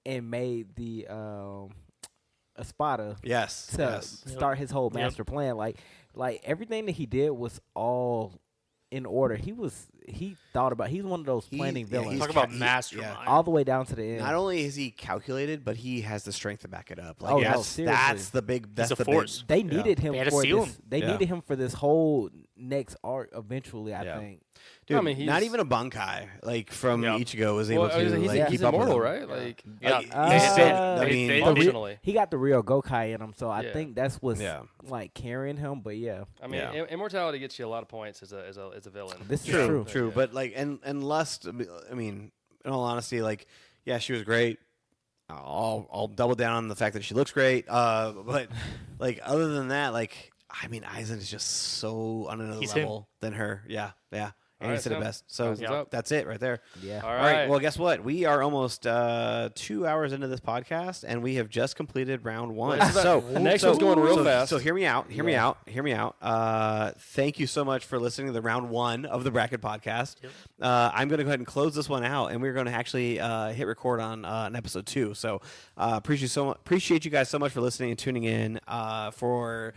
and made the Espada yes, to yes. start his whole master plan. Like everything that he did was all in order. He thought about. He's one of those planning villains. he's Talk about he- mastermind. all the way down to the end. Not only is he calculated, but he has the strength to back it up. Like Oh, no, that's seriously. the big. That's a the force. Big, They needed him They had to for seal this. him. They Yeah. needed him for this whole next arc. Eventually, I Yeah. think. dude. I mean, not he's- even a Bankai like from Yeah. Ichigo was able Well, to he's, like he's keep up with immortal, him. right? Like, Yeah, Like, Uh, they said, they- I mean, they- functionally. He got the real Gokai in him, so I Yeah. think that's what's Yeah. like carrying him. But yeah, I mean, Yeah. immortality gets you a lot of points as a villain. this is True, true. true. Yeah. But like, and Lust. I mean, in all honesty, like, yeah, she was great. I'll double down on the fact that she looks great. But like, other than that, like, I mean, Aizen is just so on another He's him. level than her. Yeah, yeah. And All he right, said it Sam. best. So Aizen's up. that's it right there. Yeah. All All right. right. Well, guess what? We are almost 2 hours into this podcast, and we have just completed round one. Well, So the next one's going real fast. So hear me out. Hear me Yeah. out. Hear me out. Thank you so much for listening to the round one of the Bracket Podcast. Yep. I'm going to go ahead and close this one out, and we're going to actually hit record on an episode 2. So appreciate you guys so much for listening and tuning in. For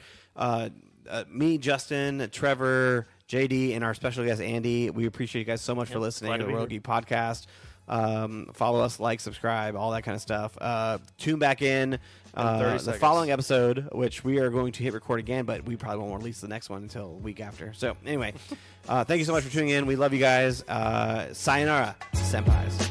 me, Justin, Trevor, JD, and our special guest Andy, we appreciate you guys so much for Yep, listening glad to to the be World here. Geek Podcast. Follow us, like, subscribe, all that kind of stuff. Tune back in 30 the seconds. following episode, which we are going to hit record again, but we probably won't release the next one until a week after. So anyway, thank you so much for tuning in. We love you guys. Sayonara, senpais.